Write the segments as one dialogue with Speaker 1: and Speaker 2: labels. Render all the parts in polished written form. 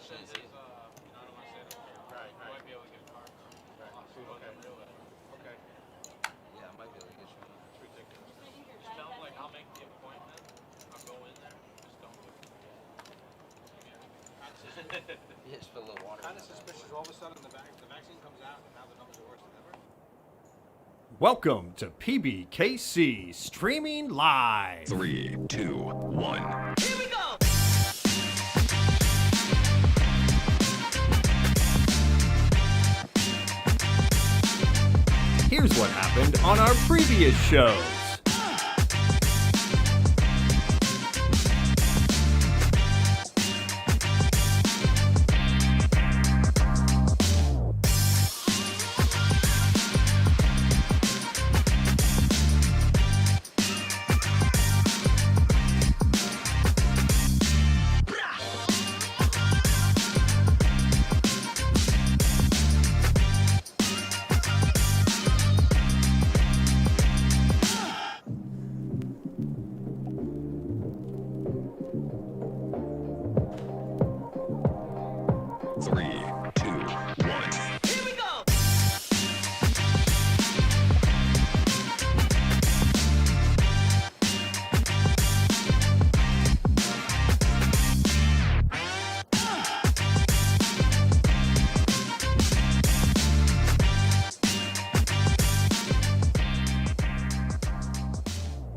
Speaker 1: shouldn't see it.
Speaker 2: Right. Might be able to get a car. Okay.
Speaker 1: Yeah, I might be able to get you one.
Speaker 2: It's ridiculous. Just tell them, like, I'll make the appointment. I'll go in there. Just don't look at me.
Speaker 1: Yeah, just put a little water.
Speaker 3: Kind of suspicious. All of a sudden, the vaccine comes out, and now the numbers are worse than ever.
Speaker 4: Welcome to PBKC Streaming Live.
Speaker 5: 3, 2, 1.
Speaker 6: Here we go!
Speaker 4: Here's what happened on our previous shows.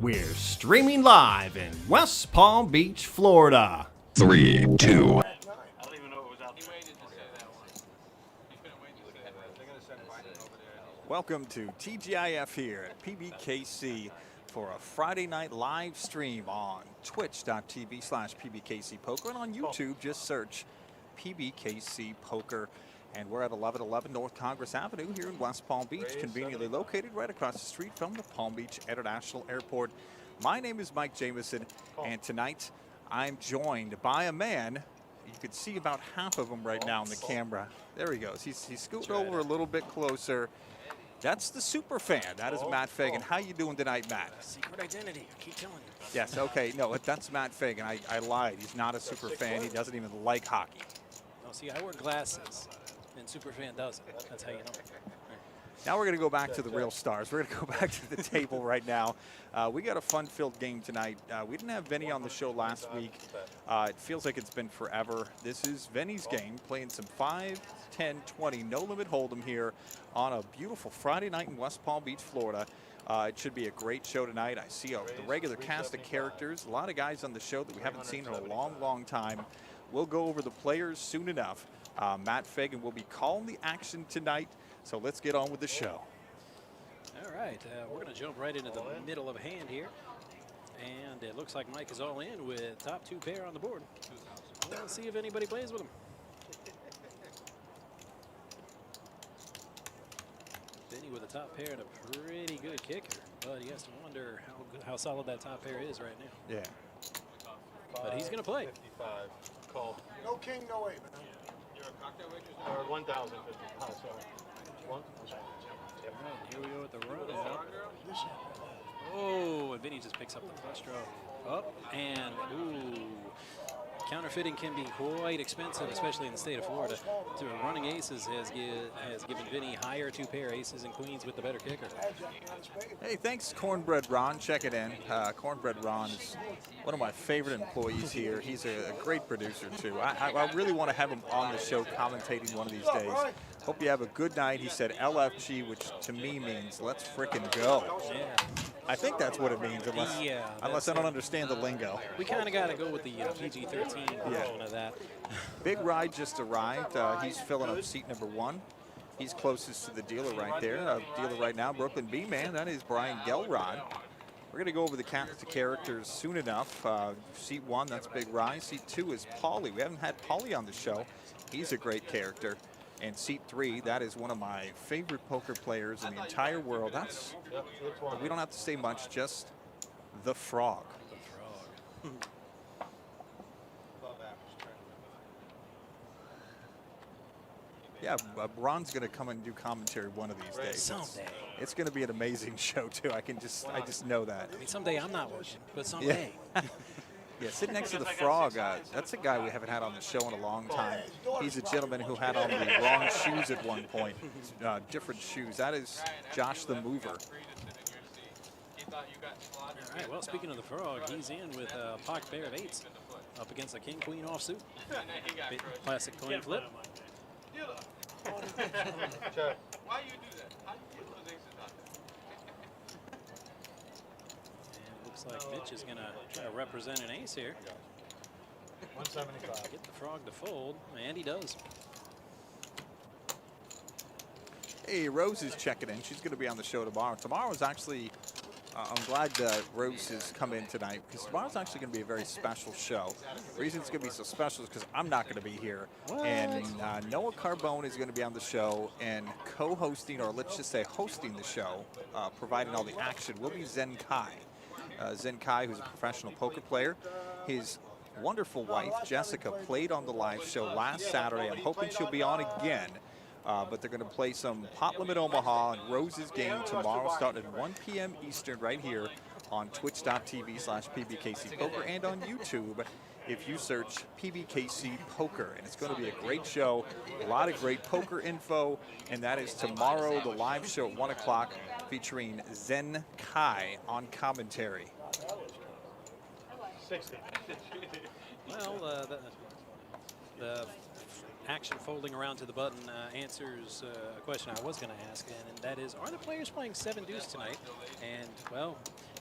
Speaker 4: We're streaming live in West Palm Beach, Florida.
Speaker 5: 3, 2.
Speaker 2: I don't even know it was out there. He waited to say that one. He couldn't wait to say that.
Speaker 3: They're going to send Biden over there.
Speaker 7: Welcome to TGIF here at PBKC for a Friday night live stream on twitch.tv/PBKC Poker, and on YouTube just search PBKC Poker. And we're at 1111 North Congress Avenue here in West Palm Beach, conveniently located right across the street from the Palm Beach International Airport. My name is Mike Jamison, and tonight I'm joined by a man. You can see about half of him right now in the camera. There he goes. He's scooted over a little bit closer. That's the super fan. That is Matt Fagan. How you doing tonight, Matt?
Speaker 8: Secret identity. I keep telling you.
Speaker 7: Yes, okay. No, that's Matt Fagan. I lied. He's not a super fan. He doesn't even like hockey.
Speaker 8: No, see, I wear glasses, and Superfan doesn't. That's how you know.
Speaker 7: Now we're going to go back to the real stars. We're going to go back to the table right now. We got a fun-filled game tonight. We didn't have Vinnie on the show last week. It feels like it's been forever. This is Vinnie's game, playing some 5, 10, 20, no-limit hold'em here on a beautiful Friday night in West Palm Beach, Florida. It should be a great show tonight. I see the regular cast of characters, a lot of guys on the show that we haven't seen in a long, long time. We'll go over the players soon enough. Matt Fagan will be calling the action tonight. So let's get on with the show.
Speaker 8: All right, we're going to jump right into the middle of a hand here. And it looks like Mike is all in with top 2 pair on the board. Let's see if anybody plays with him. Vinnie with a top pair and a pretty good kicker. But he has to wonder how solid that top pair is right now.
Speaker 7: Yeah.
Speaker 8: But he's going to play.
Speaker 2: 55. Call.
Speaker 3: No king, no eight, man.
Speaker 2: You're a cocktail waitress? Or 1,055, sorry. One?
Speaker 8: All right, here we go with the run. Oh, and Vinnie just picks up the flush draw. Up and ooh. Counterfeiting can be quite expensive, especially in the state of Florida. So running aces has given Vinnie higher 2 pair aces and queens with the better kicker.
Speaker 7: Hey, thanks, Cornbread Ron. Check it in. Cornbread Ron is one of my favorite employees here. He's a great producer, too. I really want to have him on the show commentating one of these days. Hope you have a good night. He said LFG, which to me means let's frickin' go.
Speaker 8: Yeah.
Speaker 7: I think that's what it means, unless I don't understand the lingo.
Speaker 8: We kind of got to go with the PG-13 version of that.
Speaker 7: Big Ride just arrived. He's filling up seat number 1. He's closest to the dealer right there. Dealer right now, Brooklyn B-Man. That is Brian Gelrod. We're going to go over the cast of characters soon enough. Seat 1, that's Big Ride. Seat 2 is Paulie. We haven't had Paulie on the show. He's a great character. And seat 3, that is one of my favorite poker players in the entire world. We don't have to say much, just the Frog.
Speaker 8: The Frog.
Speaker 7: Yeah, Ron's going to come and do commentary one of these days.
Speaker 8: Someday.
Speaker 7: It's going to be an amazing show too. I just know that.
Speaker 8: I mean, someday I'm not working, but someday.
Speaker 7: Yeah. Yeah, sitting next to the Frog, that's a guy we haven't had on the show in a long time. He's a gentleman who had on the wrong shoes at one point, different shoes. That is Josh the Mover.
Speaker 8: All right, well, speaking of the Frog, he's in with a pocket pair of 8s up against a king-queen offsuit. Classic coin flip.
Speaker 2: Why you do that? How you get those aces out there?
Speaker 8: And it looks like Mitch is going to try to represent an ace here.
Speaker 3: 175.
Speaker 8: Get the Frog to fold, and he does.
Speaker 7: Hey, Rose is checking in. She's going to be on the show tomorrow. Tomorrow is actually, I'm glad Rose has come in tonight because tomorrow's actually going to be a very special show. The reason it's going to be so special is because I'm not going to be here.
Speaker 8: What?
Speaker 7: And Noah Carbone is going to be on the show, and co-hosting, or let's just say hosting the show, providing all the action, will be Zen Kai. Zen Kai, who's a professional poker player. His wonderful wife, Jessica, played on the live show last Saturday. I'm hoping she'll be on again. But they're going to play some Pot Limit Omaha and Rose's game tomorrow starting at 1 p.m. Eastern right here on twitch.tv/PBKC Poker and on YouTube if you search PBKC Poker. And it's going to be a great show, a lot of great poker info, and that is tomorrow, the live show at 1 o'clock featuring Zen Kai on commentary.
Speaker 3: 60.
Speaker 8: Well, the action folding around to the button answers a question I was going to ask, and that is, are the players playing 7 deuce tonight? And, well,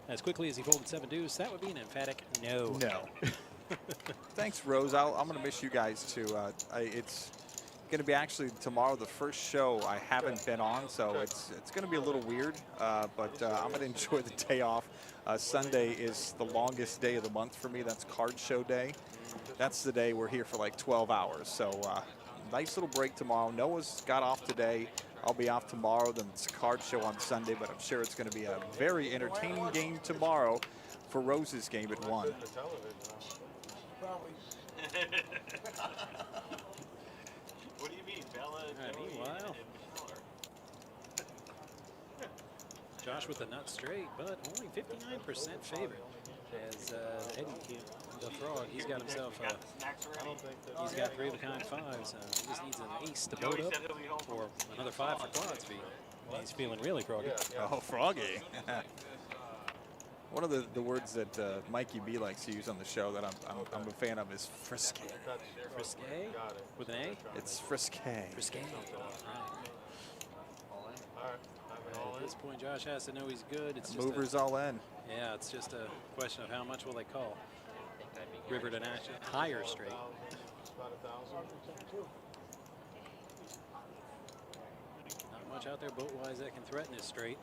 Speaker 8: as quickly as he folded 7 deuce, that would be an emphatic no.
Speaker 7: No. Thanks, Rose. I'm going to miss you guys, too. It's going to be actually tomorrow the first show I haven't been on, so it's going to be a little weird, but I'm going to enjoy the day off. Sunday is the longest day of the month for me. That's card show day. That's the day we're here for like 12 hours. So nice little break tomorrow. Noah's got off today. I'll be off tomorrow. Then it's a card show on Sunday, but I'm sure it's going to be a very entertaining game tomorrow for Rose's game at 1.
Speaker 2: What do you mean, Bella?
Speaker 8: Meanwhile, Josh with the nut straight, but only 59% favorite. As Eddie, the Frog, he's got himself he's got 3 of a kind 5s. He just needs an ace to load up or another 5 for Claude's feet. He's feeling really froggy.
Speaker 7: Oh, froggy. One of the words that Mikey B likes to use on the show that I'm a fan of is frisky.
Speaker 8: Frisky? With an A?
Speaker 7: It's frisky.
Speaker 8: Frisky. At this point, Josh has to know he's good. It's just
Speaker 7: Movers all in.
Speaker 8: Yeah, it's just a question of how much will they call. River to action, higher straight. Not much out there boat-wise that can threaten his straight.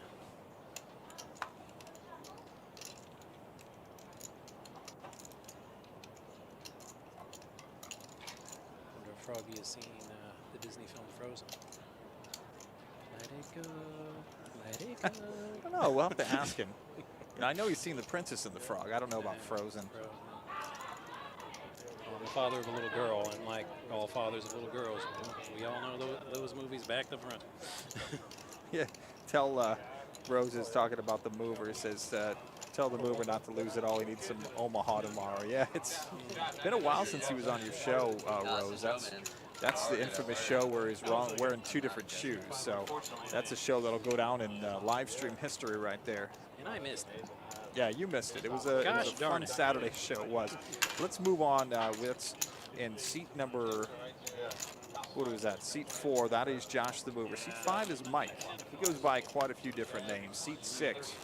Speaker 8: Wonder if Froggy has seen the Disney film Frozen. Let it go. Let it go.
Speaker 7: I don't know. We'll have to ask him. You know, I know he's seen The Princess and the Frog. I don't know about Frozen.
Speaker 8: I'm the father of a little girl, and like all fathers of little girls, we all know those movies back to front.
Speaker 7: Yeah. Tell Rose is talking about the mover. Says, tell the mover not to lose it all. He needs some Omaha tomorrow. Yeah, it's been a while since he was on your show, Rose. That's the infamous show where he's wearing 2 different shoes. So that's a show that'll go down in live stream history right there.
Speaker 8: And I missed it.
Speaker 7: Yeah, you missed it. It was a fun Saturday show. It was. Let's move on with in seat number, what was that? Seat 4, that is Josh the Mover. Seat 5 is Mike. He goes by quite a few different names. Seat 6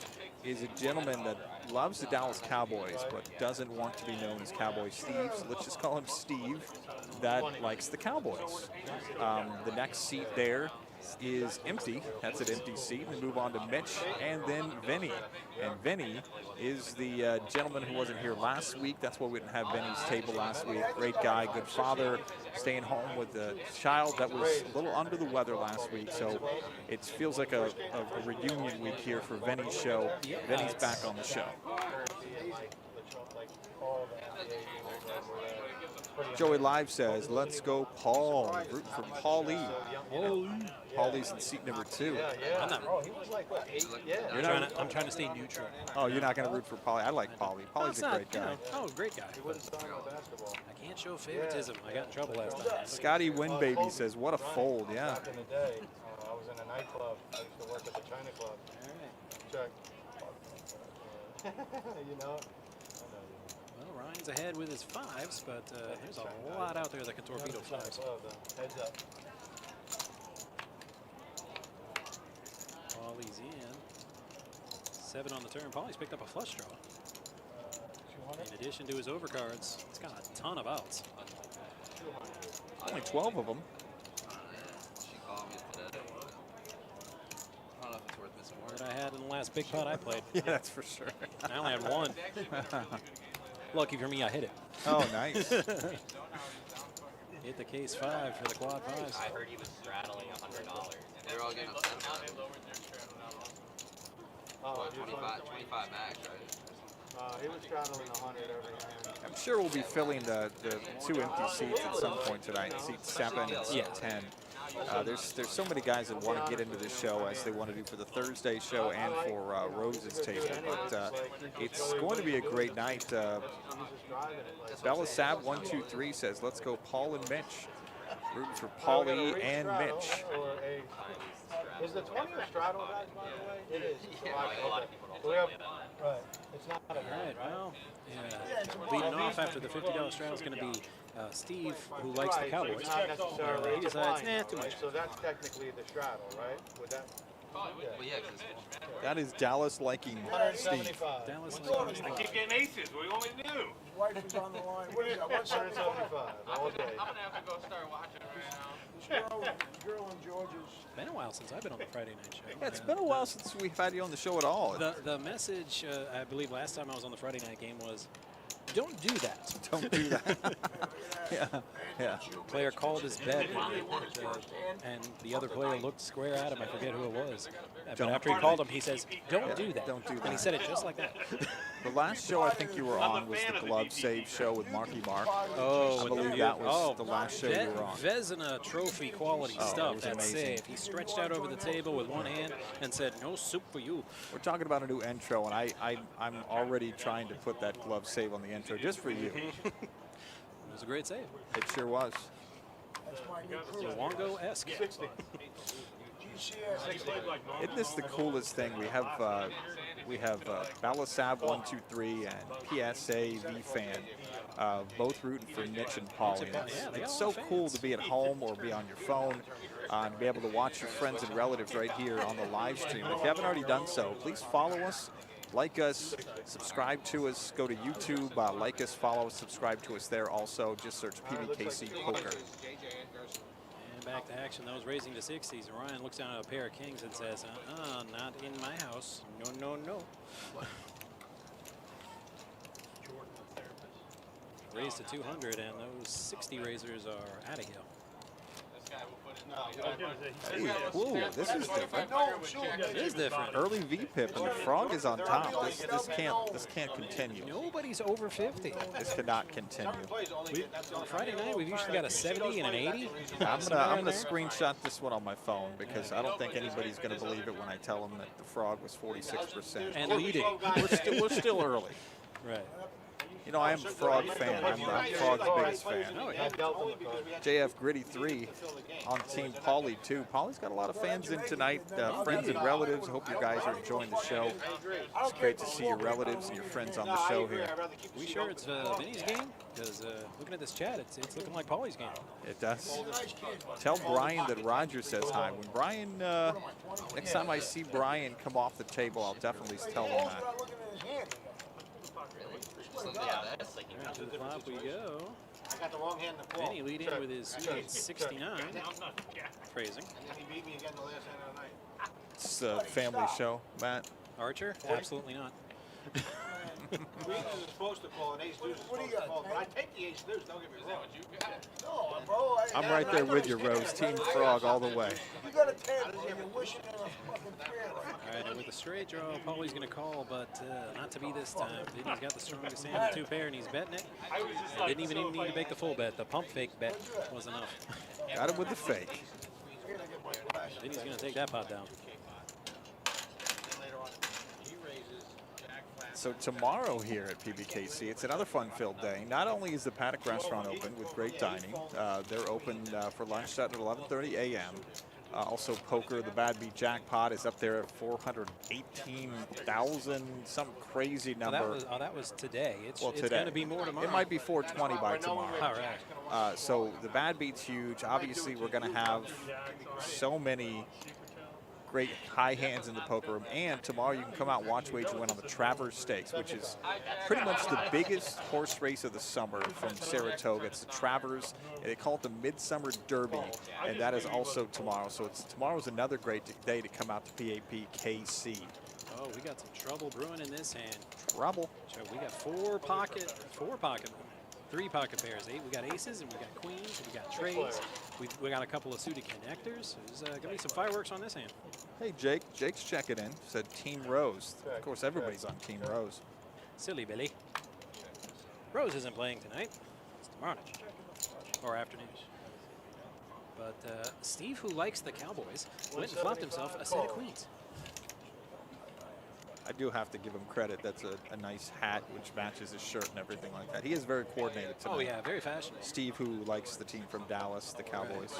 Speaker 7: is a gentleman that loves the Dallas Cowboys but doesn't want to be known as Cowboy Steve, so let's just call him Steve, that likes the Cowboys. The next seat there is empty. That's an empty seat. We move on to Mitch and then Vinnie. And Vinnie is the gentleman who wasn't here last week. That's why we didn't have Vinnie's table last week. Great guy, good father, staying home with a child that was a little under the weather last week. So it feels like a reunion week here for Vinnie's show. Vinnie's back on the show. Joey Live says, let's go, Paul. Rooting for Paulie. Paulie's in seat number 2.
Speaker 8: I'm not.
Speaker 2: He was like, what, 8? Yeah.
Speaker 8: I'm trying to stay neutral.
Speaker 7: Oh, you're not going to root for Paulie? I like Paulie. Paulie's a great guy.
Speaker 8: Great guy.
Speaker 2: He wouldn't start on basketball.
Speaker 8: I can't show favoritism. I got in trouble last time.
Speaker 7: Scotty Winbaby says, what a fold, yeah.
Speaker 2: Back in the day, I was in a nightclub. I used to work at the China Club. Check. You know?
Speaker 8: Well, Ryan's ahead with his 5s, but there's a lot out there that can torpedo 5s.
Speaker 2: Heads up.
Speaker 8: Paulie's in. 7 on the turn. Paulie's picked up a flush draw. In addition to his overcards, he's got a ton of outs.
Speaker 7: Only 12 of them.
Speaker 1: She called me today. I don't know if it's worth missing more.
Speaker 8: That I had in the last big pot I played.
Speaker 7: Yeah, that's for sure.
Speaker 8: I only had 1. Lucky for me, I hit it.
Speaker 7: Oh, nice.
Speaker 8: Hit the case 5 for the quad 5s.
Speaker 6: I heard he was straddling $100.
Speaker 1: They were all getting upset about it.
Speaker 2: Oh,
Speaker 1: 25 max, right?
Speaker 2: he was straddling 100 every hand.
Speaker 7: I'm sure we'll be filling the 2 empty seats at some point tonight, seat 7 and seat 10. There's so many guys that want to get into this show, as they want to do for the Thursday show and for Rose's table. But it's going to be a great night. Bella Sab 123 says, let's go Paul and Mitch. Rooting for Paulie and Mitch.
Speaker 2: Is the 20 a straddle, guys, by the way? It is.
Speaker 6: A lot of people don't
Speaker 2: We have,
Speaker 6: play that.
Speaker 2: right. It's not a
Speaker 8: All right, well, leading off after the $50 straddle is going to be Steve, who likes the Cowboys.
Speaker 2: It's not necessarily
Speaker 8: He decides, nah, too much.
Speaker 2: So that's technically the straddle, right? Would that?
Speaker 1: Well, yeah, because
Speaker 7: That is Dallas liking Steve.
Speaker 2: 175.
Speaker 8: Dallas
Speaker 3: I keep getting aces. We only knew.
Speaker 9: Wife is on the line. What is that?
Speaker 2: 175 all day.
Speaker 3: I'm gonna have to go start watching right now.
Speaker 9: This girl in Georgia's.
Speaker 8: It's been a while since I've been on the Friday night show.
Speaker 7: Yeah, it's been a while since we've had you on the show at all.
Speaker 8: The message, I believe last time I was on the Friday night game was, don't do that.
Speaker 7: Don't do that. yeah.
Speaker 8: Player called his bet, and the other player looked square at him. I forget who it was. But after he called him, he says, don't do that.
Speaker 7: Don't do
Speaker 8: And he
Speaker 7: that.
Speaker 8: said it just like that.
Speaker 7: The last show I think you were on was the glove save show with Marky Mark.
Speaker 8: Oh,
Speaker 7: I believe that was the last show you were on.
Speaker 8: Vezina trophy quality
Speaker 7: Oh,
Speaker 8: stuff,
Speaker 7: it was
Speaker 8: that
Speaker 7: amazing.
Speaker 8: save. He stretched out over the table with one hand and said, no soup for you.
Speaker 7: We're talking about a new intro, and I'm already trying to put that glove save on the intro just for you.
Speaker 8: It was a great save.
Speaker 7: It sure was.
Speaker 9: That's my new crew.
Speaker 8: Luongo-esque.
Speaker 7: Isn't this the coolest thing? We have Balasab 123 and PSA V-Fan, both rooting for Mitch and Paulie. It's so cool to be at home or be on your phone and be able to watch your friends and relatives right here on the live stream. If you haven't already done so, please follow us, like us, subscribe to us, go to YouTube, like us, follow us, subscribe to us there also. Just search PBKC Poker.
Speaker 8: And back to action. Those raising to 60s. Ryan looks down at a pair of kings and says, not in my house. No, no, no. Raise to 200, and those 60 raisers are out of here.
Speaker 7: Hey, whoa, this is different.
Speaker 8: It is different.
Speaker 7: Early V-Pip, and the frog is on top. This can't continue.
Speaker 8: Nobody's over 50.
Speaker 7: This cannot continue.
Speaker 8: On Friday night, we've usually got a 70 and an 80.
Speaker 7: I'm gonna screenshot this one on my phone because I don't think anybody's gonna believe it when I tell them that the frog was 46%.
Speaker 8: And leading.
Speaker 7: We're still early.
Speaker 8: Right.
Speaker 7: You know, I am a frog fan. I'm Frog's biggest fan.
Speaker 8: Oh, yeah.
Speaker 7: JF Gritty 3 on Team Paulie 2. Paulie's got a lot of fans in tonight, friends and relatives. Hope you guys are enjoying the show. It's great to see your relatives and your friends on the show here.
Speaker 8: We sure it's Vinnie's game? Because looking at this chat, it's looking like Paulie's game.
Speaker 7: It does. Tell Brian that Roger says hi. When Brian, next time I see Brian come off the table, I'll definitely tell him that.
Speaker 8: To the flop we go.
Speaker 2: I got the wrong hand to pull.
Speaker 8: Vinnie leading with his suited 69. Phrasing.
Speaker 2: He beat me again the last hand of the night.
Speaker 7: It's a family show, Matt.
Speaker 8: Archer? Absolutely not.
Speaker 3: Queen is supposed to call, and ace deuce is supposed to call, but I take the ace deuce, don't get me wrong.
Speaker 9: No, bro.
Speaker 7: I'm right there with you, Rose. Team Frog all the way.
Speaker 9: You got a 10, bro. You're wishing in a fucking prayer.
Speaker 8: All right, and with a straight draw, Paulie's going to call, but not to be this time. Vinny's got the strongest hand of 2 pair, and he's betting it. And didn't even need to make the full bet. The pump fake bet was enough.
Speaker 7: Got him with the fake.
Speaker 8: Vinny's going to take that pot down.
Speaker 7: So tomorrow here at PBKC, it's another fun-filled day. Not only is the Paddock Restaurant open with great dining, they're open for lunch starting at 11:30 a.m. Also, poker, the Bad Beat Jackpot is up there at 418,000, some crazy number.
Speaker 8: That was today. It's
Speaker 7: today.
Speaker 8: going to be more tomorrow.
Speaker 7: It might be 420 by tomorrow.
Speaker 8: All right.
Speaker 7: So the Bad Beat's huge. Obviously, we're going to have so many great high hands in the poker room. And tomorrow you can come out and watch Wager Win on the Travers Stakes, which is pretty much the biggest horse race of the summer from Saratoga. It's the Travers. They call it the Midsummer Derby, and that is also tomorrow. So tomorrow's another great day to come out to PBKC.
Speaker 8: Oh, we got some trouble brewing in this hand.
Speaker 7: Trouble.
Speaker 8: So we got 3 pocket pairs. We got aces, and we got queens, and we got trades. We got a couple of suited connectors. There's going to be some fireworks on this hand.
Speaker 7: Hey, Jake. Jake's checking in. Said Team Rose. Of course, everybody's on Team Rose.
Speaker 8: Silly Billy. Rose isn't playing tonight. It's tomorrow night. Or afternoon. But Steve, who likes the Cowboys, went and flopped himself a set of queens.
Speaker 7: I do have to give him credit. That's a nice hat, which matches his shirt and everything like that. He is very coordinated tonight.
Speaker 8: Oh, yeah, very fashionable.
Speaker 7: Steve, who likes the team from Dallas, the Cowboys.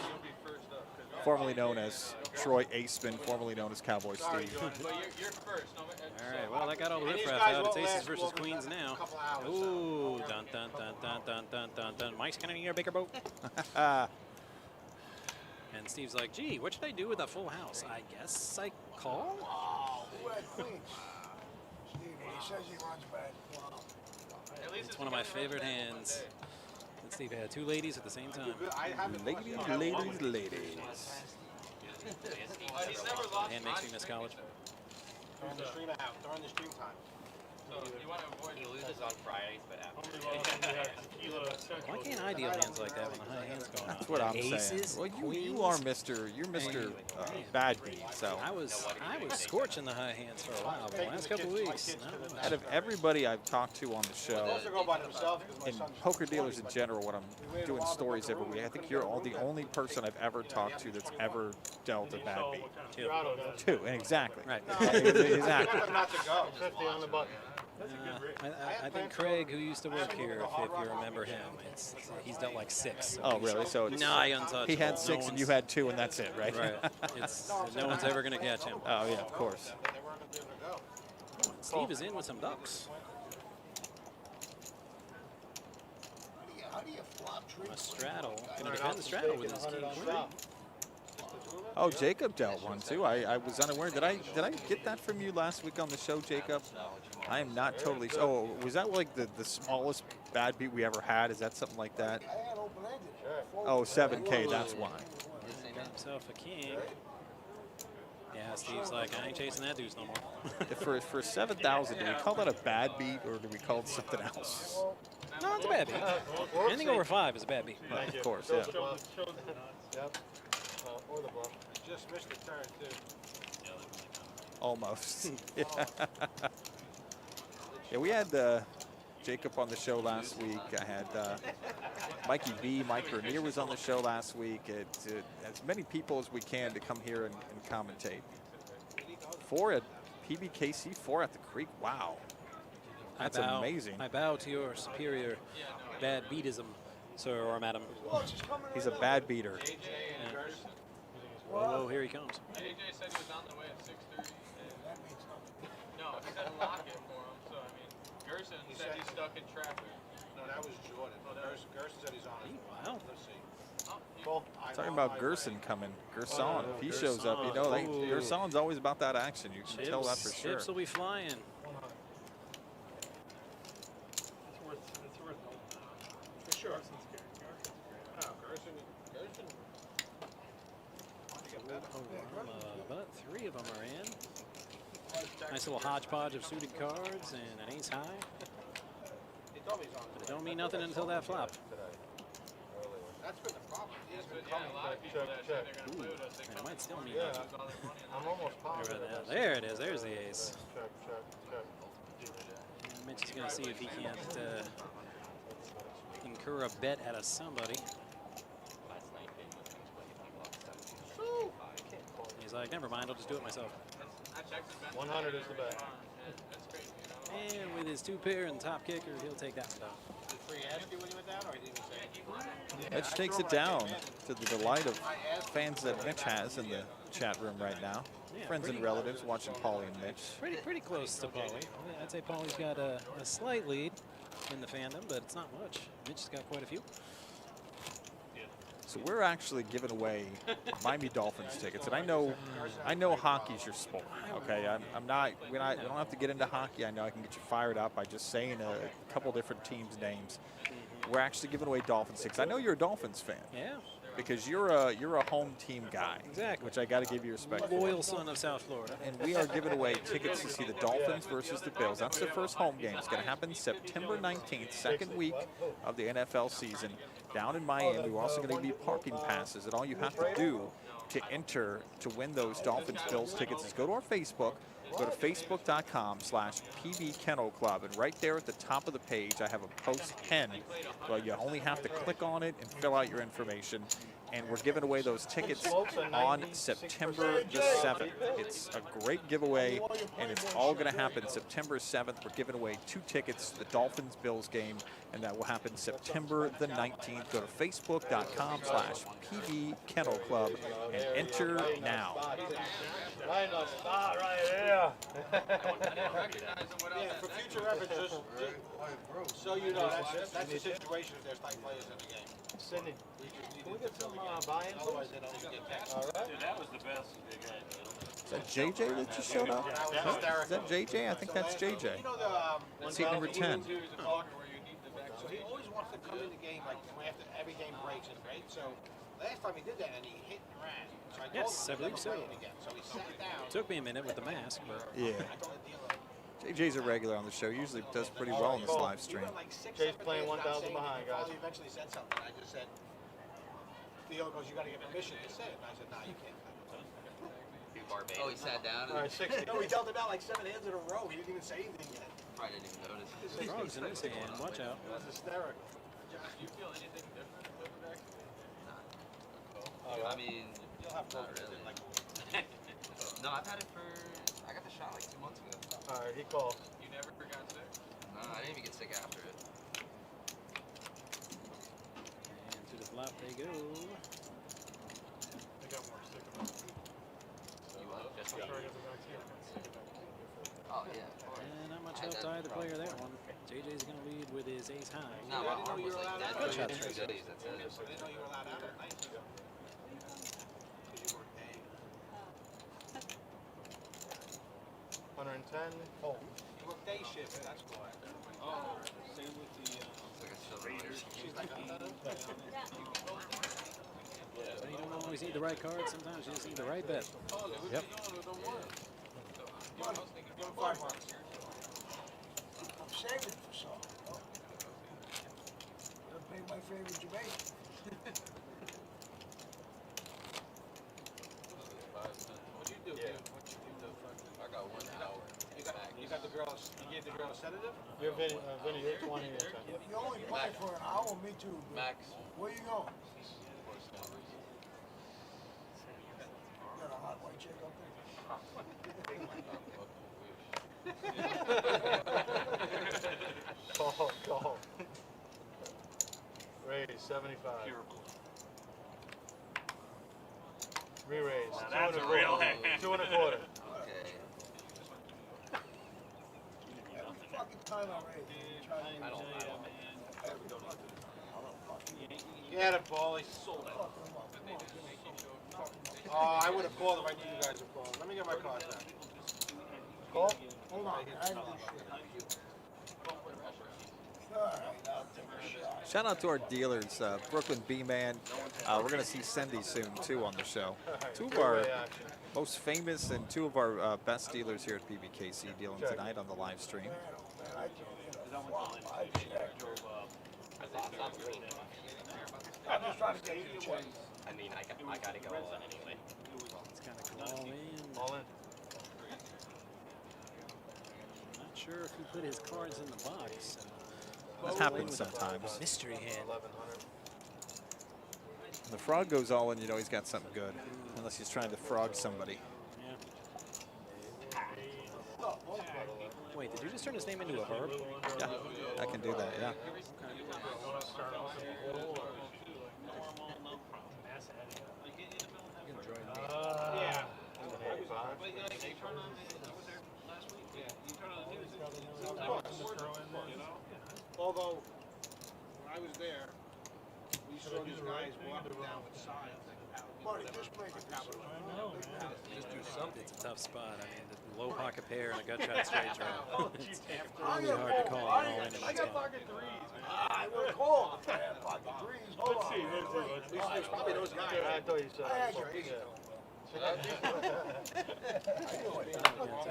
Speaker 7: Formerly known as Troy Aceman, formerly known as Cowboy Steve.
Speaker 2: You're first.
Speaker 8: All right, well, I got all the riffraff out. It's aces versus queens now. Ooh, dun, dun, dun, dun, dun, dun, dun, dun. Mike's going to need a bigger boat. And Steve's like, gee, what should I do with a full house? I guess I call?
Speaker 9: Who had queens? Steve, he says he runs bad.
Speaker 8: It's one of my favorite hands. And Steve had 2 ladies at the same time.
Speaker 7: Ladies.
Speaker 8: And makes me miss college.
Speaker 3: During the stream out, during the stream time.
Speaker 2: So you want to avoid
Speaker 6: He loses on Fridays, but after.
Speaker 8: Why can't I deal hands like that when the high hand's going on?
Speaker 7: That's what I'm
Speaker 8: Aces,
Speaker 7: saying. Well, you
Speaker 8: queens.
Speaker 7: are you're Mr. Bad Beat. So
Speaker 8: I was scorching the high hands for a while, but the last couple of weeks, not much.
Speaker 7: out of everybody I've talked to on the show,
Speaker 3: Those go by themselves because my
Speaker 7: and
Speaker 3: son's
Speaker 7: poker dealers in general, when I'm doing stories every week, I think you're the only person I've ever talked to that's ever dealt a Bad Beat. 2, exactly.
Speaker 8: Right.
Speaker 7: Exactly.
Speaker 3: not to go.
Speaker 8: I think Craig, who used to work here, if you remember him, he's dealt like 6. So
Speaker 7: Oh, really? So it's,
Speaker 8: nigh untouchable.
Speaker 7: he had 6 and you had 2, and that's it, right?
Speaker 8: Right. No one's ever going to catch him.
Speaker 7: Oh, yeah, of course.
Speaker 8: Steve is in with some ducks.
Speaker 9: How do you flop trees?
Speaker 8: A straddle. Going to defend the straddle with his king queen.
Speaker 7: Oh, Jacob dealt one too. I was unaware. Did I get that from you last week on the show, Jacob? I am not totally. Oh, was that like the smallest Bad Beat we ever had? Is that something like that?
Speaker 9: I had open-ended.
Speaker 7: Oh, 7K. That's why.
Speaker 8: Got himself a king. Yeah, Steve's like, I ain't chasing that deuce no more.
Speaker 7: For 7,000, do we call that a Bad Beat or do we call it something else?
Speaker 8: No, it's a bad beat. Anything over 5 is a bad beat.
Speaker 7: Of course, yeah.
Speaker 3: Or the bluff. Just missed the turn, too.
Speaker 7: Almost. Yeah, we had Jacob on the show last week. I had Mikey B, Mike Vernier was on the show last week. As many people as we can to come here and commentate. 4 at PBKC, 4 at the Creek. Wow. That's amazing.
Speaker 8: I bow to your superior bad beatism, sir or madam.
Speaker 7: He's a bad beater.
Speaker 8: Yeah. Whoa, here he comes.
Speaker 2: AJ said he was on the way at 6:30. No, he said lock it for him. So, I mean, Gerson said he's stuck in traffic.
Speaker 3: No, that was Jordan. Gerson said he's on it.
Speaker 8: Wow.
Speaker 3: Let's see.
Speaker 7: Talking about Gerson coming. Gerson, if he shows up, you know, Gerson's always about that action. You can tell that for sure.
Speaker 8: Chips will be flying.
Speaker 3: For sure. No, Gerson.
Speaker 8: But 3 of them are in. Nice little hodgepodge of suited cards and an ace high. But it don't mean nothing until that flop.
Speaker 3: That's been the problem. coming.
Speaker 2: a lot of people that say they're going to play with us, they
Speaker 8: And it
Speaker 2: come
Speaker 8: might still mean
Speaker 3: Yeah,
Speaker 8: nothing.
Speaker 2: lose all their money on
Speaker 3: I'm almost positive.
Speaker 8: There it is. There's the ace.
Speaker 3: Check, check, check.
Speaker 8: And Mitch is going to see if he can't incur a bet out of somebody.
Speaker 6: Last night, Vinnie was going to play 50 bucks.
Speaker 8: He's like, never mind, I'll just do it myself.
Speaker 2: I checked the bench
Speaker 3: 100 is the bet.
Speaker 2: That's crazy, you know?
Speaker 8: And with his 2-pair and top kicker, he'll take that one down.
Speaker 3: Did Free ask you when you went down, or he didn't say?
Speaker 7: Mitch takes it down to the delight of fans that Mitch has in the chat room right now.
Speaker 8: Yeah,
Speaker 7: Friends and
Speaker 8: pretty-
Speaker 7: relatives watching Paulie and Mitch.
Speaker 8: Pretty close to Paulie. I'd say Paulie's got a slight lead in the fandom, but it's not much. Mitch has got quite a few.
Speaker 7: So we're actually giving away Miami Dolphins tickets, and I know hockey's your sport. Okay, we don't have to get into hockey. I know I can get you fired up by just saying a couple different teams' names. We're actually giving away Dolphins tickets. I know you're a Dolphins fan.
Speaker 8: Yeah.
Speaker 7: Because you're a home team guy.
Speaker 8: Exactly.
Speaker 7: Which I got to give you respect for.
Speaker 8: Loyal son of South Florida.
Speaker 7: And we are giving away tickets to see the Dolphins versus the Bills. That's their first home game. It's going to happen September 19th, second week of the NFL season, down in Miami. We're also going to give you parking passes, and all you have to do to enter to win those Dolphins-Bills tickets is go to our Facebook. Go to facebook.com/PB Kennel Club, and right there at the top of the page, I have a post pinned. Well, you only have to click on it and fill out your information. And we're giving away those tickets on September the 7th. It's a great giveaway, and it's all going to happen September 7th. We're giving away 2 tickets to the Dolphins-Bills game, and that will happen September the 19th. Go to facebook.com/PB Kennel Club and enter now.
Speaker 3: Right on spot, right here. Yeah, for future reference, so you know, that's the situation if there's tight players in the game. Cindy, can we get some buy-in? Otherwise, they don't even get text. All right.
Speaker 10: Dude, that was the best big guy.
Speaker 7: Is that JJ that just showed up? Is that JJ? I think that's JJ.
Speaker 3: You know
Speaker 7: Seat number 10.
Speaker 3: So he always wants to come in the game like after every game breaks and right. So last time he did that and he hit and ran. So I told
Speaker 8: Yes,
Speaker 3: him
Speaker 8: I believe so.
Speaker 3: again. So he sat down.
Speaker 8: Took me a minute with the mask, but
Speaker 7: Yeah. JJ's a regular on the show. Usually does pretty well on this live stream.
Speaker 3: Jay's playing 1,000 behind, guys. He eventually said something. I just said, Theo goes, you got to get permission to say it. And I said, nah, you can't.
Speaker 1: Oh, he sat down
Speaker 3: All
Speaker 1: and
Speaker 3: right, 60. No, he dealt him out like 7 hands in a row. He didn't even say anything yet.
Speaker 1: probably didn't even notice.
Speaker 8: frogs in his hand. Watch out.
Speaker 3: It was hysterical.
Speaker 2: Josh, do you feel anything different with the vaccine?
Speaker 1: I mean,
Speaker 3: You'll have
Speaker 1: not
Speaker 3: to
Speaker 1: really.
Speaker 3: like.
Speaker 1: No, I've had it for. I got the shot like 2 months ago.
Speaker 3: All right, he called.
Speaker 2: You never got sick?
Speaker 1: No, I didn't even get sick after it.
Speaker 8: And to the flop they go.
Speaker 10: They got more sick of it.
Speaker 1: You what?
Speaker 6: Just
Speaker 10: I'm sure I got the vaccine. I got sick of it.
Speaker 1: Oh yeah.
Speaker 8: And not much
Speaker 1: I had
Speaker 8: help to
Speaker 1: that
Speaker 8: either player that one. JJ's going to lead with his ace high.
Speaker 1: No, my arm was like dead
Speaker 8: Good
Speaker 1: for
Speaker 8: shot.
Speaker 1: 2 days. That's it.
Speaker 3: I didn't know you were allowed out at night. Because you work day.
Speaker 5: 110.
Speaker 3: Oh, you work day shift. That's why.
Speaker 2: Oh, same with the,
Speaker 1: It's like a cylinder.
Speaker 3: She's like,
Speaker 8: So you don't always need the right card. Sometimes you just need the right bet.
Speaker 7: Yep.
Speaker 3: give him 5 months.
Speaker 9: I'm saving for some. Gotta pay my favorite Jamaican.
Speaker 2: what'd you do, dude? What'd you do?
Speaker 1: I got 1 hour.
Speaker 3: You got the girl. You gave the girl a sedative.
Speaker 5: You're Vinny, you're 20 years old.
Speaker 9: You only play for an hour, me too. But
Speaker 1: Max.
Speaker 9: where you going? Got a hot white chick up there?
Speaker 5: Call. Raise 75. Re-raise.
Speaker 10: Now that's a real hand.
Speaker 5: 2 1/4.
Speaker 1: Okay.
Speaker 9: Fucking time already.
Speaker 1: I don't.
Speaker 3: Get him, Paulie. Oh, I would have called him. I knew you guys would call him. Let me get my cards now.
Speaker 5: Call.
Speaker 9: Hold on, I do shit. All right, I'll take a shot.
Speaker 7: Shout out to our dealers, Brooklyn B-Man. We're going to see Cindy soon, too, on the show. 2 of our most famous and 2 of our best dealers here at PBKC dealing tonight on the live stream.
Speaker 9: Man, I can't hit a flop. I checked. I'm just trying to get you to check.
Speaker 6: I mean, I gotta go all in anyway.
Speaker 8: It's got to go all in.
Speaker 5: All in.
Speaker 8: Not sure if he put his cards in the box.
Speaker 7: That happens sometimes.
Speaker 8: Mystery hand.
Speaker 5: 1100.
Speaker 7: When the frog goes all in, you know he's got something good. Unless he's trying to frog somebody.
Speaker 8: Yeah. Wait, did you just turn his name into a verb?
Speaker 7: Yeah, I can do that, yeah.
Speaker 3: Although, when I was there, we saw these guys walking down with signs.
Speaker 9: Marty, just make it this way.
Speaker 8: Just do something. It's a tough spot. I mean, the low pocket pair and a gut shot straight draw. It's really hard to call it all in.
Speaker 10: I got pocket threes.
Speaker 9: I will call. Pocket threes. Hold on.
Speaker 3: It's probably those guys.
Speaker 5: I thought you said.
Speaker 9: I had your piece.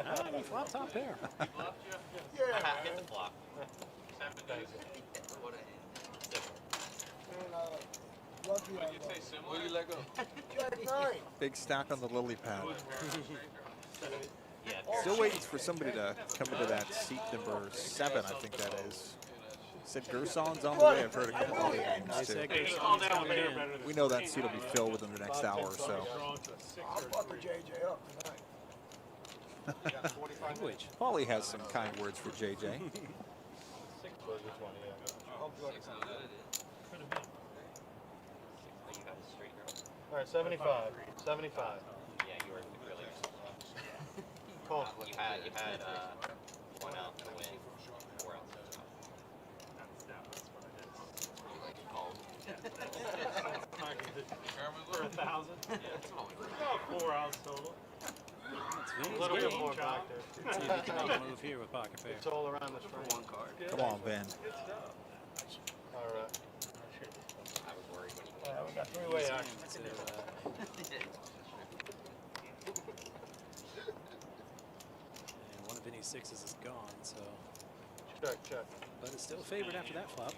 Speaker 8: Ah, you flop top pair.
Speaker 9: Yeah.
Speaker 6: Hit the flop.
Speaker 2: 7 days.
Speaker 1: What a hand.
Speaker 9: And, lucky I
Speaker 2: You'd say
Speaker 9: got
Speaker 2: similar.
Speaker 1: What do you let go?
Speaker 9: Jack 9.
Speaker 7: Big stack on the lily pad.
Speaker 6: Yeah.
Speaker 7: Still waiting for somebody to come into that seat number 7, I think that is. Said Gerson's on the way. I've heard a couple other
Speaker 8: They
Speaker 7: names
Speaker 8: said
Speaker 7: too.
Speaker 8: Gerson's coming in.
Speaker 7: We know that seat will be filled within the next hour or so.
Speaker 9: I'll butter JJ up tonight.
Speaker 8: Language.
Speaker 7: Paulie has some kind words for JJ.
Speaker 5: Which one, yeah.
Speaker 9: I'll butter
Speaker 1: Six on that.
Speaker 6: You got a straight draw.
Speaker 5: All right, 75. 75.
Speaker 6: Yeah, you were really.
Speaker 5: Call.
Speaker 6: You had 1 out to win, 4 outs to stop. Called.
Speaker 10: For 1,000? About 4 outs total.
Speaker 8: It's
Speaker 5: A
Speaker 8: Vinny's
Speaker 5: little bit
Speaker 8: game.
Speaker 5: more back there.
Speaker 8: See if he can make a move here with pocket pair.
Speaker 5: It's all around the string.
Speaker 1: One card.
Speaker 7: Come on, Ben.
Speaker 5: All right.
Speaker 6: I was worried when he
Speaker 5: Yeah,
Speaker 6: came.
Speaker 5: we got three-way action.
Speaker 8: So, and one of Vinny's sixes is gone, so.
Speaker 5: Check, check.
Speaker 8: But it's still favored after that flop.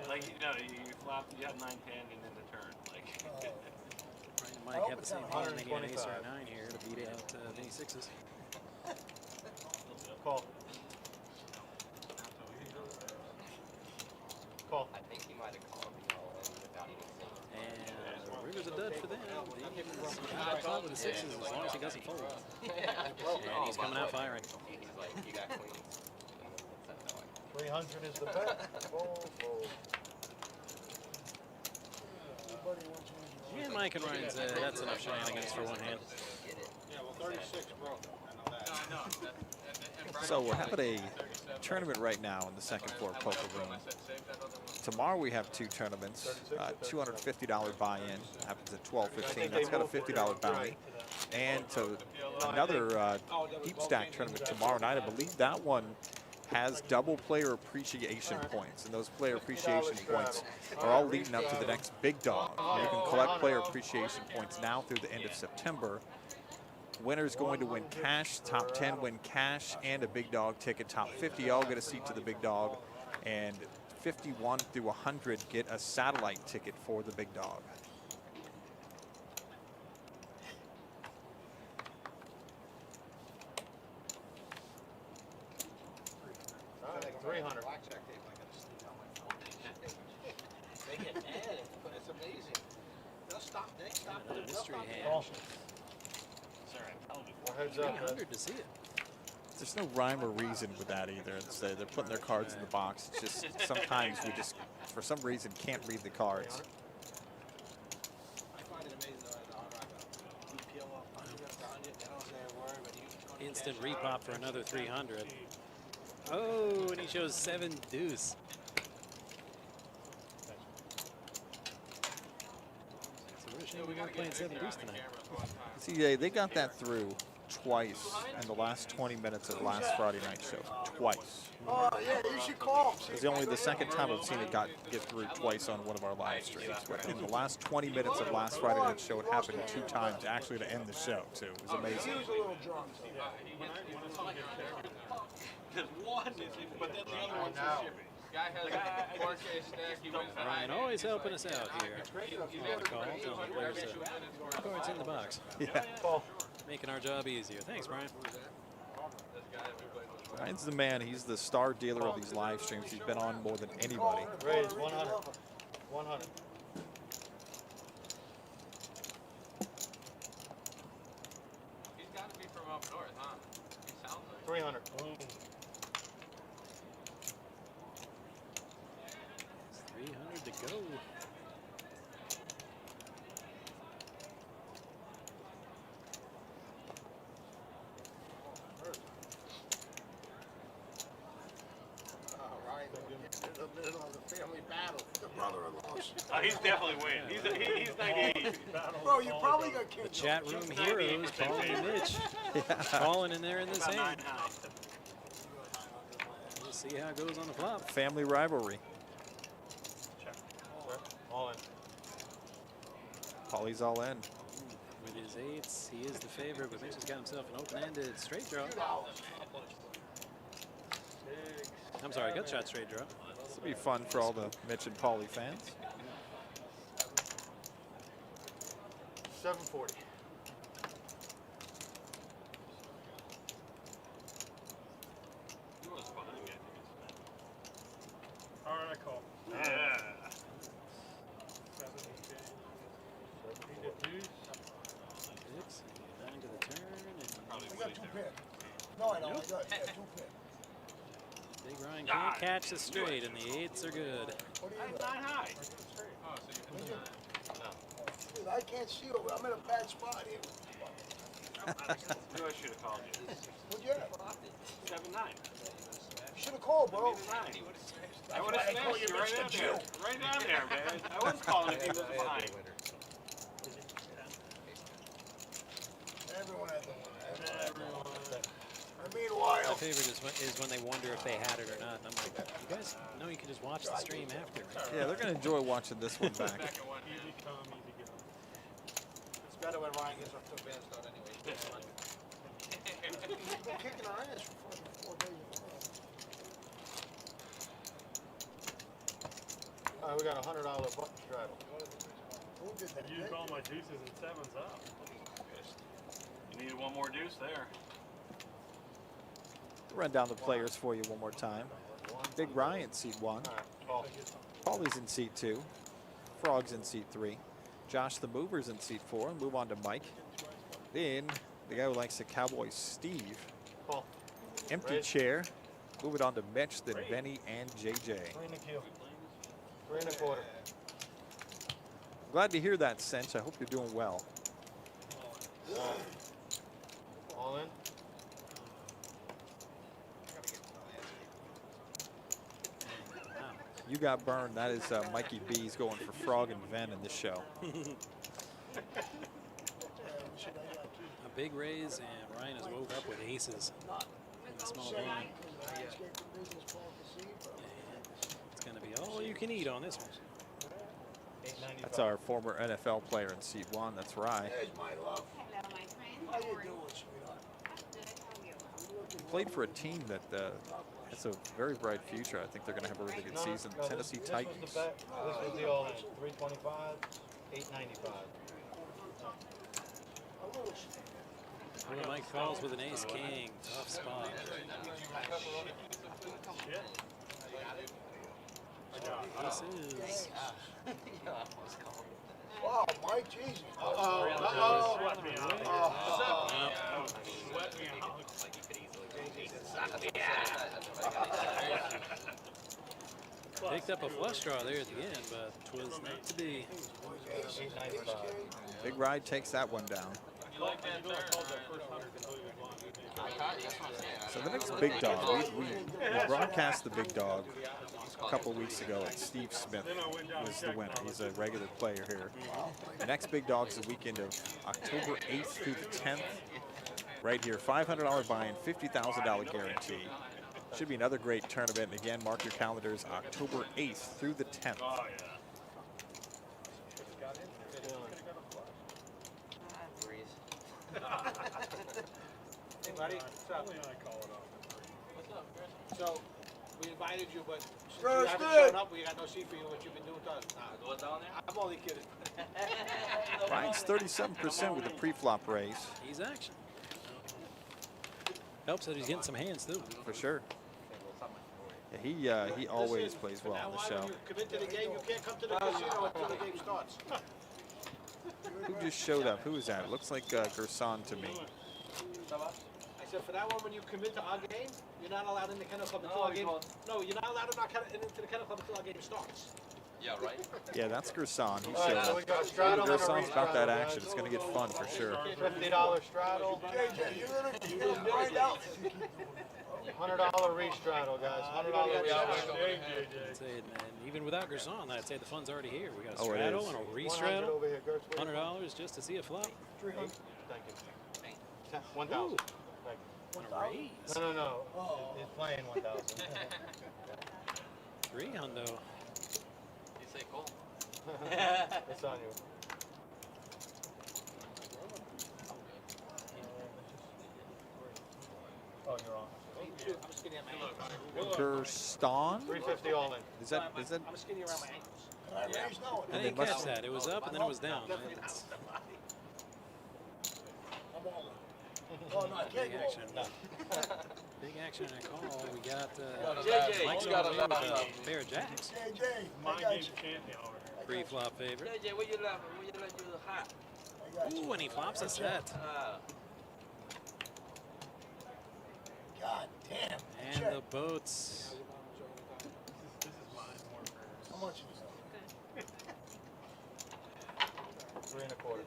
Speaker 10: Like, you know, you flop, you have 9-10 and then the turn. Like,
Speaker 8: Brian and Mike have the same hand, maybe an ace or a 9 here to beat out Vinny's sixes.
Speaker 5: Call. Call.
Speaker 6: I think he might have called me all in without even saying.
Speaker 8: And the river's a dud for them. He's got club with the sixes as long as he doesn't fold. And he's coming out firing.
Speaker 6: He's like, you got queens.
Speaker 5: 300 is the bet. Fold, fold.
Speaker 8: And Mike and Ryan said that's enough shenanigans for one hand.
Speaker 3: Yeah, well, 36 broke. I know that.
Speaker 7: So we're having a tournament right now in the second floor poker room. Tomorrow we have 2 tournaments. $250 buy-in happens at 12:15. That's got a $50 bounty. And to another heap stack tournament tomorrow night. I believe that one has double player appreciation points, and those player appreciation points are all leading up to the next big dog. You can collect player appreciation points now through the end of September. Winner's going to win cash, top 10 win cash, and a big dog ticket. Top 50 all get a seat to the big dog, and 51 through 100 get a satellite ticket for the big dog.
Speaker 5: All right, 300.
Speaker 3: They get mad, but it's amazing. They'll stop. They stop.
Speaker 8: Mystery hand.
Speaker 5: Call.
Speaker 10: sorry, I'm telling you.
Speaker 5: Well, heads up, Ed.
Speaker 8: 300 to see it.
Speaker 7: There's no rhyme or reason with that either. It's, they're putting their cards in the box. It's just sometimes we just, for some reason, can't read the cards.
Speaker 3: I find it amazing though, you peel off 100 around it, they don't say a word, but you
Speaker 8: Instant repop for another 300. Oh, and he shows 7 deuce. So we're shame we weren't playing 7 deuce tonight.
Speaker 7: See, they got that through twice in the last 20 minutes of last Friday night show. Twice.
Speaker 9: Oh, yeah, you should call him.
Speaker 7: It's only the second time I've seen it get through twice on one of our live streams. But in the last 20 minutes of last Friday night show, it happened 2 times actually to end the show, too. It was amazing.
Speaker 9: He was a little drunk.
Speaker 10: Because one is, but then the other one's for shipping.
Speaker 2: Guy has a 4K stack. He wins the high.
Speaker 8: Ryan always helping us out here.
Speaker 2: He's
Speaker 8: On the call, telling the players that cards in the box.
Speaker 7: Yeah.
Speaker 8: Making our job easier. Thanks, Brian.
Speaker 7: Ryan's the man. He's the star dealer of these live streams. He's been on more than anybody.
Speaker 5: Raise 100. 100.
Speaker 2: He's got to be from up north, huh? He sounds like
Speaker 5: 300.
Speaker 8: 300 to go.
Speaker 9: In the middle of the family battle, the brother-in-laws.
Speaker 10: He's definitely winning. He's 98.
Speaker 9: Bro, you probably got kicked.
Speaker 8: The chat room heroes, Paul and Mitch, falling in there in this hand. We'll see how it goes on the flop.
Speaker 7: Family rivalry.
Speaker 5: All in.
Speaker 7: Paulie's all in.
Speaker 8: With his eights, he is the favorite, but Mitch has got himself an open-ended straight draw. I'm sorry, gut shot straight draw.
Speaker 7: This will be fun for all the Mitch and Paulie fans.
Speaker 5: 740.
Speaker 10: All right, I call. Yeah.
Speaker 8: 6, 9 to the turn, and
Speaker 9: I got 2 pin. No, I don't. I got 2 pin.
Speaker 8: Big Ryan can't catch the straight, and the eights are good.
Speaker 9: What do you
Speaker 10: I'm
Speaker 9: got?
Speaker 10: 9 high.
Speaker 2: oh, so you hit
Speaker 9: Dude, I can't see it. I'm in a bad spot here.
Speaker 10: I knew I should have called you.
Speaker 9: What'd you have?
Speaker 10: 7-9.
Speaker 9: You should have called, bro.
Speaker 10: 9. I would have smashed you right down there. Right down there, man. I was calling if he was behind.
Speaker 9: Everyone had the one.
Speaker 10: Everyone.
Speaker 9: And meanwhile,
Speaker 8: My favorite is when they wonder if they had it or not. And I'm like, you guys know you can just watch the stream after. Right?
Speaker 7: Yeah, they're going to enjoy watching this one back.
Speaker 2: back at one hand.
Speaker 10: Easy come, easy go.
Speaker 3: It's better when Ryan gets off to a bad start anyway.
Speaker 9: he's been kicking our ass for fucking 4 days.
Speaker 5: All right, we got a $100 button straddle.
Speaker 9: Who did that?
Speaker 10: You call my deuces and sevens up. You needed one more deuce there.
Speaker 7: Run down the players for you one more time. Big Ryan, seat 1.
Speaker 5: All right, call.
Speaker 7: Paulie's in seat 2. Frog's in seat 3. Josh the Mover's in seat 4. Move on to Mike. Then the guy who likes the Cowboys, Steve.
Speaker 5: Call.
Speaker 7: Empty
Speaker 5: Raise.
Speaker 7: chair. Move it on to Mitch, then Vinnie and JJ.
Speaker 5: 3 and a Q. 3 and a quarter.
Speaker 7: Glad to hear that, Cinch. I hope you're doing well.
Speaker 5: All in.
Speaker 7: You got burned. That is Mikey B's going for Frog and Ven in this show.
Speaker 8: A big raise, and Ryan has woke up with aces in the small blind. It's going to be all you can eat on this one.
Speaker 7: That's our former NFL player in seat 1. That's Rye.
Speaker 9: There's my love.
Speaker 11: Hello, my friend.
Speaker 9: How you doing, sweetheart?
Speaker 11: I'm good. How are you?
Speaker 7: Played for a team that has a very bright future. I think they're going to have a really good season. Tennessee Titans.
Speaker 5: This was the all in. 325, 895.
Speaker 8: Well, Mike falls with an ace king. Tough spot. This is
Speaker 9: Wow, Mike, Jesus.
Speaker 10: Sweat me out.
Speaker 6: Sweat me out. Like you could easily
Speaker 8: picked up a flush draw there at the end, but 'twas not to be.
Speaker 5: 895.
Speaker 7: Big Ride takes that one down.
Speaker 2: You like that there?
Speaker 7: So the next big dog, we broadcast the big dog a couple weeks ago, and Steve Smith was the winner. He's a regular player here. The next big dog is the weekend of October 8th through the 10th. Right here, $500 buy-in, $50,000 guarantee. Should be another great tournament. And again, mark your calendars, October 8th through the 10th.
Speaker 10: Oh, yeah.
Speaker 3: Hey, buddy. What's up?
Speaker 10: Only I call it off.
Speaker 3: So, we invited you, but since
Speaker 9: Sure,
Speaker 3: you haven't
Speaker 9: good.
Speaker 3: shown up, we got no seat for you. What you've been doing to us? Nah,
Speaker 2: What's down there?
Speaker 3: I'm only kidding.
Speaker 7: Ryan's 37% with the pre-flop raise.
Speaker 8: He's action. Helps that he's getting some hands too.
Speaker 7: For sure. Yeah, he always plays well on the show.
Speaker 3: When you come into the game, you can't come to the casino until the game starts.
Speaker 7: Who just showed up? Who is that? It looks like Gerson to me.
Speaker 3: I said, for that one, when you come into our game, you're not allowed in the kennel club until our game. No, you're not allowed into the kennel club until our game starts.
Speaker 1: Yeah, right?
Speaker 7: Yeah, that's Gerson. He
Speaker 5: All right,
Speaker 7: showed
Speaker 5: so we
Speaker 7: up.
Speaker 5: got straddle and a
Speaker 7: Gerson's about that
Speaker 5: restraddle,
Speaker 7: action.
Speaker 5: guys.
Speaker 7: It's going to get fun for sure.
Speaker 5: $50 straddle,
Speaker 9: JJ, you're gonna find out.
Speaker 5: $100 restraddle, guys. $100 restraddle.
Speaker 8: I'd say, and even without Gerson, I'd say the fun's already here. We got a
Speaker 7: Oh, it
Speaker 8: straddle
Speaker 7: is.
Speaker 8: and a
Speaker 5: 100
Speaker 8: restraddle.
Speaker 5: over here, Gertz. What do you want?
Speaker 8: $100 just to see a flop.
Speaker 5: 300. Thank you. 1,000.
Speaker 8: Ooh.
Speaker 5: Thank you.
Speaker 8: And a raise.
Speaker 5: No. He's playing 1,000.
Speaker 8: 300.
Speaker 1: You say cool.
Speaker 5: It's on you. Oh, you're on.
Speaker 3: I'm skinny at my ankles.
Speaker 7: Gerson?
Speaker 5: 350 all in.
Speaker 7: Is that?
Speaker 3: I'm skinny around my ankles.
Speaker 9: Can I raise? No.
Speaker 8: I didn't catch that. It was up and then it was down. It's
Speaker 9: I'm all in. Oh, no, I can't
Speaker 8: big
Speaker 9: go.
Speaker 8: action. Big action and a call. We got
Speaker 2: JJ,
Speaker 8: Mike's
Speaker 2: you got
Speaker 8: going
Speaker 2: a
Speaker 8: in with
Speaker 2: lot.
Speaker 8: a pair of jacks.
Speaker 9: JJ, I got you.
Speaker 8: Pre-flop favorite.
Speaker 2: JJ, where you laughing? Where you let you hot?
Speaker 9: I got you.
Speaker 8: Ooh, and he flops a set.
Speaker 9: God damn.
Speaker 8: And
Speaker 9: Check.
Speaker 8: the boats.
Speaker 9: How much is it?
Speaker 5: 3 1/4.
Speaker 9: You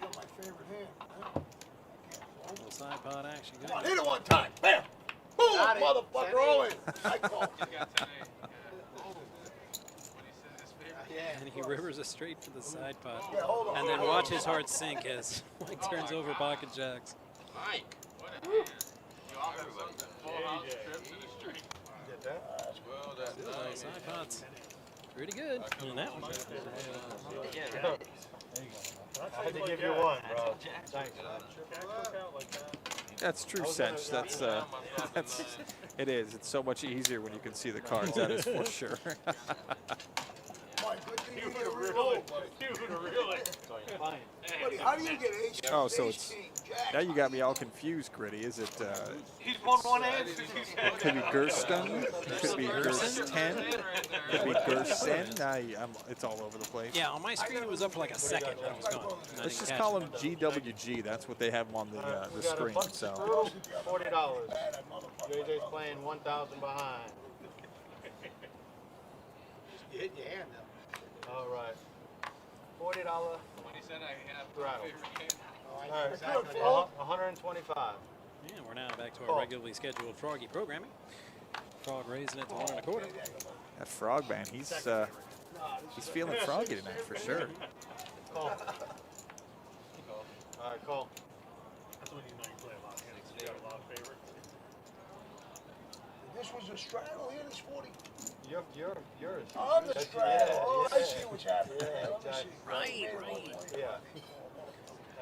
Speaker 9: got my favorite hand. Huh?
Speaker 8: Little side pot action.
Speaker 9: Come on,
Speaker 8: Good.
Speaker 9: hit it one time. Bam. Boom,
Speaker 5: Got it.
Speaker 9: motherfucker. All in. I call.
Speaker 8: And he rivers a straight for the side pot.
Speaker 9: Yeah, hold on.
Speaker 8: And then watch his heart sink as Mike turns over pocket jacks.
Speaker 2: Mike, what a hand. You all have something. Full house trip to the street.
Speaker 5: Get that?
Speaker 2: Well, that's
Speaker 8: Still,
Speaker 2: nice.
Speaker 8: side pot's pretty good. And that one.
Speaker 5: I had to give you one, bro. Thanks, man.
Speaker 7: That's true, Sench. That's it is. It's so much easier when you can see the cards. That is for sure.
Speaker 9: My good thing you get a reload, buddy. Buddy, how do you get ace?
Speaker 7: Oh, so
Speaker 9: ace,
Speaker 7: it's
Speaker 9: king, jack?
Speaker 7: now you got me all confused, Gritty. Is it?
Speaker 10: He's won one hand.
Speaker 7: It could be Gersten. It could be Gersten. It could be Gersten. It's all over the place.
Speaker 8: Yeah, on my screen it was up for like a second when it was gone. And I
Speaker 7: Let's
Speaker 8: didn't
Speaker 7: just
Speaker 8: catch
Speaker 7: call
Speaker 8: it.
Speaker 7: him GWG. That's what they have him on
Speaker 5: We
Speaker 7: the
Speaker 5: got a
Speaker 7: screen.
Speaker 5: bunch
Speaker 7: So
Speaker 5: of $40.
Speaker 9: Bad, that motherfucker.
Speaker 5: JJ's playing 1,000 behind.
Speaker 3: You hit your hand now.
Speaker 5: All right. $40.
Speaker 2: When he said I have
Speaker 5: Rattle.
Speaker 2: favorite game.
Speaker 5: All right.
Speaker 9: Good, Flo.
Speaker 5: 125.
Speaker 8: Yeah, we're now back to
Speaker 5: Call.
Speaker 8: our regularly scheduled Froggy programming. Frog raising it to 1 1/4.
Speaker 7: that Frog Man, he's feeling froggy tonight for sure.
Speaker 5: Call. All right, call.
Speaker 9: This was a straddle here, this 40.
Speaker 5: Yours.
Speaker 9: Oh, I'm the
Speaker 5: That's-
Speaker 9: straddle.
Speaker 5: yeah,
Speaker 9: Oh,
Speaker 5: yeah.
Speaker 9: I see what's happening.
Speaker 5: Yeah,
Speaker 9: Let me
Speaker 5: exactly.
Speaker 9: see.
Speaker 8: Right.
Speaker 5: Yeah.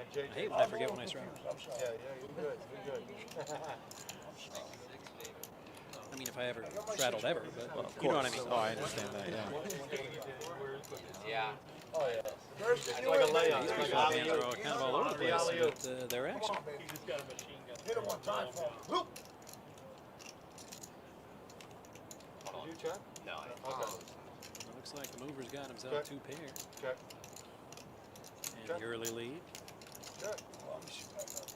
Speaker 5: And JJ.
Speaker 8: I hate when I forget when I straddle.
Speaker 9: I'm sorry.
Speaker 5: Yeah, you're good. You're good.
Speaker 8: I mean, if I ever straddled ever, but
Speaker 7: Well, of
Speaker 8: you know what I
Speaker 7: course.
Speaker 8: mean.
Speaker 7: Oh, I understand that. Yeah.
Speaker 1: Yeah.
Speaker 5: Oh, yeah.
Speaker 9: First,
Speaker 5: It's
Speaker 9: you
Speaker 5: like a
Speaker 9: in,
Speaker 5: layup.
Speaker 9: baby.
Speaker 5: It's like
Speaker 8: Frog
Speaker 5: a
Speaker 8: fans are all kind of all over the place
Speaker 5: alley-oop.
Speaker 8: with their
Speaker 9: Come
Speaker 8: action.
Speaker 9: on, baby. Hit it one time for him. Whoop.
Speaker 5: Did you check?
Speaker 1: No.
Speaker 5: Okay.
Speaker 8: Looks like the mover's got himself
Speaker 5: Check.
Speaker 8: 2 pair.
Speaker 5: Check.
Speaker 8: And
Speaker 5: Check.
Speaker 8: the early lead.
Speaker 5: Check.
Speaker 9: Well, let me see what I got.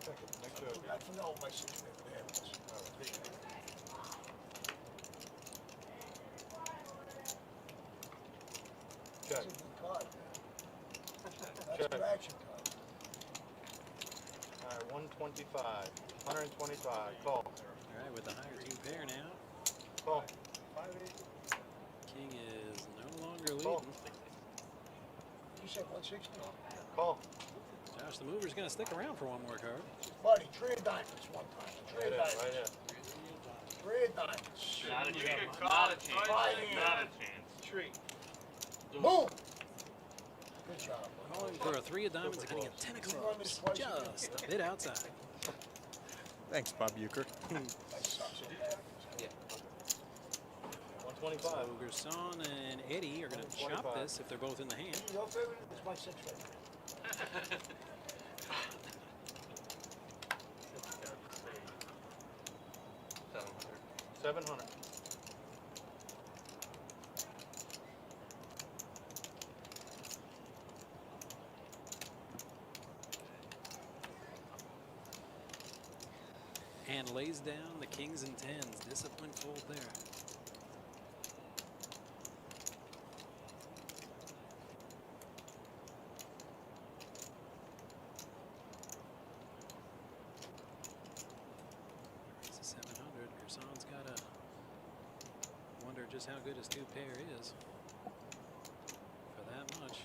Speaker 5: Check it. Make sure.
Speaker 9: I forgot what my 6-paper there was.
Speaker 5: Check.
Speaker 9: That's a good card, man. That's
Speaker 5: Check.
Speaker 9: a good action card.
Speaker 5: All right, 125. 125. Call.
Speaker 8: All right, with the higher 2 pair now.
Speaker 5: Call.
Speaker 8: King is no longer
Speaker 5: Call.
Speaker 8: leading.
Speaker 9: You said 160?
Speaker 5: Call.
Speaker 8: Josh, the mover's going to stick around for one more card.
Speaker 9: Buddy, trade diamonds one time. Trade
Speaker 5: Right
Speaker 9: diamonds.
Speaker 5: there. Right there.
Speaker 9: Trade diamonds.
Speaker 10: Not a
Speaker 2: You
Speaker 10: chance.
Speaker 2: could call
Speaker 10: Not a
Speaker 2: it.
Speaker 10: chance.
Speaker 9: Try
Speaker 10: Not a
Speaker 9: it.
Speaker 10: chance.
Speaker 2: Tree.
Speaker 9: Boom. Good job. buddy.
Speaker 8: Calling for a 3 of diamonds, hitting a 10 of clubs, just a bit outside.
Speaker 7: Thanks, Bob Euchre.
Speaker 1: Yeah.
Speaker 3: 125.
Speaker 8: So Gerson and Eddie are going to chop
Speaker 3: 125.
Speaker 8: this if they're both in the hand.
Speaker 9: Your favorite is my 6 favorite.
Speaker 3: 700.
Speaker 8: And lays down the kings and tens. Disciplined fold there. It's a 700. Gerson's got to wonder just how good his 2-pair is for that much.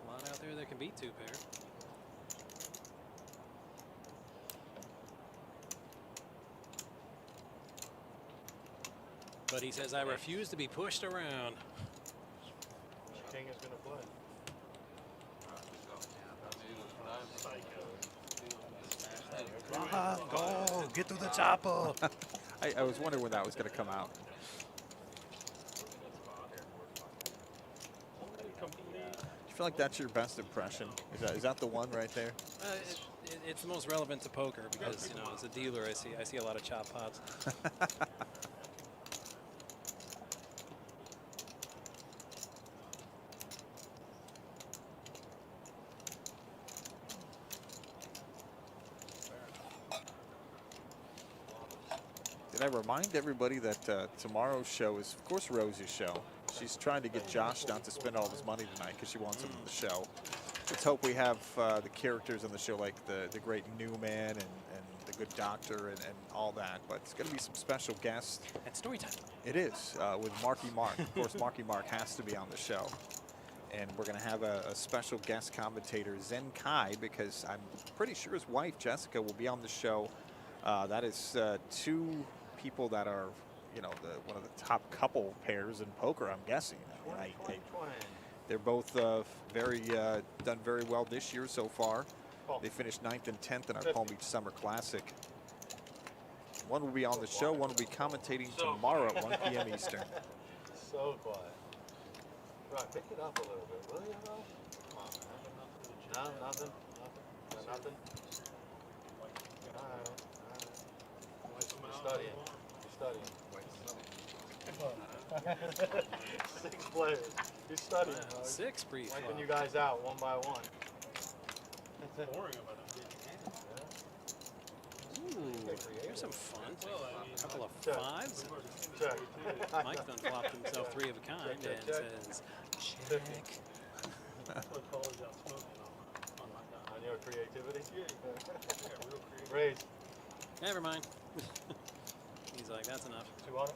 Speaker 8: A lot out there that can beat 2-pair. But he says, I refuse to be pushed around.
Speaker 3: Which king is going to play?
Speaker 5: Go, get to the chopper.
Speaker 7: I was wondering when that was going to come out. Do you feel like that's your best impression? Is that the one right there?
Speaker 8: It's the most relevant to poker because, you know, as a dealer, I see a lot of chop pots.
Speaker 7: Did I remind everybody that tomorrow's show is, of course, Rosie's show. She's trying to get Josh not to spend all his money tonight because she wants him in the show. Let's hope we have the characters on the show like the great Newman and the good doctor and all that. But it's going to be some special guests.
Speaker 8: And story time.
Speaker 7: It is with Marky Mark. Of course, Marky Mark has to be on the show. And we're going to have a special guest commentator, Zen Kai, because I'm pretty sure his wife, Jessica, will be on the show. That is 2 people that are, you know, one of the top couple pairs in poker, I'm guessing. They're both done very well this year so far. They finished 9th and 10th in our Palm Beach Summer Classic. One will be on the show, one will be commentating tomorrow at 1 p.m. Eastern.
Speaker 3: So quiet. Right, pick it up a little bit, will you, though? Come on, man. No, nothing. Got nothing. All right. You're studying. You're studying. 6 players. You're studying.
Speaker 8: 6 pre-flop.
Speaker 3: Wiping you guys out one by one.
Speaker 10: It's boring about it.
Speaker 8: Ooh, here's some fun. A couple of 5s.
Speaker 3: Check.
Speaker 8: Mike done flopped himself 3 of a kind and says, check.
Speaker 3: On your creativity? Raise.
Speaker 8: Never mind. He's like, that's enough.
Speaker 3: 200?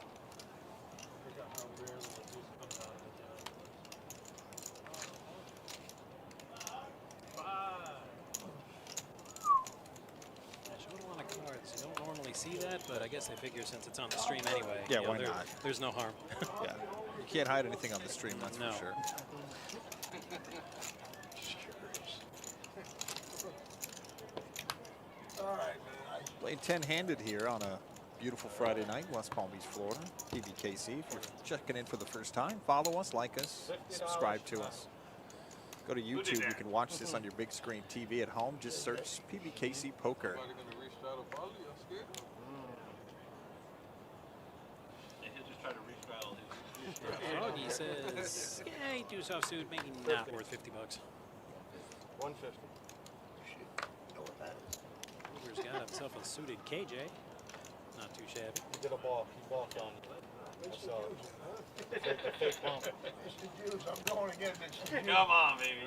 Speaker 8: Showed a lot of cards. You don't normally see that, but I guess I figure since it's on the stream anyway.
Speaker 7: Yeah,
Speaker 8: you know,
Speaker 7: why not?
Speaker 8: There's no harm.
Speaker 7: Yeah, you can't hide anything on the stream, that's
Speaker 8: No.
Speaker 7: for sure.
Speaker 9: All right, man.
Speaker 7: Playing 10-handed here on a beautiful Friday night in West Palm Beach, Florida. PBKC. If you're checking in for the first time, follow us, like us, subscribe to us. Go to YouTube. You can watch this on your big screen TV at home. Just search PBKC Poker.
Speaker 10: He'll just try to restraddle his.
Speaker 8: Froggy says, yeah, too soft suit, maybe not worth $50.
Speaker 3: 150.
Speaker 9: Know what that is?
Speaker 8: Uber's got himself a suited KJ. Not too shabby.
Speaker 3: He did a balk. He balked on you. I saw it. Fake bump.
Speaker 9: Mr. Juice, I'm going again, Mr. Juice.
Speaker 10: Come on, baby.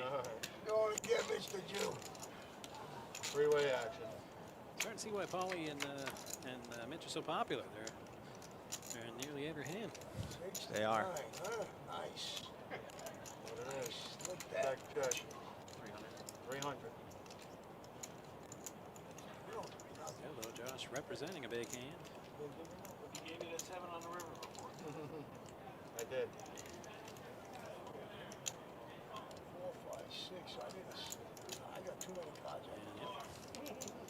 Speaker 9: Going again, Mr. Juice.
Speaker 3: 3-way action.
Speaker 8: Starting to see why Pauly and Mitch are so popular. They're in nearly every hand.
Speaker 7: They are.
Speaker 9: 69, huh? Nice.
Speaker 3: What it is.
Speaker 9: Look at that.
Speaker 3: Check. 300.
Speaker 8: Hello, Josh, representing a big hand.
Speaker 10: He gave me that 7 on the river before.
Speaker 3: I did.
Speaker 9: 4, 5, 6. I got too many cards.
Speaker 8: And, yep.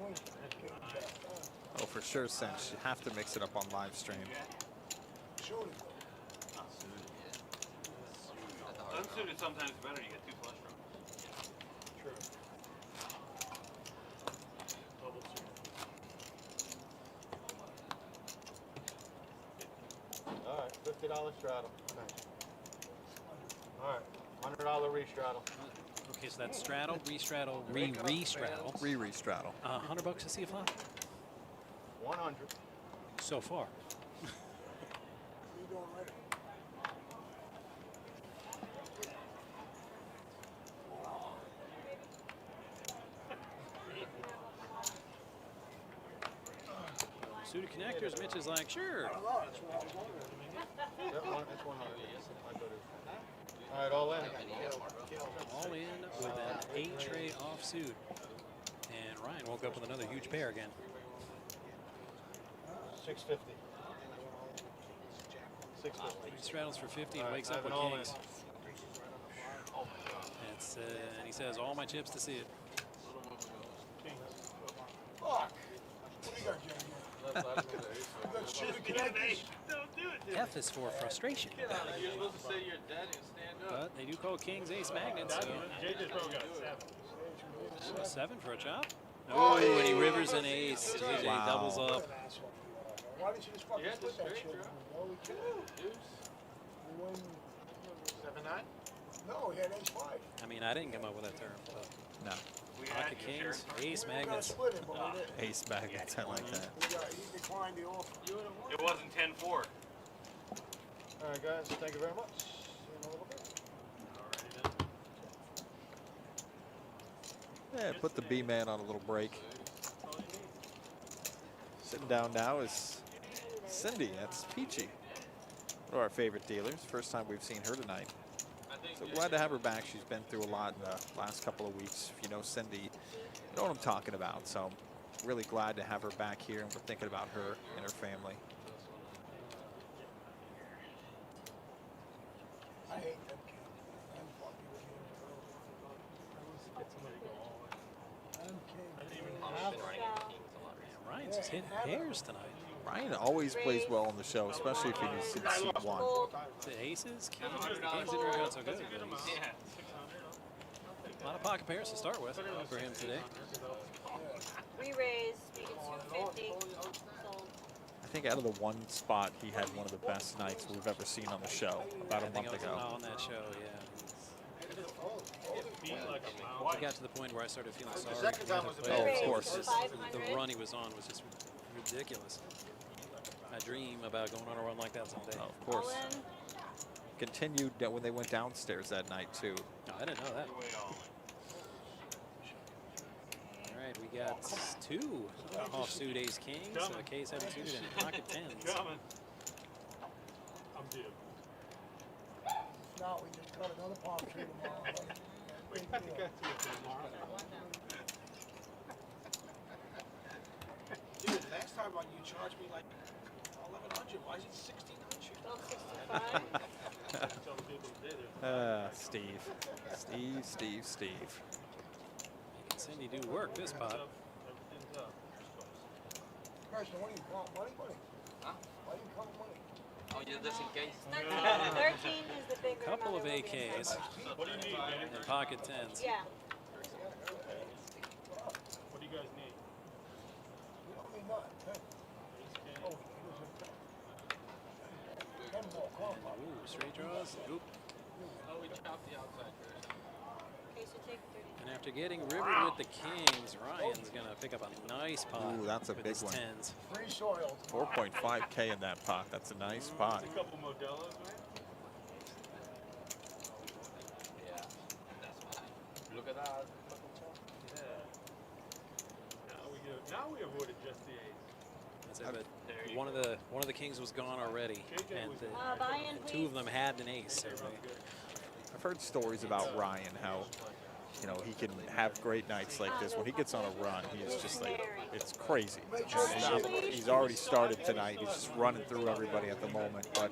Speaker 9: queen.
Speaker 7: Oh, for sure, Cinch. You have to mix it up on live stream.
Speaker 9: Shoot it.
Speaker 10: Unsuited sometimes better. You get 2 flush draws.
Speaker 5: True. Double suit.
Speaker 3: All right, $50 straddle. Thanks. All right, $100 re-straddle.
Speaker 8: Okay, so that's straddle, re-straddle, re-straddle.
Speaker 7: Re-straddle.
Speaker 8: $100 to see a flop
Speaker 3: 100.
Speaker 8: so far.
Speaker 9: You doing right?
Speaker 8: Suited connectors, Mitch is like, sure.
Speaker 9: I don't know. That's what I was wondering.
Speaker 3: That's 100. I go to. All right, all in.
Speaker 8: All in with an 8-tray offsuit. And Ryan woke up with another huge pair again.
Speaker 3: 650. 650.
Speaker 8: He straddles for 50 and wakes
Speaker 3: I
Speaker 8: up
Speaker 3: have
Speaker 8: with
Speaker 3: an all
Speaker 8: kings. It's, and he says, all my chips to see it.
Speaker 9: Fuck. What do you got, Jerry? You got suited connectors?
Speaker 8: F is for frustration.
Speaker 2: You're supposed to say you're dead and stand up.
Speaker 8: But they do call kings ace magnets, so
Speaker 5: JJ's probably got 7.
Speaker 8: a 7 for a chop. Oh, and he rivers an ace. JJ
Speaker 7: Wow.
Speaker 8: doubles up.
Speaker 9: Why didn't you just fucking
Speaker 2: Yeah,
Speaker 9: split
Speaker 2: just
Speaker 9: that
Speaker 2: straight,
Speaker 9: shit?
Speaker 2: bro.
Speaker 9: No, we can't. We win.
Speaker 10: 7-9.
Speaker 9: No, he had ace 5.
Speaker 8: I mean, I didn't come up with that term. But
Speaker 7: No.
Speaker 10: We
Speaker 8: pocket
Speaker 10: had you,
Speaker 8: kings,
Speaker 10: Sheriff.
Speaker 8: ace
Speaker 9: We were gonna
Speaker 8: magnets.
Speaker 9: split it, but we didn't.
Speaker 7: Ace magnets. I like that.
Speaker 9: He declined the offer.
Speaker 10: It wasn't 10-4.
Speaker 3: All right, guys. Thank you very much. See you in a little bit.
Speaker 7: Yeah, put the B-man on a little break. Sitting down now is Cindy. That's Peachy. One of our favorite dealers. First time we've seen her tonight. So glad to have her back. She's been through a lot in the last couple of weeks. If you know Cindy, you know what I'm talking about. So really glad to have her back here, and we're thinking about her and her family.
Speaker 9: I hate them kids. Them fucking kids. Them kids.
Speaker 6: Been running into kings a lot recently.
Speaker 8: Ryan's just hitting pairs tonight.
Speaker 7: Ryan always plays well on the show, especially if he needs to see one.
Speaker 8: The aces, kings didn't work out so good. But he's-
Speaker 10: Yeah.
Speaker 8: a lot of pocket pairs to start with for him today.
Speaker 11: Re-raise, make it 250. Sold.
Speaker 7: I think out of the one spot, he had one of the best nights we've ever seen on the show about
Speaker 8: I
Speaker 7: a
Speaker 8: think
Speaker 7: month
Speaker 8: I was
Speaker 7: ago.
Speaker 8: on that show, yeah.
Speaker 5: Beat like a
Speaker 8: I
Speaker 5: mountain.
Speaker 8: got to the point where I started feeling sorry.
Speaker 3: second
Speaker 8: for
Speaker 3: time
Speaker 8: the
Speaker 3: was the
Speaker 8: players.
Speaker 7: Oh, of
Speaker 11: Re-raise,
Speaker 7: course.
Speaker 8: Just
Speaker 11: 500.
Speaker 8: the run he was on was just ridiculous. I dream about going on a run like that someday.
Speaker 7: Oh, of
Speaker 11: All
Speaker 7: course.
Speaker 11: in.
Speaker 7: Continued when they went downstairs that night, too.
Speaker 8: No, I didn't know that. All right, we got 2 offsuit ace kings, a K7 suited, and pocket 10s.
Speaker 5: Coming. I'm due.
Speaker 9: Now we just cut another palm tree tomorrow.
Speaker 5: We
Speaker 9: Big
Speaker 5: got to
Speaker 9: deal.
Speaker 5: get to it tomorrow.
Speaker 12: Dude, next time on you charge me like 1100. Why is it 1600?
Speaker 11: 1265.
Speaker 7: Steve. Steve.
Speaker 8: Making Cindy do work this pot.
Speaker 5: Everything's up.
Speaker 9: Kirsten, what do you call money?
Speaker 1: Huh?
Speaker 9: Why do you call money?
Speaker 1: Oh, yeah, just in case.
Speaker 11: 13 is the bigger
Speaker 8: Couple of
Speaker 11: amount we're looking
Speaker 8: AKs
Speaker 5: What do you need, man?
Speaker 8: and pocket 10s.
Speaker 11: Yeah.
Speaker 5: What do you guys need?
Speaker 9: You don't need nothing. Ten. Oh, it was a 10 more. Come on.
Speaker 8: Ooh, straight draws. Oop.
Speaker 2: Oh, we chopped the outside first.
Speaker 11: Okay, so take 30.
Speaker 8: And after getting rivered with the kings, Ryan's going to pick up a nice pot.
Speaker 7: Ooh, that's a
Speaker 8: with
Speaker 7: big
Speaker 8: his
Speaker 7: one.
Speaker 8: 10s.
Speaker 9: Free soil.
Speaker 7: 4.5K in that pot. That's a nice pot.
Speaker 5: A couple Modelos, man.
Speaker 6: Yeah, that's fine. Look at that.
Speaker 5: Yeah. Now we avoided just the ace.
Speaker 8: That's it, but one of the kings was gone already, and
Speaker 11: Buy-in,
Speaker 8: and 2 of them had an ace. So
Speaker 7: I've heard stories about Ryan, how, you know, he can have great nights like this. When he gets on a run, he's just like, it's crazy. He's already started tonight. He's just running through everybody at the moment. But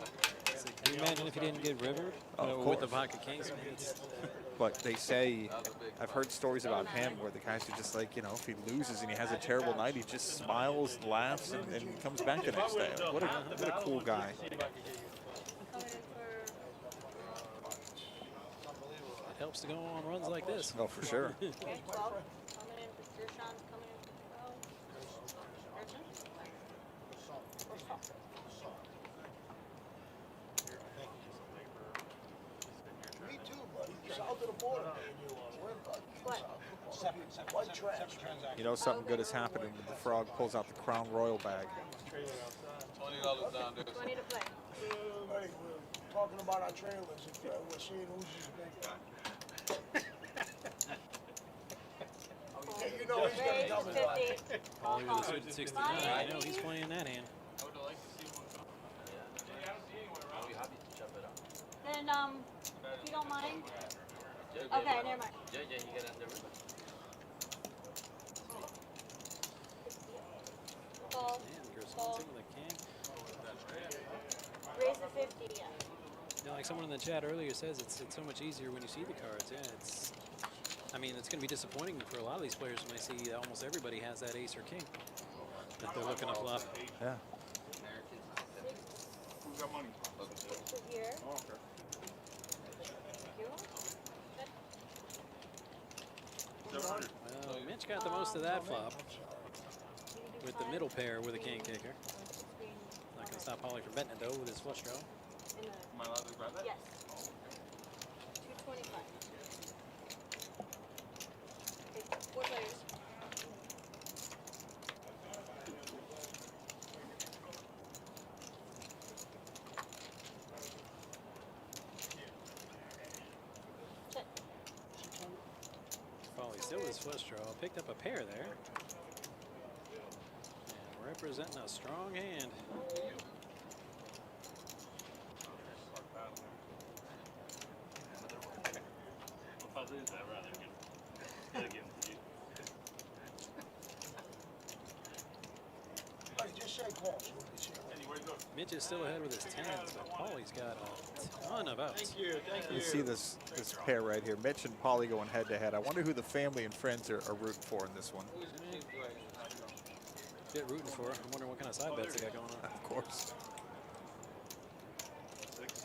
Speaker 8: can you imagine if he didn't get rivered
Speaker 7: Of
Speaker 8: with the
Speaker 7: course.
Speaker 8: pocket kings? I mean, it's
Speaker 7: But they say, I've heard stories about him where the guys are just like, you know, if he loses and he has a terrible night, he just smiles, laughs, and comes back the next day. What a cool guy.
Speaker 8: It helps to go on runs like this.
Speaker 7: Oh, for sure.
Speaker 11: Okay, 12. Coming in for Gershon's coming in for 12. Gershon? Or Salt?
Speaker 9: Me too, buddy. South of the border, man.
Speaker 11: What?
Speaker 9: White trash.
Speaker 7: You know something good is happening when the frog pulls out the Crown Royal bag.
Speaker 1: $20 down there.
Speaker 11: 20 to play.
Speaker 9: Buddy, we're talking about our trailers. If, we're seeing who's is bigger. Yeah, you know he's gonna
Speaker 11: Raise
Speaker 9: double up.
Speaker 11: 50.
Speaker 8: Paulie with a suited 69. I know he's playing that hand.
Speaker 2: I would have liked to see one come. I don't see anyone around.
Speaker 6: I'll be happy to jump it up.
Speaker 11: Then, if you don't mind.
Speaker 6: Yeah,
Speaker 11: Okay, never mind.
Speaker 6: Yeah, you get out there.
Speaker 11: Call.
Speaker 8: And Gerson
Speaker 11: Call.
Speaker 8: taking the king.
Speaker 11: Raise the 50, yeah.
Speaker 8: You know, like someone in the chat earlier says, it's so much easier when you see the cards. Yeah, it's. I mean, it's going to be disappointing for a lot of these players when they see almost everybody has that ace or king that they're looking to bluff.
Speaker 7: Yeah.
Speaker 10: Who's got money?
Speaker 11: Six is here.
Speaker 10: Oh, okay.
Speaker 11: Thank you. Good.
Speaker 10: 700.
Speaker 8: Well, Mitch got the most of that flop with the middle pair with a king kicker. Not going to stop Paulie from betting it though with his flush draw.
Speaker 11: In the,
Speaker 10: Am I allowed to grab that?
Speaker 11: yes. 225. Okay, 4 players. Check.
Speaker 8: Paulie still with his flush draw. Picked up a pair there. And representing a strong hand.
Speaker 10: If I lose, I'd rather get him to you.
Speaker 9: Buddy, just say call. So we can see.
Speaker 10: Anyway, go.
Speaker 8: Mitch is still ahead with his tens, but Paulie's got a ton of outs.
Speaker 12: Thank you, thank you.
Speaker 7: You see this pair right here, Mitch and Paulie going head to head. I wonder who the family and friends are rooting for in this one.
Speaker 8: Bit rooting for. I'm wondering what kind of side bets they got going on.
Speaker 7: Of course.
Speaker 10: 6,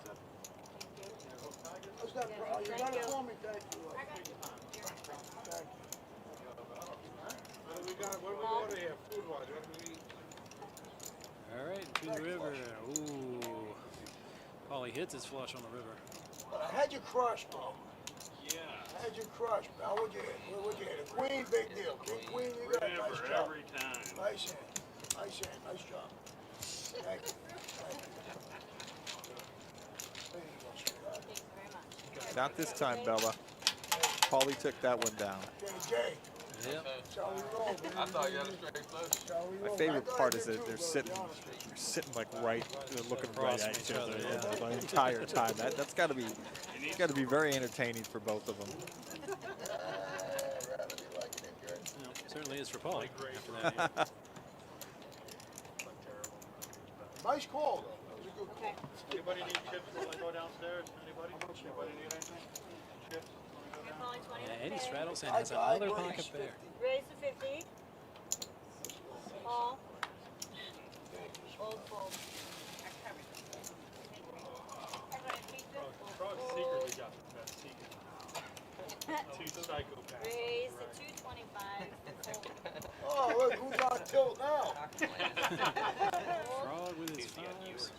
Speaker 10: 7.
Speaker 9: How's that, bro? You got it for me? Thank you. Thank you.
Speaker 12: What do we got? What do we order here, food-wise? What do we eat?
Speaker 8: All right, to the river. Ooh. Paulie hits his flush on the river.
Speaker 9: But I had you crushed, bro.
Speaker 10: Yeah.
Speaker 9: I had you crushed, man. What'd you hit? What'd you hit? A queen, big deal. King, queen, you got it. Nice job.
Speaker 10: Every time.
Speaker 9: Nice hand. Nice hand. Nice job. Thank you. Thank you. There you go, sweetheart.
Speaker 11: Thanks very much.
Speaker 7: Not this time, Bella. Paulie took that one down.
Speaker 9: Jay,
Speaker 8: Yep.
Speaker 9: shall we roll, baby?
Speaker 1: I thought you had a straight flush.
Speaker 9: Shall we
Speaker 7: My
Speaker 9: roll?
Speaker 7: favorite
Speaker 9: I thought
Speaker 7: part
Speaker 9: I
Speaker 7: is
Speaker 9: did
Speaker 7: that
Speaker 9: too,
Speaker 7: they're
Speaker 9: bro, to
Speaker 7: sitting,
Speaker 9: be honest with you.
Speaker 7: they're sitting like right, looking
Speaker 8: Across
Speaker 7: right at
Speaker 8: from
Speaker 7: each
Speaker 8: each
Speaker 7: other.
Speaker 8: other,
Speaker 7: Yeah, the entire time. That's got to be very entertaining for both of them.
Speaker 8: Well, certainly is for Paulie after that hand.
Speaker 9: Nice call, though. That was a good call.
Speaker 11: Okay.
Speaker 12: Anybody need chips while I go downstairs? Anybody? Anybody need anything? Chips?
Speaker 11: You're calling 20
Speaker 8: Yeah,
Speaker 11: to
Speaker 8: Eddie
Speaker 11: pay.
Speaker 8: Straddleson has another pocket pair.
Speaker 11: Raise the 50. Call. Fold, fold.
Speaker 12: Frog's secretly got the best secret. Two psychopaths.
Speaker 11: Raise the 225. Fold.
Speaker 9: Oh, look, who's on tilt now?
Speaker 8: Frog with his fives.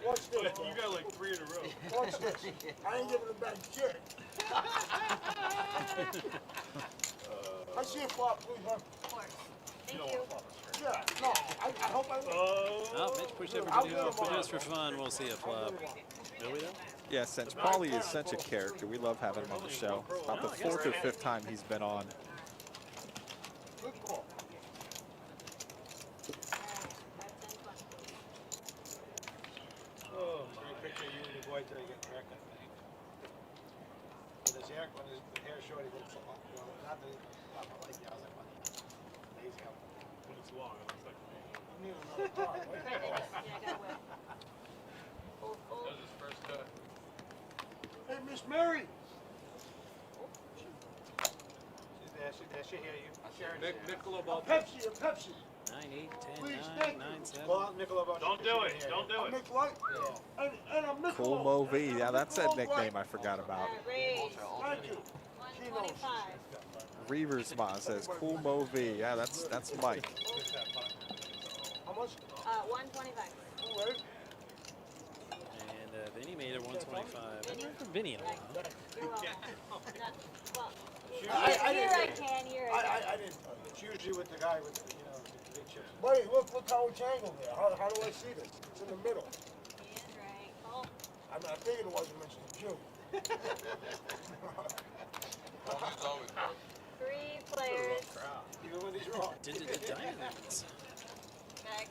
Speaker 9: What's this, bro?
Speaker 12: You got like 3 in a row.
Speaker 9: What's this? I ain't giving him back shit. I see a flop, please, huh?
Speaker 11: Of course. Thank you.
Speaker 9: Yeah, no, I hope I win.
Speaker 8: Oh, Mitch pushed everybody off, but just for fun, we'll see a flop. Will we though?
Speaker 7: Yeah, since Paulie is such a character, we love having him on the show. About the 4th or 5th time he's been on.
Speaker 9: Good call.
Speaker 12: Oh, great picture of you and your boy till you get wrecked, I think. With his hair, when his hair short, he looks a lot. You know, not that I don't like the I was like, lazy up.
Speaker 10: When it's long, it looks like me.
Speaker 9: You need another card, right?
Speaker 11: Yeah, I got whip. Fold, fold.
Speaker 2: That was his first cut.
Speaker 9: Hey, Miss Mary.
Speaker 12: That should hear you. Sharon.
Speaker 10: Michelob
Speaker 9: A
Speaker 10: Ultra.
Speaker 9: Pepsi, a Pepsi.
Speaker 8: 9, 8, 10,
Speaker 9: Please,
Speaker 8: 9,
Speaker 9: thank
Speaker 8: 9,
Speaker 9: you.
Speaker 8: 7.
Speaker 12: Call out Michelob.
Speaker 10: Don't do it. Don't do
Speaker 9: A
Speaker 10: it.
Speaker 9: Mick Light. And a Michelob.
Speaker 7: Cool Mo V.
Speaker 9: And a
Speaker 7: Yeah, that's that
Speaker 9: Michelob
Speaker 7: nickname
Speaker 9: Light.
Speaker 7: I forgot about.
Speaker 11: Raise.
Speaker 9: Thank you.
Speaker 11: 125.
Speaker 7: Reavers Mod says Cool Mo V. Yeah, that's Mike.
Speaker 9: How much?
Speaker 11: 125.
Speaker 9: All right.
Speaker 8: And Vinnie made it 125. I haven't heard from Vinnie in a while.
Speaker 11: You're welcome. Well,
Speaker 9: I
Speaker 11: here
Speaker 9: didn't-
Speaker 11: I can, here I can.
Speaker 9: I didn't tell you.
Speaker 12: It's usually with the guy with the, the big chips.
Speaker 9: Wait, look how it's angled there. How do I see this? It's in the middle.
Speaker 11: Hand right. Oh,
Speaker 9: I mean, I figured it wasn't mentioned to you.
Speaker 11: 3 players.
Speaker 12: Even when he's wrong.
Speaker 8: Diamonds.
Speaker 11: Okay.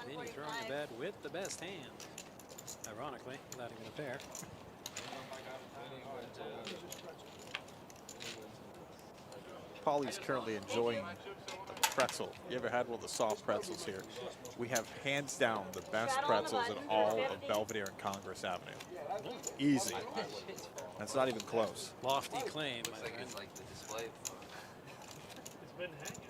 Speaker 8: Vinnie throwing the bet with the best hand. Ironically, without even a pair.
Speaker 7: Paulie's currently enjoying a pretzel. You ever had one of the soft pretzels here? We have hands down the best pretzels in all of Belvedere and Congress Avenue. Easy. That's not even close.
Speaker 8: Lofty claim, my
Speaker 1: Looks like
Speaker 8: friend.
Speaker 1: it's like the display.
Speaker 10: It's been hanging.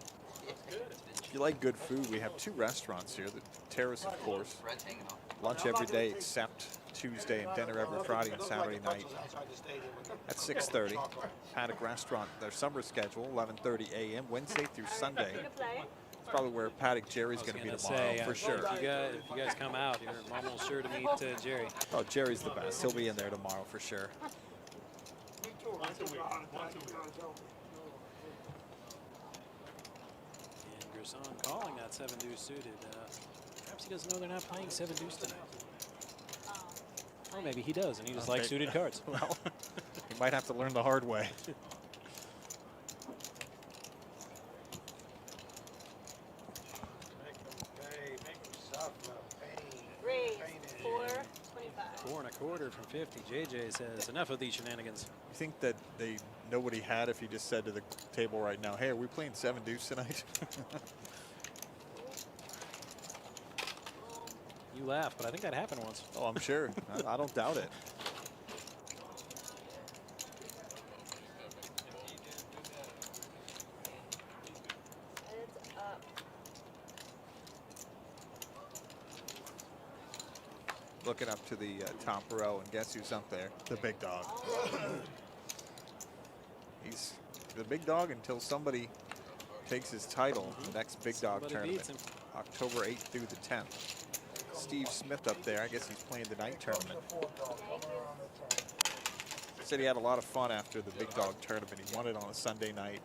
Speaker 10: It's good.
Speaker 7: If you like good food, we have 2 restaurants here. The Terrace, of course.
Speaker 1: Bread's hanging off.
Speaker 7: Lunch every day except Tuesday and dinner every Friday and Saturday night at 6:30. Paddock Restaurant, their summer schedule, 11:30 a.m. Wednesday through Sunday. It's probably where Paddock Jerry's going to be tomorrow, for sure.
Speaker 8: If you guys come out, you're almost sure to meet Jerry.
Speaker 7: Oh, Jerry's the best. He'll be in there tomorrow for sure.
Speaker 9: Me too.
Speaker 10: Once a week. Once a week.
Speaker 8: And Gerson calling that 7 deuce suited. Perhaps he doesn't know they're not playing 7 deuce tonight. Or maybe he does, and he just likes suited cards.
Speaker 7: Well, he might have to learn the hard way.
Speaker 11: Raise. 425.
Speaker 8: 4 1/4 from 50. JJ says, enough of these shenanigans.
Speaker 7: You think that they know what he had if he just said to the table right now, hey, are we playing 7 deuce tonight?
Speaker 8: You laugh, but I think that happened once.
Speaker 7: Oh, I'm sure. I don't doubt it.
Speaker 11: It's up.
Speaker 7: Looking up to the top row, and guess who's up there? The big dog. He's the big dog until somebody takes his title. The next big dog
Speaker 8: Somebody
Speaker 7: tournament,
Speaker 8: beats him.
Speaker 7: October 8th through the 10th. Steve Smith up there. I guess he's playing the night tournament. Said he had a lot of fun after the big dog tournament. He won it on a Sunday night.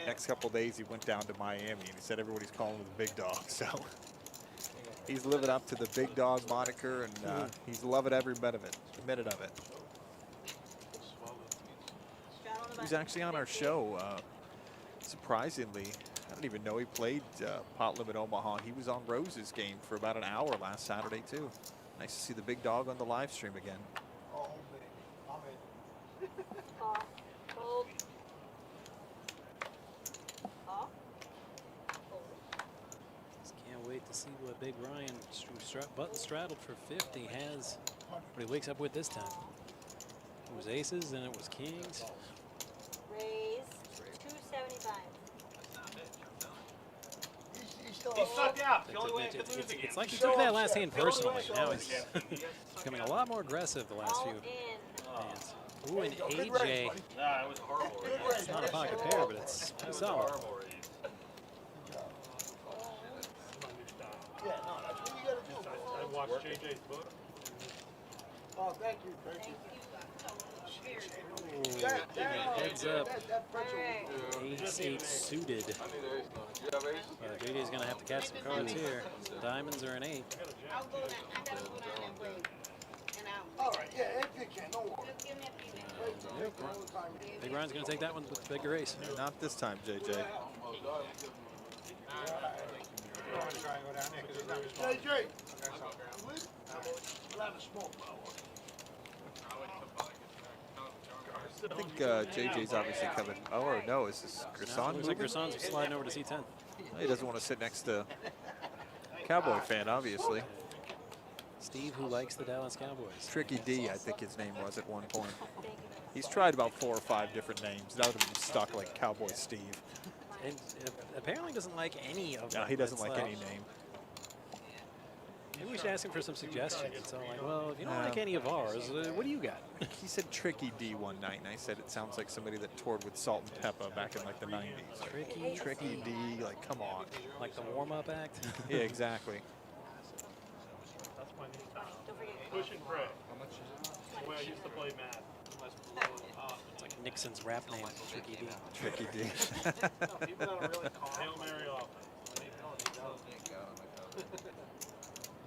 Speaker 7: Next couple days, he went down to Miami, and he said everybody's calling him the big dog. So he's living up to the big dog moniker, and he's loving every minute of it. He was actually on our show, surprisingly. I don't even know he played Pot Limit Omaha. He was on Rose's game for about an hour last Saturday, too. Nice to see the big dog on the live stream again.
Speaker 9: Oh, I'm in.
Speaker 11: Call. Hold. Call. Hold.
Speaker 8: Just can't wait to see what Big Ryan button straddled for 50 has. What he wakes up with this time. It was aces, and it was kings.
Speaker 11: Raise. 275.
Speaker 10: He's sucked out. The only way I could lose again.
Speaker 8: It's like he took that last hand personally. Now he's becoming a lot more aggressive the last few hands. Ooh, and AJ.
Speaker 10: Nah, it was horrible.
Speaker 8: It's not a pocket pair, but it's pretty solid.
Speaker 9: Yeah, no, that's what you gotta do.
Speaker 10: I watched JJ's book.
Speaker 9: Oh, thank you, thank you.
Speaker 8: Heads up.
Speaker 9: That pretzel was good.
Speaker 8: Ace 8 suited. JJ's going to have to catch some cards here. Diamonds are an 8.
Speaker 11: I'll go down. I gotta go down and wait. And
Speaker 9: All right, yeah, if you can, don't worry.
Speaker 11: just give me a few minutes.
Speaker 8: Big Ryan's going to take that one with the bigger ace.
Speaker 7: Not this time, JJ.
Speaker 12: I'm gonna try and go down there because he's not responding.
Speaker 9: JJ, we'll have a smoke, bro.
Speaker 7: I think JJ's obviously coming. Oh, or no, is this Gerson?
Speaker 8: Looks like Gerson's sliding over to C10.
Speaker 7: He doesn't want to sit next to Cowboy fan, obviously.
Speaker 8: Steve, who likes the Dallas Cowboys.
Speaker 7: Tricky D, I think his name was at one point. He's tried about 4 or 5 different names. None of them stuck, like Cowboy Steve.
Speaker 8: And apparently doesn't like any of them.
Speaker 7: No, he doesn't like
Speaker 8: It's
Speaker 7: any name.
Speaker 8: Maybe we should ask him for some suggestions. So like, well, if you don't like any of ours, what do you got?
Speaker 7: He said Tricky D one night, and I said it sounds like somebody that toured with Salt and Peppa back in like the 90s. Tricky D, like come on.
Speaker 8: Like the warm-up act?
Speaker 7: Yeah, exactly.
Speaker 10: That's my new time. Push and pray.
Speaker 1: How much is it?
Speaker 10: The way I used to play math.
Speaker 8: It's like Nixon's rap name, Tricky D.
Speaker 7: Tricky D.
Speaker 12: People that are really calm.
Speaker 10: Hail Mary offense.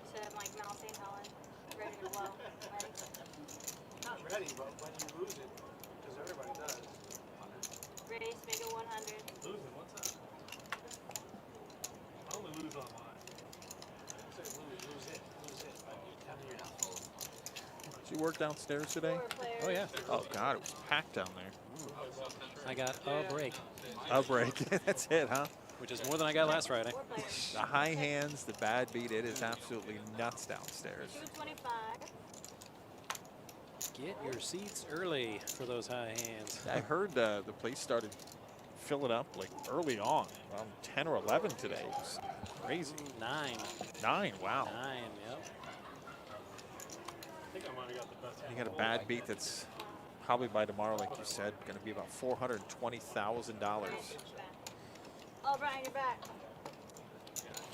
Speaker 11: So I'm like Mount St. Helens, ready to blow. Ready?
Speaker 12: Not ready, but when you lose it, because everybody does.
Speaker 11: Ready, make it 100.
Speaker 10: Losing, what's that? I only lose online.
Speaker 12: I didn't say lose it. I need 10 years.
Speaker 7: Did you work downstairs today?
Speaker 8: Oh, yeah.
Speaker 7: Oh, God, it was packed down there.
Speaker 8: I got a break.
Speaker 7: A break. That's it, huh?
Speaker 8: Which is more than I got last Friday.
Speaker 7: The high hands, the bad beat, it is absolutely nuts downstairs.
Speaker 11: 225.
Speaker 8: Get your seats early for those high hands.
Speaker 7: I heard the place started filling up like early on, around 10 or 11 today. It was crazy.
Speaker 8: 9.
Speaker 7: 9, wow.
Speaker 8: 9, yep.
Speaker 10: I think I might have got the best.
Speaker 7: You got a bad beat that's probably by tomorrow, like you said, going to be about $420,000.
Speaker 11: Oh, Brian, you're back.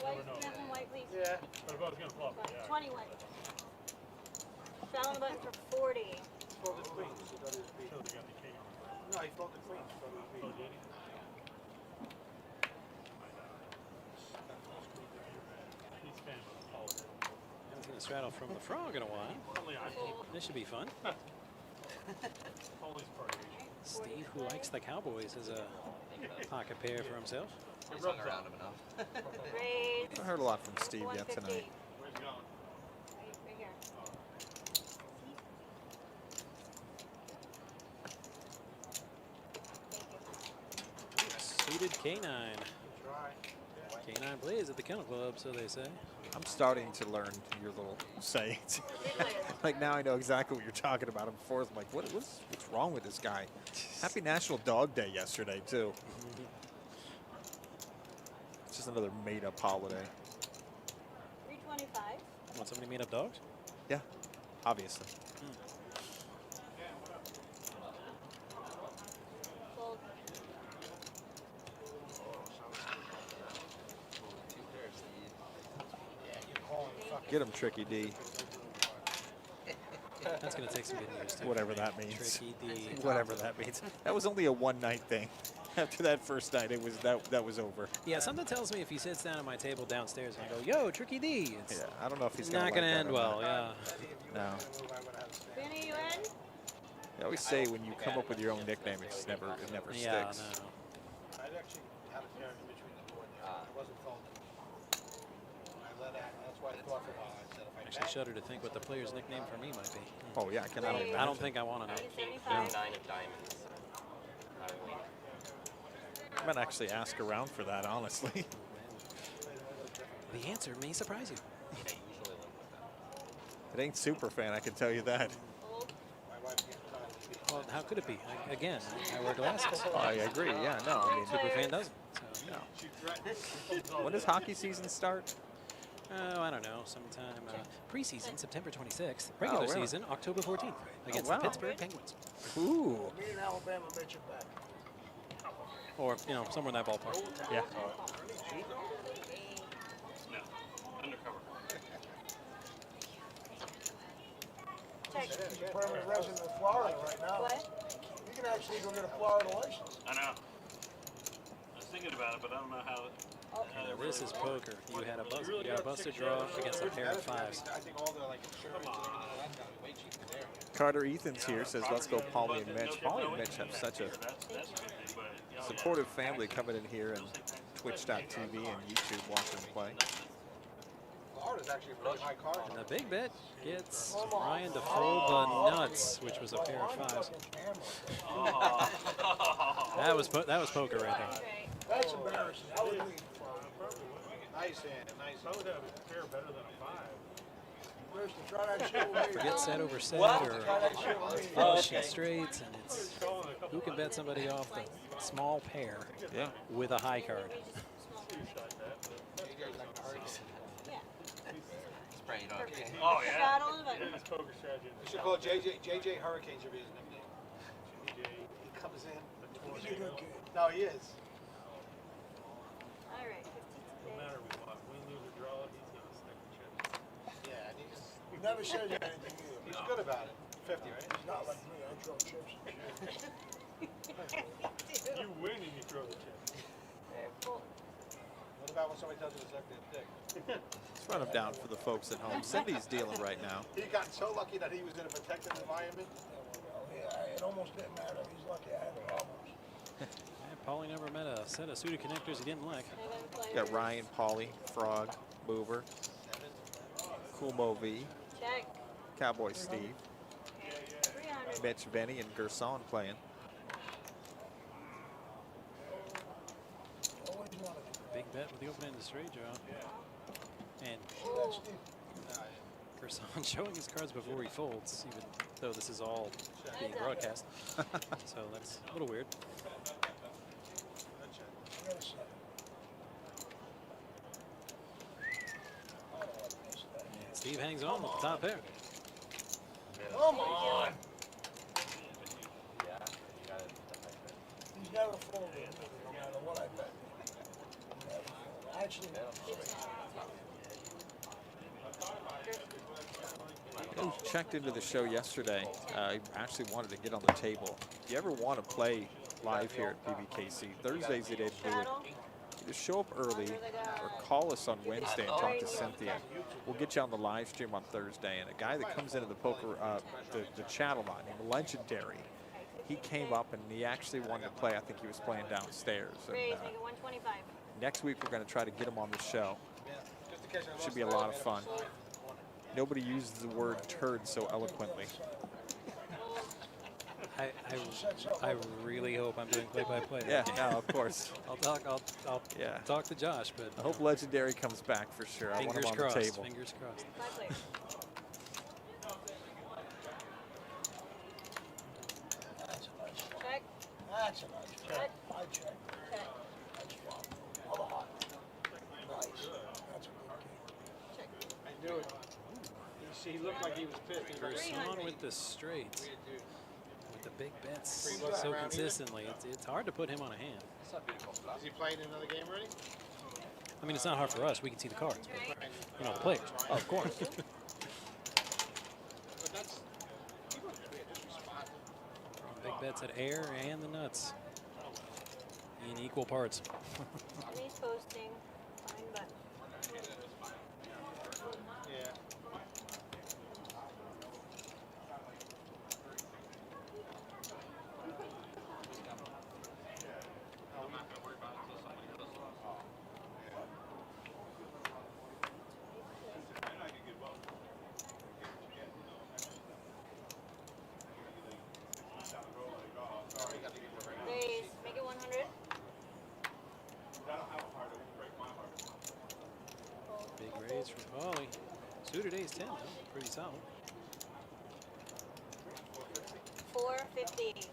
Speaker 11: White, nothing white, please.
Speaker 12: Yeah.
Speaker 10: What about going to flop? Yeah.
Speaker 11: 20 white. Fell on the button for 40.
Speaker 12: Folded queen. So that is B.
Speaker 10: Shows he got the king on the
Speaker 12: No, he folded queen. So that is B.
Speaker 10: Oh, did he? He's fan of the Paul.
Speaker 8: Haven't seen a straddle from the frog in a while.
Speaker 10: Only I
Speaker 8: This should be fun.
Speaker 10: Paulie's party.
Speaker 8: Steve, who likes the Cowboys, has a pocket pair for himself.
Speaker 1: He's hung around him enough.
Speaker 11: Raise.
Speaker 7: I heard a lot from Steve yet
Speaker 11: 150.
Speaker 7: tonight.
Speaker 10: Where's he going?
Speaker 11: Right here.
Speaker 8: Suited K9. K9 plays at the Kennel Club, so they say.
Speaker 7: I'm starting to learn your little sayings. Like now I know exactly what you're talking about. I'm forth. I'm like, what's wrong with this guy? Happy National Dog Day yesterday too. It's just another made-up holiday.
Speaker 11: 325.
Speaker 8: Want somebody made up dogs?
Speaker 7: Yeah, obviously.
Speaker 11: Fold.
Speaker 7: Get him, Tricky D.
Speaker 8: That's going to take some good news, too.
Speaker 7: Whatever that means.
Speaker 8: Tricky D.
Speaker 7: Whatever that means. That was only a one-night thing. After that first night, it was that was over.
Speaker 8: Yeah, something tells me if he sits down at my table downstairs and I go, yo, Tricky D, it's
Speaker 7: Yeah, I don't know if he's
Speaker 8: not
Speaker 7: going to
Speaker 8: end well, yeah.
Speaker 7: No.
Speaker 11: Vinnie, you in?
Speaker 7: I always say when you come up with your own nickname, it just never
Speaker 8: Yeah,
Speaker 7: sticks.
Speaker 8: no.
Speaker 12: I actually had a pair in between the board there. It wasn't folded. That's why I thought for a while. I said if I
Speaker 8: Actually shudder to think what the player's nickname for me might be.
Speaker 7: Oh yeah, I can only imagine.
Speaker 8: I don't think I want to know.
Speaker 11: 875.
Speaker 6: 9 of diamonds.
Speaker 7: I might actually ask around for that, honestly.
Speaker 8: The answer may surprise you.
Speaker 7: It ain't super fan, I can tell you that.
Speaker 11: Fold.
Speaker 8: Well, how could it be? Again, I wear glasses.
Speaker 7: I agree. Yeah, no. I mean,
Speaker 8: Superfan doesn't. So,
Speaker 7: when does hockey season start?
Speaker 8: oh, I don't know. Sometime preseason, September 26th. Regular
Speaker 7: really?
Speaker 8: season, October 14th, against
Speaker 7: wow.
Speaker 8: the Pittsburgh Penguins.
Speaker 7: Ooh.
Speaker 12: Me and Alabama bet you back.
Speaker 8: Or, you know, somewhere in that ballpark.
Speaker 7: Yeah.
Speaker 10: Undercover.
Speaker 11: Check.
Speaker 12: He's a permanent resident of Florida right now.
Speaker 11: What?
Speaker 12: You can actually go get a Florida license.
Speaker 10: I know. I was thinking about it, but I don't know how.
Speaker 8: Now, this is poker. You had a busted draw against a pair of fives.
Speaker 12: I think all the insurance and everything like that's gotta be way cheaper there.
Speaker 7: Carter Ethan's here, says let's go Paulie and Mitch. Paulie and Mitch have such a supportive family coming in here and Twitch.tv and YouTube watching them play.
Speaker 12: Florida's actually a pretty high card.
Speaker 8: And the big bet gets Ryan to fold the nuts, which was a pair of fives. That was poker right there.
Speaker 9: That's embarrassing. I would leave.
Speaker 12: Nice hand, nice.
Speaker 10: I would have a pair better than a 5.
Speaker 9: Where's the try that shit with me?
Speaker 8: Forget set over set
Speaker 9: Try
Speaker 8: or
Speaker 9: that shit with me.
Speaker 8: flush and straights, and it's who can bet somebody off the small pair with a high card.
Speaker 1: Spraying on it.
Speaker 10: Oh, yeah.
Speaker 11: Shot on the button.
Speaker 10: His poker strategy.
Speaker 12: You should call JJ Hurricane should be his nickname. He comes in.
Speaker 9: He's a good kid.
Speaker 12: No, he is.
Speaker 11: All right, 52
Speaker 10: No matter what, win, lose, or draw, he's going to stick the chips.
Speaker 12: Yeah, and he just,
Speaker 9: He never says anything either.
Speaker 12: he's good about it. 50, right?
Speaker 9: He's not like me. I throw chips and shit.
Speaker 10: You win and you throw the chips.
Speaker 12: What about when somebody tells you to suck their dick?
Speaker 7: Let's run him down for the folks at home. Cindy's dealing right now.
Speaker 12: He got so lucky that he was in a protected environment.
Speaker 9: Yeah, it almost didn't matter. He's lucky I had problems.
Speaker 8: Paulie never met a set of suited connectors he didn't like.
Speaker 7: Got Ryan, Paulie, Frog, Mover, Cool Mo V,
Speaker 11: Check.
Speaker 7: Cowboy Steve,
Speaker 11: 300.
Speaker 7: Mitch, Vinnie, and Gerson playing.
Speaker 9: Always wanted to.
Speaker 8: Big bet with the open-ended straight draw. And
Speaker 9: See that, Steve?
Speaker 8: Gerson showing his cards before he folds, even though this is all being broadcast. So that's a little weird.
Speaker 9: I gotta say.
Speaker 8: And Steve hangs on with the top pair.
Speaker 9: Come on. He's never folded no matter what I bet. Never folded. Actually,
Speaker 7: I checked into the show yesterday. I actually wanted to get on the table. If you ever want to play live here at PBKC, Thursdays they didn't do it. You just show up early or call us on Wednesday and talk to Cynthia. We'll get you on the live stream on Thursday. And a guy that comes into the poker, the channel line, named Legendary, he came up and he actually wanted to play. I think he was playing downstairs. And,
Speaker 11: Raise, make it 125.
Speaker 7: next week we're going to try to get him on the show. Should be a lot of fun. Nobody uses the word turd so eloquently.
Speaker 8: I really hope I'm doing play-by-play.
Speaker 7: Yeah, no, of course.
Speaker 8: I'll talk to Josh, but
Speaker 7: I hope Legendary comes back for sure. I want
Speaker 8: fingers
Speaker 7: him on
Speaker 8: crossed.
Speaker 7: the table.
Speaker 8: Fingers crossed.
Speaker 11: Five players.
Speaker 9: that's a nice one.
Speaker 11: Check.
Speaker 9: That's a nice one.
Speaker 11: Check.
Speaker 9: I check.
Speaker 11: Check.
Speaker 9: That's fine. Other hot. Nice. That's a good game.
Speaker 11: Check.
Speaker 12: I knew it. He looked like he was pissed.
Speaker 8: Gerson with the straights. With the big bets
Speaker 12: Free bucks
Speaker 8: so
Speaker 12: around here?
Speaker 8: consistently, it's hard to put him on a hand.
Speaker 12: Is he playing another game already?
Speaker 8: I mean, it's not hard for us. We can see the cards, but you know, the players. Oh, of course.
Speaker 12: But that's, he wasn't being disrespectful.
Speaker 8: Big bets at air and the nuts in equal parts.
Speaker 11: And he's posting. Fine, but
Speaker 12: Yeah.
Speaker 11: raise, make it 100.
Speaker 8: Big raise from Paulie. Suited ace 10, though. Pretty solid.
Speaker 11: 450.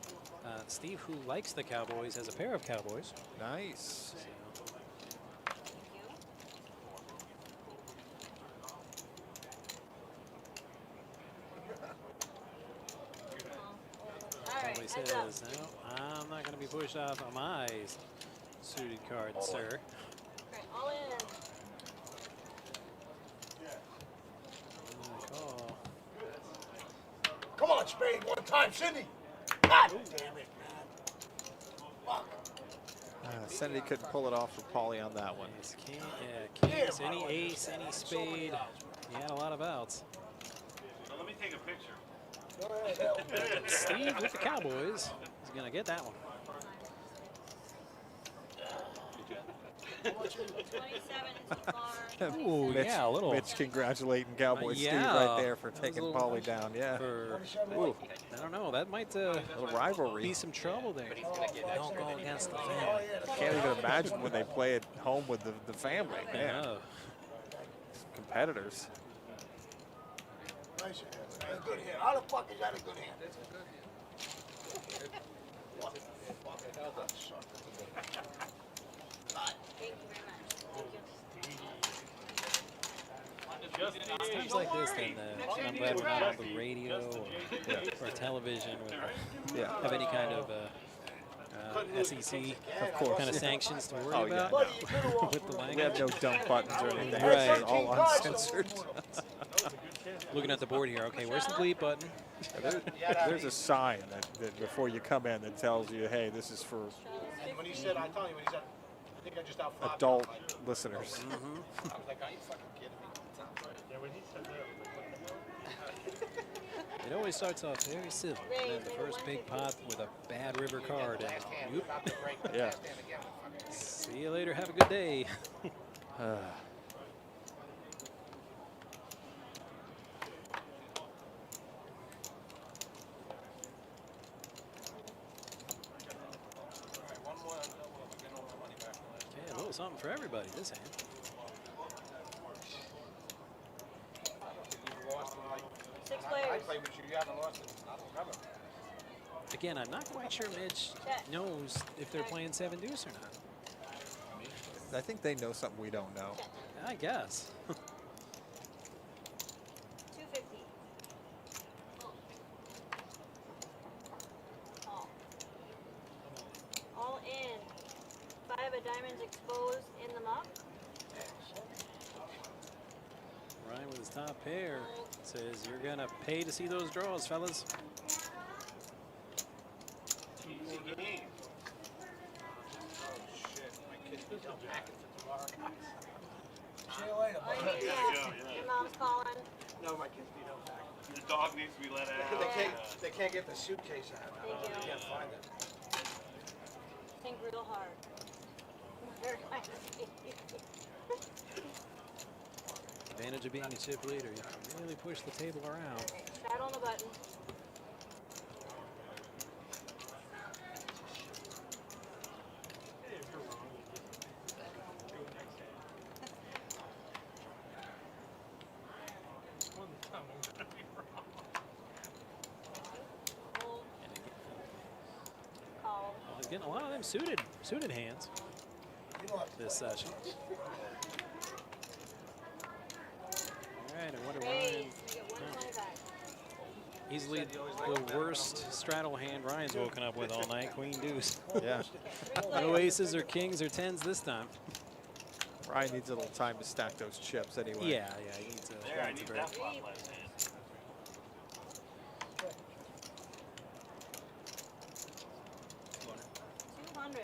Speaker 8: Steve, who likes the Cowboys, has a pair of Cowboys.
Speaker 7: Nice.
Speaker 8: So,
Speaker 11: Thank you. All right,
Speaker 8: Paulie
Speaker 11: heads up.
Speaker 8: says, no, I'm not going to be pushed off on my suited card, sir.
Speaker 11: Right, all in.
Speaker 8: Call.
Speaker 9: Come on, Spade, one time, Cindy. God damn it, man. Fuck.
Speaker 7: Cindy couldn't pull it off for Paulie on that one.
Speaker 8: Ace, king, yeah, kings, any ace, any spade. He had a lot of outs.
Speaker 10: So let me take a picture.
Speaker 9: Go ahead,
Speaker 8: Steve with the Cowboys is going to get that one.
Speaker 11: too far.
Speaker 8: Ooh,
Speaker 7: Mitch,
Speaker 8: yeah, a little.
Speaker 7: Mitch congratulating Cowboy Steve
Speaker 8: yeah,
Speaker 7: right there for
Speaker 8: that was a
Speaker 7: taking
Speaker 8: little
Speaker 7: Paulie down. Yeah.
Speaker 8: Ooh, I don't know. That might
Speaker 7: A little rivalry.
Speaker 8: be some trouble there. Don't go against the family.
Speaker 7: Can't even imagine when they play at home with the family. Man.
Speaker 8: Yeah.
Speaker 7: Competitors.
Speaker 9: Nice hand. That's a good hand. How the fuck is that a good hand?
Speaker 1: That's a good hand.
Speaker 9: What the fuck?
Speaker 11: Thank you very much. Thank you.
Speaker 8: Times like this, then I'm glad we're not on the radio or television with have any kind of SEC kind of sanctions to worry about with the language.
Speaker 7: We have no dump buttons or anything.
Speaker 8: Right.
Speaker 7: It's all uncensored.
Speaker 8: Looking at the board here. Okay, where's the bleep button?
Speaker 7: There's a sign that before you come in that tells you, hey, this is for
Speaker 12: And when he said, I tell you, when he said, I think I just out
Speaker 7: adult listeners.
Speaker 12: I was like, are you fucking kidding me?
Speaker 10: Yeah, when he said that, I was like,
Speaker 8: It always starts off very civil. And then the first big pot with a bad river card. And, whoop.
Speaker 7: Yeah.
Speaker 8: See you later. Have a good day. Okay, a little something for everybody this hand.
Speaker 11: Six
Speaker 12: I
Speaker 11: players.
Speaker 12: played with you, you haven't lost it. I don't remember.
Speaker 8: Again, I'm not quite sure Mitch knows if they're playing 7 deuce or not.
Speaker 7: I think they know something we don't know.
Speaker 8: I guess.
Speaker 11: 250. All in. 5 of diamonds exposed in the muck.
Speaker 8: Ryan with his top pair says you're gonna pay to see those draws, fellas.
Speaker 12: Oh, shit. My kids need to pack it for tomorrow.
Speaker 9: See you later,
Speaker 11: Oh, you
Speaker 9: buddy.
Speaker 11: need that. Your mom's calling.
Speaker 12: No, my kids need help back.
Speaker 10: the dog needs to be let out.
Speaker 12: They can't get the suitcase out.
Speaker 11: Thank you.
Speaker 12: They can't find it.
Speaker 11: Think real hard. Very nice.
Speaker 8: Advantage of being a chip leader, you can really push the table around.
Speaker 11: Shadow on the button. Hold. Call.
Speaker 8: Well, he's getting a lot of them suited hands this session. All right, and what a
Speaker 11: Raise.
Speaker 8: Ryan.
Speaker 11: You get 125.
Speaker 8: Easily the worst straddle hand Ryan's woken up with all night, Queen Deuce.
Speaker 7: Yeah.
Speaker 8: No aces or kings or tens this time.
Speaker 7: Ryan needs a little time to stack those chips anyway.
Speaker 8: Yeah, he needs a,
Speaker 10: There, I
Speaker 8: needs a
Speaker 10: need
Speaker 8: break.
Speaker 10: that flop last hand.
Speaker 11: $200.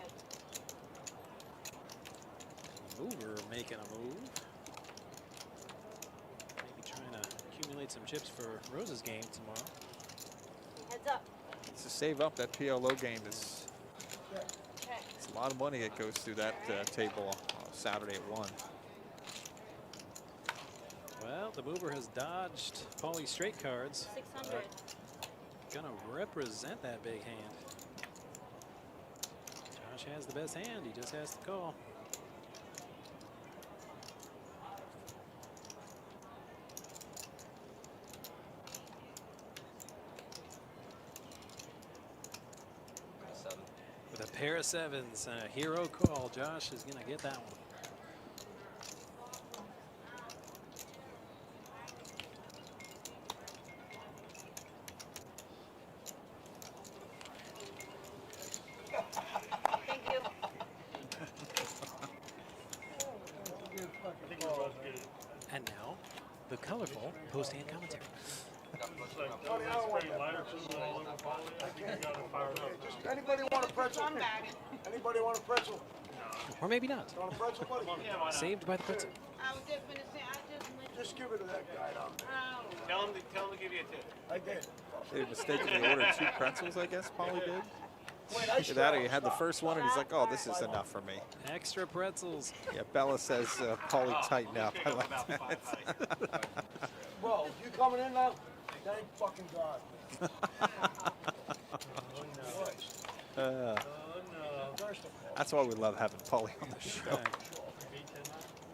Speaker 8: Mover making a move. Maybe trying to accumulate some chips for Rose's game tomorrow.
Speaker 11: Heads up.
Speaker 7: It's to save up that PLO game. It's
Speaker 11: Okay.
Speaker 7: a lot of money that goes through that table Saturday at 1.
Speaker 8: Well, the mover has dodged Paulie's straight cards.
Speaker 11: 600.
Speaker 8: Gonna represent that big hand. Josh has the best hand. He just has to call. With a pair of sevens and a hero call, Josh is gonna get that one.
Speaker 11: Thank you.
Speaker 8: And now, the colorful post-hand commentary.
Speaker 9: Anybody want a pretzel? Anybody want a pretzel?
Speaker 8: Or maybe not.
Speaker 9: Want a pretzel, buddy?
Speaker 8: Saved by the pretzel.
Speaker 11: I was just gonna say,
Speaker 9: Just give it to that guy down there.
Speaker 10: Tell him to give you a tip.
Speaker 9: I did.
Speaker 7: They mistakenly ordered 2 pretzels, I guess Paulie did. Look at that, he had the first one, and he's like, oh, this is enough for me.
Speaker 8: Extra pretzels.
Speaker 7: Yeah, Bella says, Paulie, tighten up. I like that.
Speaker 9: Bro, you coming in now? Thank fucking God.
Speaker 7: That's why we love having Paulie on the show.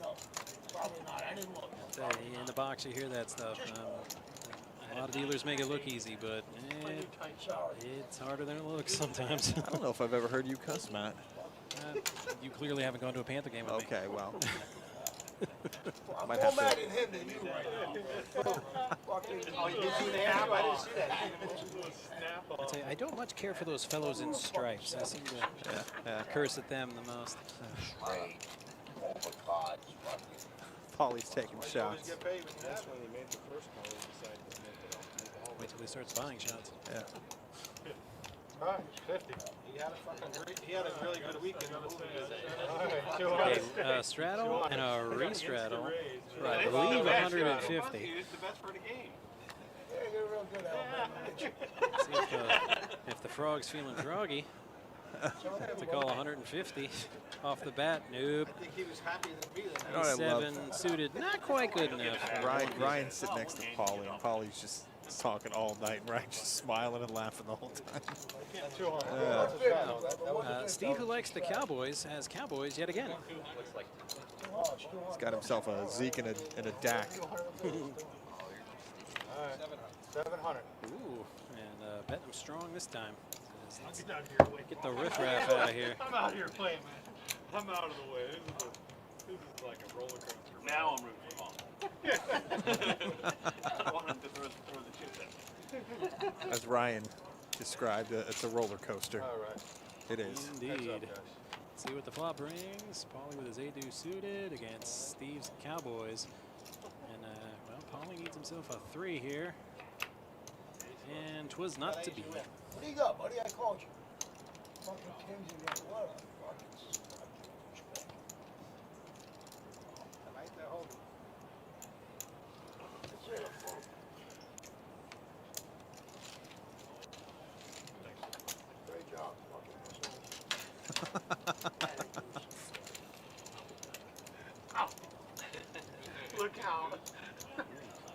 Speaker 9: No, probably not. I didn't look.
Speaker 8: In the box, you hear that stuff. A lot of dealers make it look easy, but it's harder than it looks sometimes.
Speaker 7: I don't know if I've ever heard you cuss, Matt.
Speaker 8: You clearly haven't gone to a Panther game with me.
Speaker 7: Okay, well.
Speaker 9: I'm
Speaker 7: Might
Speaker 9: more
Speaker 7: have
Speaker 9: mad
Speaker 7: to.
Speaker 9: at him than you right now.
Speaker 12: Oh, you did do the snap? I didn't see that.
Speaker 8: I'd say I don't much care for those fellows in stripes. I seem to curse at them the most.
Speaker 7: Paulie's taking shots.
Speaker 5: That's when they made the first call, they decided to make it all.
Speaker 8: Wait till he starts buying shots.
Speaker 7: Yeah.
Speaker 12: All right, 50. He had a really good weekend.
Speaker 8: Okay, straddle and a re-straddle for, I believe, 150.
Speaker 10: It's the best for the game.
Speaker 9: Yeah, you're real good at it.
Speaker 8: See if the frog's feeling froggy. To call 150 off the bat. Nope.
Speaker 12: I think he was happy to be there.
Speaker 7: You know what I love?
Speaker 8: 7 suited, not quite good enough.
Speaker 7: Ryan's sitting next to Paulie, and Paulie's just talking all night, and Ryan's just smiling and laughing the whole time.
Speaker 8: Steve, who likes the Cowboys, has Cowboys yet again.
Speaker 7: He's got himself a Zeke and a Dak.
Speaker 12: All right, 700.
Speaker 8: Ooh, and betting them strong this time.
Speaker 10: I'll get out of here.
Speaker 8: Get the riffraff out of here.
Speaker 10: I'm out here playing, man. I'm out of the way. This is like a roller coaster. Now I'm rooting for Paul. I want him to throw the chips at me.
Speaker 7: As Ryan described, it's a roller coaster.
Speaker 12: All right.
Speaker 7: It is.
Speaker 8: Indeed. Let's see what the flop brings. Paulie with his A-do suited against Steve's Cowboys. And, well, Paulie needs himself a 3 here. And 'twas not to be.
Speaker 9: What do you got, buddy? I called you. Fucking Kings again. What a fucking slut.
Speaker 12: I like that whole.
Speaker 9: That's it. Great job.
Speaker 10: Look out.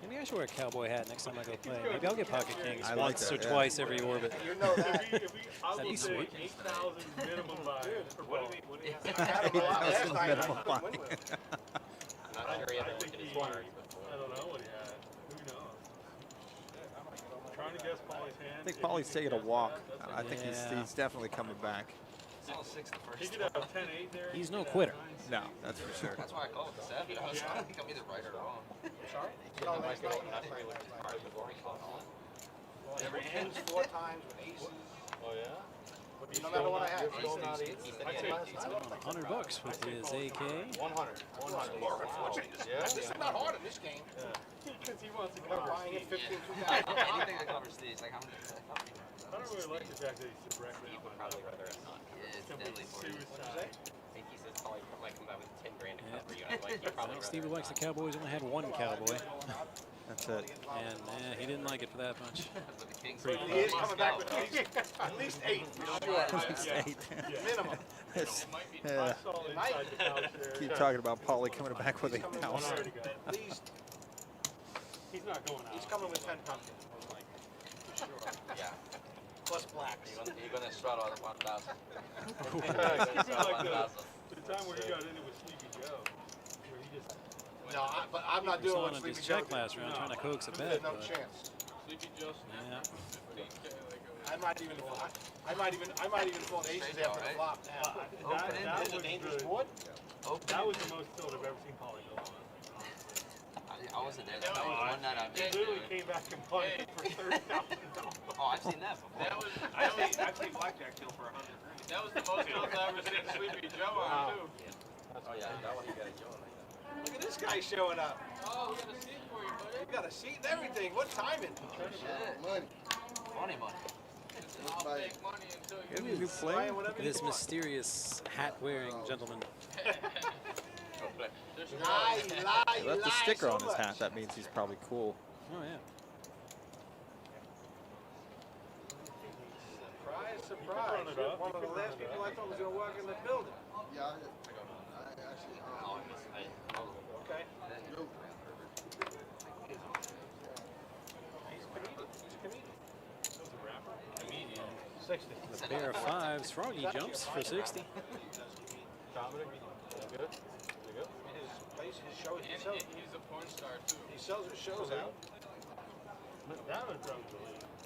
Speaker 8: Maybe I should wear a cowboy hat next time I go play. Maybe I'll get Pocket Kings
Speaker 7: I like
Speaker 8: once
Speaker 7: that,
Speaker 8: or
Speaker 7: yeah.
Speaker 8: twice every orbit.
Speaker 9: You know that.
Speaker 10: I
Speaker 8: That'd
Speaker 10: will
Speaker 8: be
Speaker 10: say
Speaker 8: sweet.
Speaker 10: 8,000 minimum buy for Paul. What do you have?
Speaker 7: 8,000 minimum buy.
Speaker 6: I'm not sure he ever went to his smart.
Speaker 10: I don't know what he had. Who knows? I'm trying to guess Paulie's hand.
Speaker 7: I think Paulie's taking a walk. I think he's definitely coming back.
Speaker 1: All 6 the
Speaker 10: He
Speaker 1: first
Speaker 10: could have 10-8 there.
Speaker 8: He's no quitter.
Speaker 7: No, that's for sure.
Speaker 1: That's why I called it 7. I don't think I'm either right or wrong.
Speaker 12: Sorry?
Speaker 6: No, last night, I'm not sure he looked at his cards before he called on.
Speaker 12: Every hands 4 times with aces.
Speaker 5: Oh, yeah?
Speaker 12: No matter what I have.
Speaker 5: You're still not eating?
Speaker 6: He said he had
Speaker 8: $100 with his AK.
Speaker 12: 100. 100.
Speaker 5: Yeah?
Speaker 9: This is not hard in this game.
Speaker 10: Because he wants to
Speaker 12: We're
Speaker 10: cover
Speaker 12: buying it
Speaker 10: Steve.
Speaker 12: 15,
Speaker 1: Anything that covers these, like, I'm
Speaker 10: I don't really like the fact that he's directly
Speaker 6: Steve
Speaker 10: on
Speaker 6: would
Speaker 10: my
Speaker 6: probably rather us not.
Speaker 1: it's deadly for you.
Speaker 10: suicide.
Speaker 6: I think he says probably might come back with 10 grand to
Speaker 8: Yeah.
Speaker 6: cover you. And I'm like, you probably
Speaker 8: Steve, who
Speaker 6: rather
Speaker 8: likes the
Speaker 6: not.
Speaker 8: Cowboys, only had 1 cowboy.
Speaker 7: That's it.
Speaker 8: And he didn't like it for that much.
Speaker 1: But the Kings
Speaker 8: Pretty
Speaker 12: He is coming back with at least 8. Minimum.
Speaker 7: It's-
Speaker 10: I
Speaker 7: yeah.
Speaker 10: saw inside the couch there.
Speaker 7: Keep talking about Paulie coming back with 8,000.
Speaker 12: At least,
Speaker 10: He's not going out.
Speaker 12: he's coming with 10 pumpkins.
Speaker 1: Yeah.
Speaker 12: Plus blacks.
Speaker 1: You're gonna strut on 1,000.
Speaker 10: He's like the time where he got in it with Sleepy Joe. Where he just
Speaker 12: No, but I'm not doing
Speaker 8: Saw
Speaker 12: what
Speaker 8: him
Speaker 12: Sleepy
Speaker 8: just
Speaker 12: Joe
Speaker 8: check
Speaker 12: did.
Speaker 8: last round, trying to coax a
Speaker 12: There's
Speaker 8: bet.
Speaker 12: no
Speaker 8: But,
Speaker 12: chance.
Speaker 10: Sleepy Joe
Speaker 8: yeah.
Speaker 12: I might even fold aces after the flop now.
Speaker 10: That
Speaker 12: Is
Speaker 10: was
Speaker 12: it dangerous
Speaker 10: good.
Speaker 12: board?
Speaker 10: That was the most tilt I've ever seen Paulie go on.
Speaker 1: I wasn't there. That was one night I
Speaker 10: He
Speaker 1: made.
Speaker 10: literally came back and punted for $30,000.
Speaker 1: Oh, I've seen that before.
Speaker 10: I've seen blackjack kill for 100 grand. That was the most tilt I've ever seen Sleepy Joe on too.
Speaker 6: Oh, yeah, that one you got to go like that.
Speaker 12: Look at this guy showing up.
Speaker 10: Oh, we got a seat for you, buddy.
Speaker 12: We got a seat and everything. What timing?
Speaker 9: Money.
Speaker 1: Funny money.
Speaker 10: I'll take money until
Speaker 7: Get
Speaker 10: you
Speaker 7: a new player.
Speaker 8: This mysterious hat-wearing gentleman.
Speaker 12: Lie, lie,
Speaker 7: He left a
Speaker 12: lie
Speaker 7: sticker
Speaker 12: so
Speaker 7: on his
Speaker 12: much.
Speaker 7: hat. That means he's probably cool.
Speaker 8: Oh, yeah.
Speaker 12: Surprise, surprise. surprised. You're one of the last people I thought was going to work in the building.
Speaker 1: Yeah, I actually.
Speaker 12: Okay. He's a comedian. He's a comedian. 60.
Speaker 8: The pair of fives. Froggy jumps for 60.
Speaker 3: Comedy? You good? You good?
Speaker 12: His place, his show,
Speaker 2: And he's a porn star too.
Speaker 12: he sells his shows out.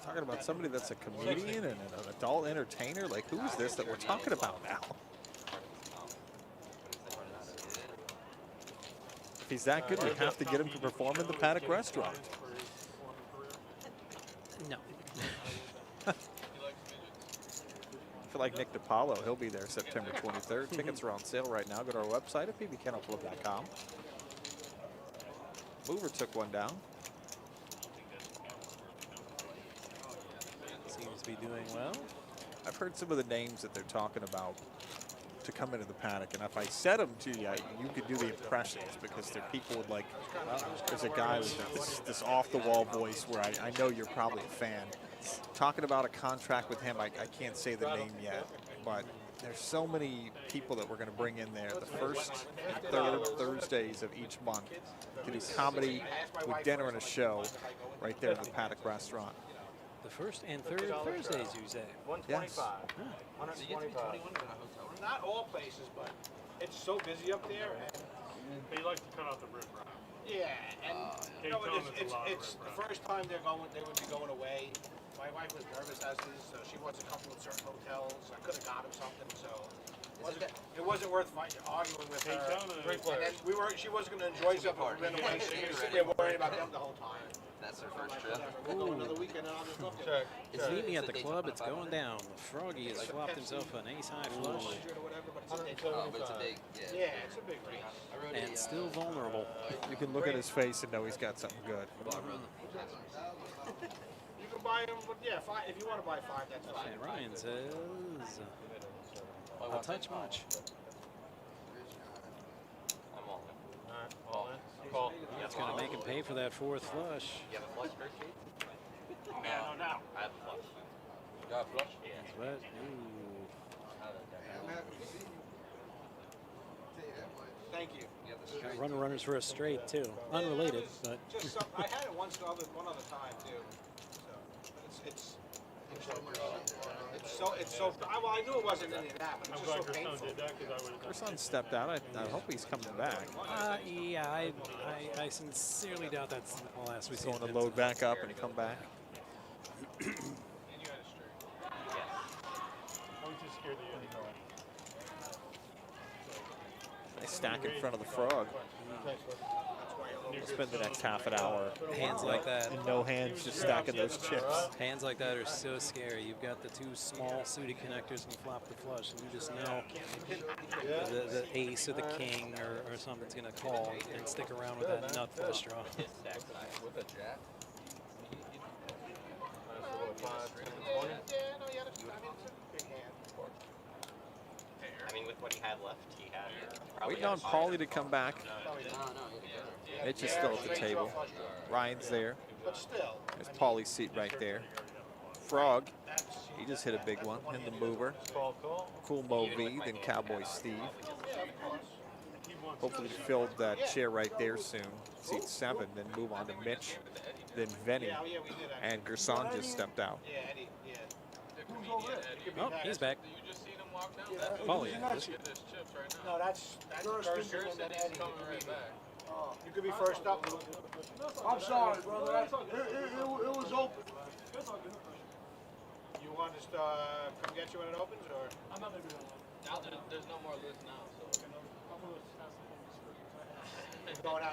Speaker 7: Talking about somebody that's a comedian and an adult entertainer. Like, who is this that we're talking about now? If he's that good, we have to get him to perform in the Paddock restaurant.
Speaker 8: No.
Speaker 7: I feel like Nick DiPaolo, he'll be there September 23rd. Tickets are on sale right now. Go to our website at pbkennelclub.com. Mover took one down.
Speaker 8: Seems to be doing well.
Speaker 7: I've heard some of the names that they're talking about to come into the paddock, and if I said them to you, you could do the impressions because they're people with like, there's a guy with this off-the-wall voice where I know you're probably a fan. Talking about a contract with him, I can't say the name yet, but there's so many people that we're going to bring in there the first and third Thursdays of each month to do comedy with dinner and a show right there in the Paddock restaurant.
Speaker 8: The first and third Thursdays, you say?
Speaker 12: 125. 125. Not all places, but it's so busy up there.
Speaker 10: They like to cut out the rip wrap.
Speaker 12: Yeah, and you know, it's the first time they would be going away. My wife was nervous as is, so she wasn't comfortable with certain hotels. I could have got him something, so it wasn't worth arguing with her. And then she wasn't going to enjoy something. We went away, so she was sitting there worrying about them the whole time.
Speaker 1: That's her first trip.
Speaker 12: We'll go another weekend and I'll just look at it.
Speaker 8: Meet me at the club. It's going down. Froggy has flopped himself an ace-high flush.
Speaker 1: But it's a big,
Speaker 12: yeah, it's a big race.
Speaker 8: And still vulnerable.
Speaker 7: You can look at his face and know he's got something good.
Speaker 12: You can buy them, but yeah, if you want to buy 5, that's fine.
Speaker 8: And Ryan says, I'll touch much.
Speaker 6: I'm all in.
Speaker 3: Alright, all in. Call.
Speaker 8: That's going to make him pay for that fourth flush.
Speaker 6: You have a flush, Gertrude?
Speaker 12: Yeah, no.
Speaker 6: I have a flush.
Speaker 1: You got a flush?
Speaker 6: Yeah.
Speaker 8: That's what? Ooh.
Speaker 1: I'm happy to see you. Tell you that much.
Speaker 12: Thank you.
Speaker 1: You got the straight.
Speaker 8: Got runners for a straight, too. Unrelated, but.
Speaker 12: Just some, I had it one other time too. So it's so. Well, I knew it wasn't any of that, but it's
Speaker 10: I'm
Speaker 12: just
Speaker 10: glad
Speaker 12: so
Speaker 10: your son
Speaker 12: painful.
Speaker 10: did that because I would have
Speaker 7: Her son stepped out. I hope he's coming back.
Speaker 8: Yeah, I sincerely doubt that's the last we see.
Speaker 7: Going
Speaker 8: of
Speaker 7: to
Speaker 8: him.
Speaker 7: load back up and come back.
Speaker 2: And you had a straight.
Speaker 10: I was just scared that you had to go.
Speaker 7: Nice stack in front of the frog. We'll spend the next half an hour.
Speaker 8: Hands like that.
Speaker 7: And no hands, just stacking those chips.
Speaker 8: Hands like that are so scary. You've got the two small suited connectors and you flop the flush, and you just know the ace or the king or something's going to call and stick around with that nut flush draw.
Speaker 1: With a jack?
Speaker 6: I mean, with what he had left, he had probably
Speaker 7: Waiting on Paulie to come back. Mitch is still at the table. Ryan's there.
Speaker 12: But still.
Speaker 7: There's Paulie's seat right there. Frog, he just hit a big one in the mover. Cool Mo V, then Cowboy Steve. Hopefully filled that chair right there soon. Seat 7, then move on to Mitch, then Vinnie, and Gerson just stepped out.
Speaker 12: Yeah, Eddie. Yeah.
Speaker 8: Oh, he's back.
Speaker 2: You just seen him walk down?
Speaker 8: Paulie.
Speaker 2: Get this chips right now.
Speaker 12: No, that's Gerson and then Eddie.
Speaker 2: Coming right back.
Speaker 12: You could be first up.
Speaker 9: I'm sorry, brother. It was open.
Speaker 12: You want us to come get you when it opens, or?
Speaker 9: I'm not gonna do that.
Speaker 2: Now there's no more lists now, so.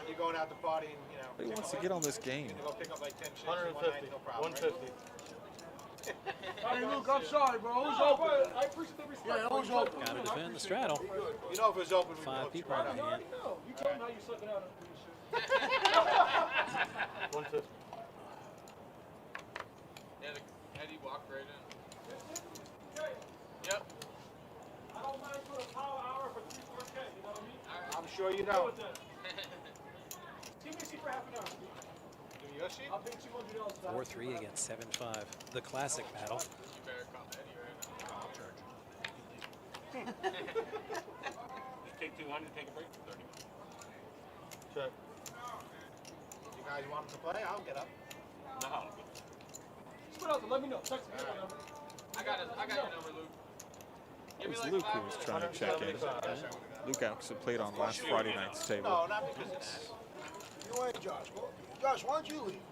Speaker 12: You're going out to party and, you know.
Speaker 7: He wants to get on this game.
Speaker 12: You're gonna go pick up like 10 shits.
Speaker 3: 150.
Speaker 12: No problem.
Speaker 3: 150.
Speaker 9: Hey, Luke, I'm sorry, bro. It was open. I appreciate the respect. Yeah, it was open.
Speaker 8: Got to defend the straddle.
Speaker 12: You know if it was open, we
Speaker 8: 5
Speaker 12: would
Speaker 8: people
Speaker 12: right
Speaker 8: on
Speaker 12: up.
Speaker 8: the hand.
Speaker 9: You told me how you suck it out of this shit.
Speaker 3: 150.
Speaker 2: Yeah, Eddie walked right in. Yep.
Speaker 9: I don't mind for a power hour for 3-4K, you know what I mean?
Speaker 12: I'm sure you know.
Speaker 9: Give me a seat for half an hour.
Speaker 12: Give me your seat?
Speaker 9: I'll pay $200.
Speaker 8: 4-3 against 7-5. The classic battle.
Speaker 2: You better call Eddie right now.
Speaker 10: Just take 200, take a break for 30 minutes.
Speaker 3: Check.
Speaker 12: If you guys want him to play, I'll get up.
Speaker 10: No.
Speaker 2: Let me know. Text me. I got your number, Luke.
Speaker 7: It was Luke who was trying to check in. Luke actually played on last Friday night's table.
Speaker 12: No, not because of that.
Speaker 9: You ain't Josh. Josh, why don't you leave?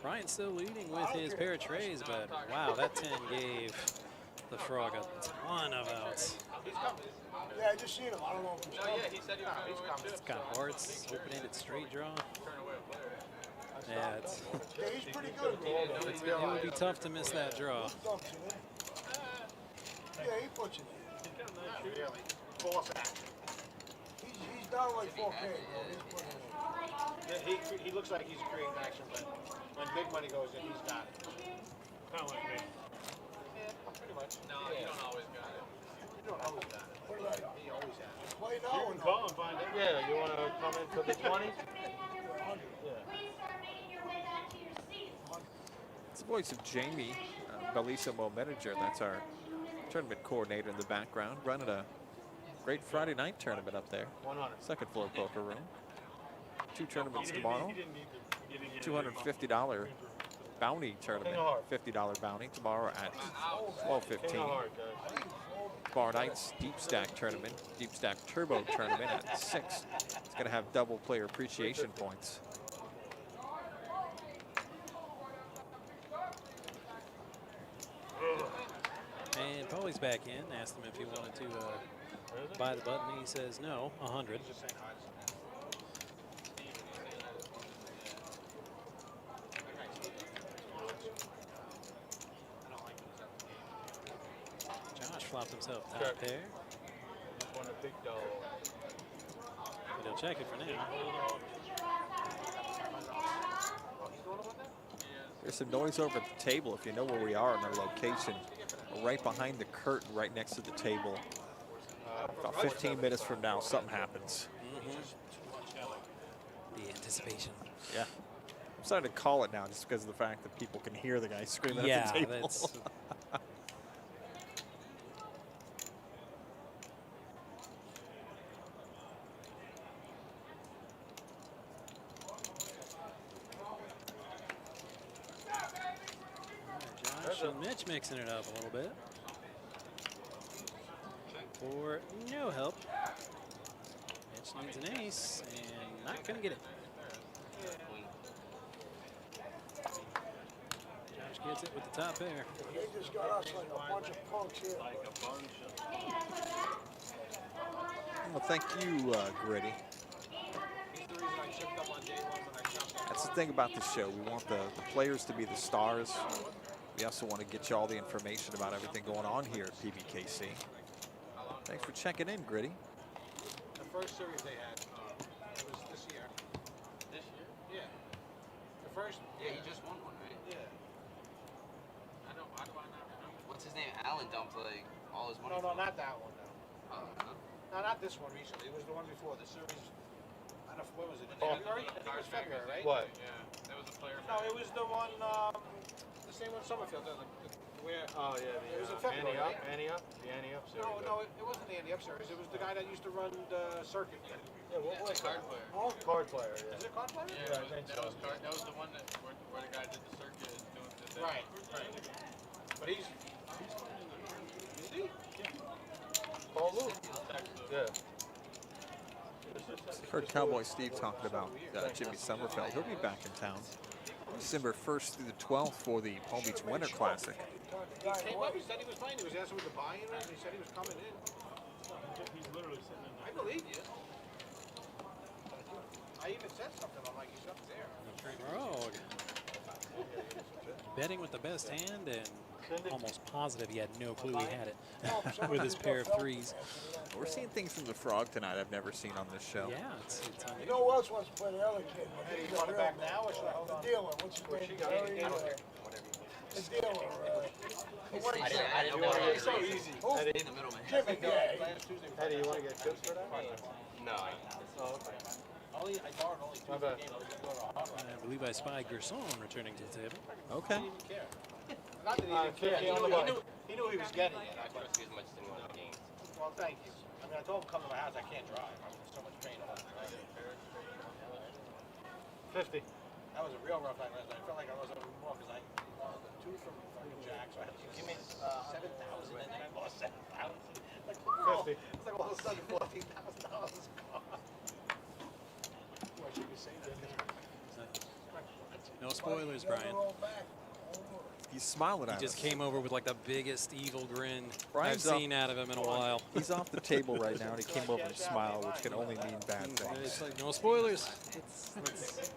Speaker 8: Ryan's still leading with his pair of trays, but wow, that 10 gave the Frog a ton of outs.
Speaker 12: He's coming.
Speaker 9: Yeah, I just seen him. I don't know if he's coming.
Speaker 2: Yeah, he said he was coming.
Speaker 8: It's got hearts, open-ended straight draw. Yeah, it's,
Speaker 9: Yeah, he's pretty good.
Speaker 8: it would be tough to miss that draw.
Speaker 9: Yeah, he puts it in.
Speaker 12: Not really. False action.
Speaker 9: He's down like 4K, bro. He's putting it in.
Speaker 12: Yeah, he looks like he's creating action, but when big money goes in, he's got it.
Speaker 10: Kind of like me.
Speaker 12: Yeah, pretty much.
Speaker 2: No, you don't always got it.
Speaker 12: You don't always got it. He always has it.
Speaker 9: Play
Speaker 10: You
Speaker 9: now or
Speaker 10: can
Speaker 9: no?
Speaker 10: call and find out.
Speaker 3: Yeah, you want to come in for the 20?
Speaker 7: It's the voice of Jamie Bellissimo Manager. That's our tournament coordinator in the background, running a great Friday night tournament up there.
Speaker 3: 100.
Speaker 7: Second floor poker room. 2 tournaments tomorrow.
Speaker 10: He didn't need to
Speaker 7: $250 bounty tournament. $50 bounty tomorrow at 12:15. Tomorrow night's Deep Stack tournament, Deep Stack Turbo tournament at 6. It's going to have double player appreciation points.
Speaker 8: And Paulie's back in. Asked him if he wanted to buy the button. He says no, 100. Josh flopped himself top pair.
Speaker 3: Won a big doll.
Speaker 8: But he'll check it for now.
Speaker 7: There's some noise over at the table if you know where we are in our location. We're right behind the curtain, right next to the table. About 15 minutes from now, something happens.
Speaker 8: The anticipation.
Speaker 7: Yeah. I'm starting to call it now just because of the fact that people can hear the guy screaming at the table.
Speaker 8: That's Josh and Mitch mixing it up a little bit. For no help. Mitch needs an ace and not going to get it. Josh gets it with the top pair.
Speaker 9: They just got us like a bunch of punks here.
Speaker 10: like a bunch of.
Speaker 7: Well, thank you, Gritty. That's the thing about this show. We want the players to be the stars. We also want to get you all the information about everything going on here at PBKC. Thanks for checking in, Gritty.
Speaker 12: The first series they had, it was this year.
Speaker 2: This year?
Speaker 12: Yeah. The first.
Speaker 1: Yeah, he just won one, right?
Speaker 12: Yeah.
Speaker 2: Why do I not remember?
Speaker 1: What's his name? Allen dumped like all his money.
Speaker 12: No,
Speaker 1: from
Speaker 12: not that one. No.
Speaker 1: no?
Speaker 12: No, not this one recently. It was the one before. The series. I don't know. What was it? In February? I think it was February, right?
Speaker 3: What?
Speaker 2: Yeah, that was a player.
Speaker 12: No, it was the one. The same one Summerfield. Where?
Speaker 3: Oh, yeah.
Speaker 12: It was in
Speaker 3: The
Speaker 12: February, right?
Speaker 3: Annie Up? The Annie Up series.
Speaker 12: No, it wasn't the Andy Up series. It was the guy that used to run the circuit.
Speaker 3: Yeah, what was
Speaker 2: Card
Speaker 3: that?
Speaker 2: player.
Speaker 3: Oh, card player, yeah.
Speaker 12: Is it card player?
Speaker 2: Yeah,
Speaker 3: I think
Speaker 2: that
Speaker 3: so.
Speaker 2: was that was the one that where the guy did the circuit and doing the
Speaker 12: Right. But he's. Is he?
Speaker 3: Paul Luke. Yeah.
Speaker 7: Heard Cowboy Steve talking about Jimmy Summerfeld. He'll be back in town December 1st through the 12th for the Palm Beach Winter Classic.
Speaker 12: He came up. He said he was playing. He was asking what the buy-in was. He said he was coming in.
Speaker 10: He's literally sitting in
Speaker 12: I believe you. I even said something. I'm like, he's up there.
Speaker 8: Rogue. Betting with the best hand and almost positive he had no clue he had it with his pair of threes.
Speaker 7: We're seeing things from the Frog tonight I've never seen on this show.
Speaker 8: Yeah, it's
Speaker 9: You know who else wants to play the other kid?
Speaker 12: Hey, you want it back now or should I hold
Speaker 9: The
Speaker 12: on?
Speaker 9: dealer. What's his name? Gary, the dealer.
Speaker 1: I didn't know.
Speaker 3: It's
Speaker 1: So
Speaker 3: easy.
Speaker 9: Who?
Speaker 3: Eddie,
Speaker 1: In the middle, man.
Speaker 9: Jimmy, yeah.
Speaker 12: Last Tuesday.
Speaker 3: Eddie, you want to get tips for that?
Speaker 6: No.
Speaker 3: Oh, okay.
Speaker 12: I darn only 2
Speaker 3: My
Speaker 12: for the
Speaker 3: bad.
Speaker 12: game. I was going to a hard rock.
Speaker 8: I believe I spy Gerson returning to the table.
Speaker 7: Okay.
Speaker 12: He didn't even care. Not that he didn't care. He knew he was getting it.
Speaker 6: I trust you as much as anyone in the game.
Speaker 12: Well, thank you. I mean, I told him come to my house. I can't drive. I'm in so much pain.
Speaker 3: 50.
Speaker 12: That was a real rough night last night. I felt like I wasn't more because I lost 2 from fucking Jack. So I had to give me 7,000 and then I lost 7,000. Like, wow.
Speaker 3: 50.
Speaker 12: It's like all of a sudden $14,000 is gone. What you can say that?
Speaker 8: No spoilers, Brian.
Speaker 7: He's smiling
Speaker 8: He
Speaker 7: at
Speaker 8: just
Speaker 7: us.
Speaker 8: came over with like the biggest evil grin
Speaker 7: Brian's
Speaker 8: I've seen out of him in a while.
Speaker 7: He's off the table right now, and he came over to smile, which can only mean bad
Speaker 8: It's
Speaker 7: things.
Speaker 8: like, no spoilers.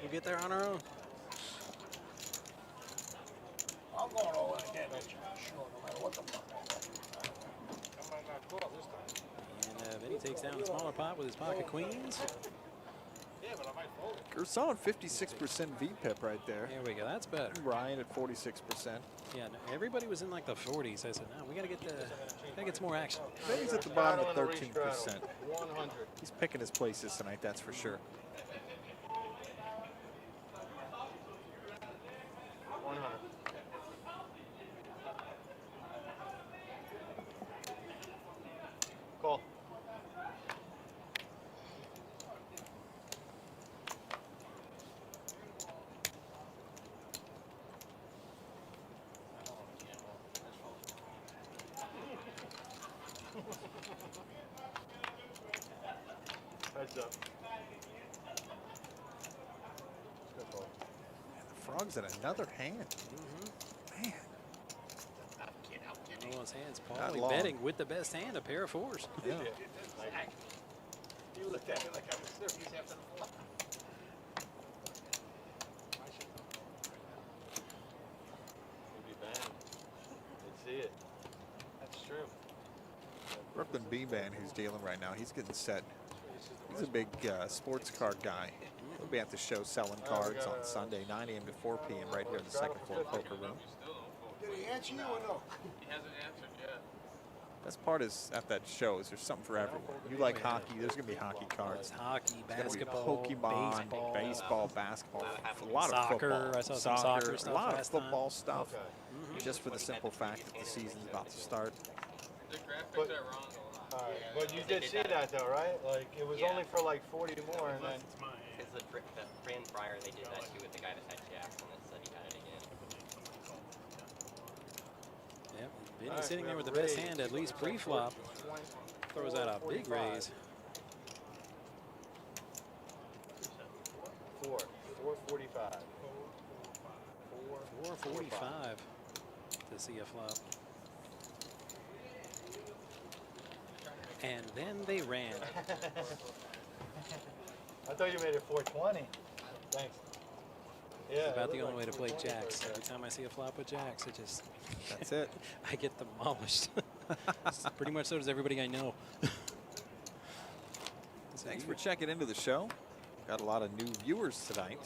Speaker 8: We'll get there on our own.
Speaker 9: I'm going over again, that's sure, no matter what the fuck I do.
Speaker 12: I might not call this time.
Speaker 8: And Vinnie takes down the smaller pot with his pocket queens.
Speaker 12: Yeah, but I might fold it.
Speaker 7: Gerson 56% VPIP right there.
Speaker 8: There we go. That's better.
Speaker 7: Ryan at 46%.
Speaker 8: Yeah, no, everybody was in like the 40s. I said, no, we gotta get some more action.
Speaker 7: Vinny's at the bottom at
Speaker 3: Straddle and a
Speaker 7: 13%.
Speaker 3: restraddle. 100.
Speaker 7: He's picking his places tonight, that's for sure.
Speaker 3: 100. Call. Heads up. Good call.
Speaker 7: The Frog's in another hand. Man.
Speaker 8: One of those hands,
Speaker 7: Not
Speaker 8: Paulie
Speaker 7: long.
Speaker 8: betting with the best hand, a pair of 4s.
Speaker 7: Yeah.
Speaker 12: You looked at me like I was serious after the flop.
Speaker 3: He'd be banned. They'd see it. That's true.
Speaker 7: Brooklyn B-Man, who's dealing right now, he's getting set. He's a big sports card guy. He'll be at the show selling cards on Sunday, 9 a.m. to 4 p.m. right here in the second floor poker room.
Speaker 9: Did he answer you or no?
Speaker 2: He hasn't answered yet.
Speaker 7: Best part is at that show is there's something for everyone. You like hockey, there's going to be hockey cards.
Speaker 8: Hockey,
Speaker 7: There's gonna be
Speaker 8: basketball,
Speaker 7: Pokemon, baseball, basketball, a lot
Speaker 8: Soccer,
Speaker 7: of football,
Speaker 8: I saw some soccer stuff
Speaker 7: a lot of
Speaker 8: last time.
Speaker 7: football stuff.
Speaker 3: Okay.
Speaker 7: Just for the simple fact that the season's about to start.
Speaker 2: The graphics
Speaker 3: But-
Speaker 2: are wrong a lot.
Speaker 3: Alright, but you did see that though, right? Like, it was
Speaker 6: Yeah.
Speaker 3: only for like 40 more and then...
Speaker 6: Because the Fran Fryer, they did that too with the guy that had jacks, and then said he had it again.
Speaker 8: Yep, Vinny's
Speaker 3: Alright,
Speaker 8: sitting
Speaker 3: we
Speaker 8: there with
Speaker 3: have
Speaker 8: the best
Speaker 3: raise.
Speaker 8: hand, at least pre-flop. Throws out a big
Speaker 3: 45.
Speaker 8: raise.
Speaker 3: 445.
Speaker 8: 445 to see a flop. And then they ran.
Speaker 3: I thought you made it 420. Thanks. Yeah.
Speaker 8: It's about
Speaker 3: it
Speaker 8: the
Speaker 3: looked
Speaker 8: only way to play
Speaker 3: like
Speaker 8: jacks.
Speaker 3: 420.
Speaker 8: Every time I see a flop with jacks, it just,
Speaker 7: That's it.
Speaker 8: I get demolished. Pretty much so does everybody I know.
Speaker 7: Thanks for checking into the show. Got a lot of new viewers tonight.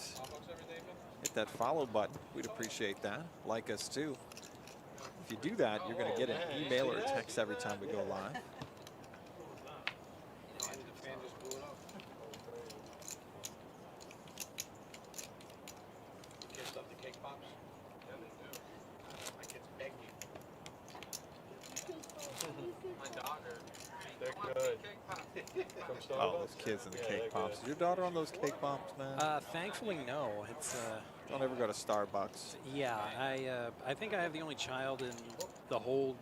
Speaker 7: Hit that follow button. We'd appreciate that. Like us too. If you do that, you're going to get an email or a text every time we go live.
Speaker 12: The fan just blew it up. The kids love the cake pops? Yeah, they do. My kids beg me.
Speaker 2: My daughter.
Speaker 3: They're good. From
Speaker 7: Oh,
Speaker 3: Starbucks?
Speaker 7: those kids and the
Speaker 3: Yeah,
Speaker 7: cake
Speaker 3: they're
Speaker 7: pops.
Speaker 3: good.
Speaker 7: Is your daughter on those cake pops, man?
Speaker 8: Thankfully, no. It's
Speaker 7: Don't ever go to Starbucks.
Speaker 8: yeah. I think I have the only child in the whole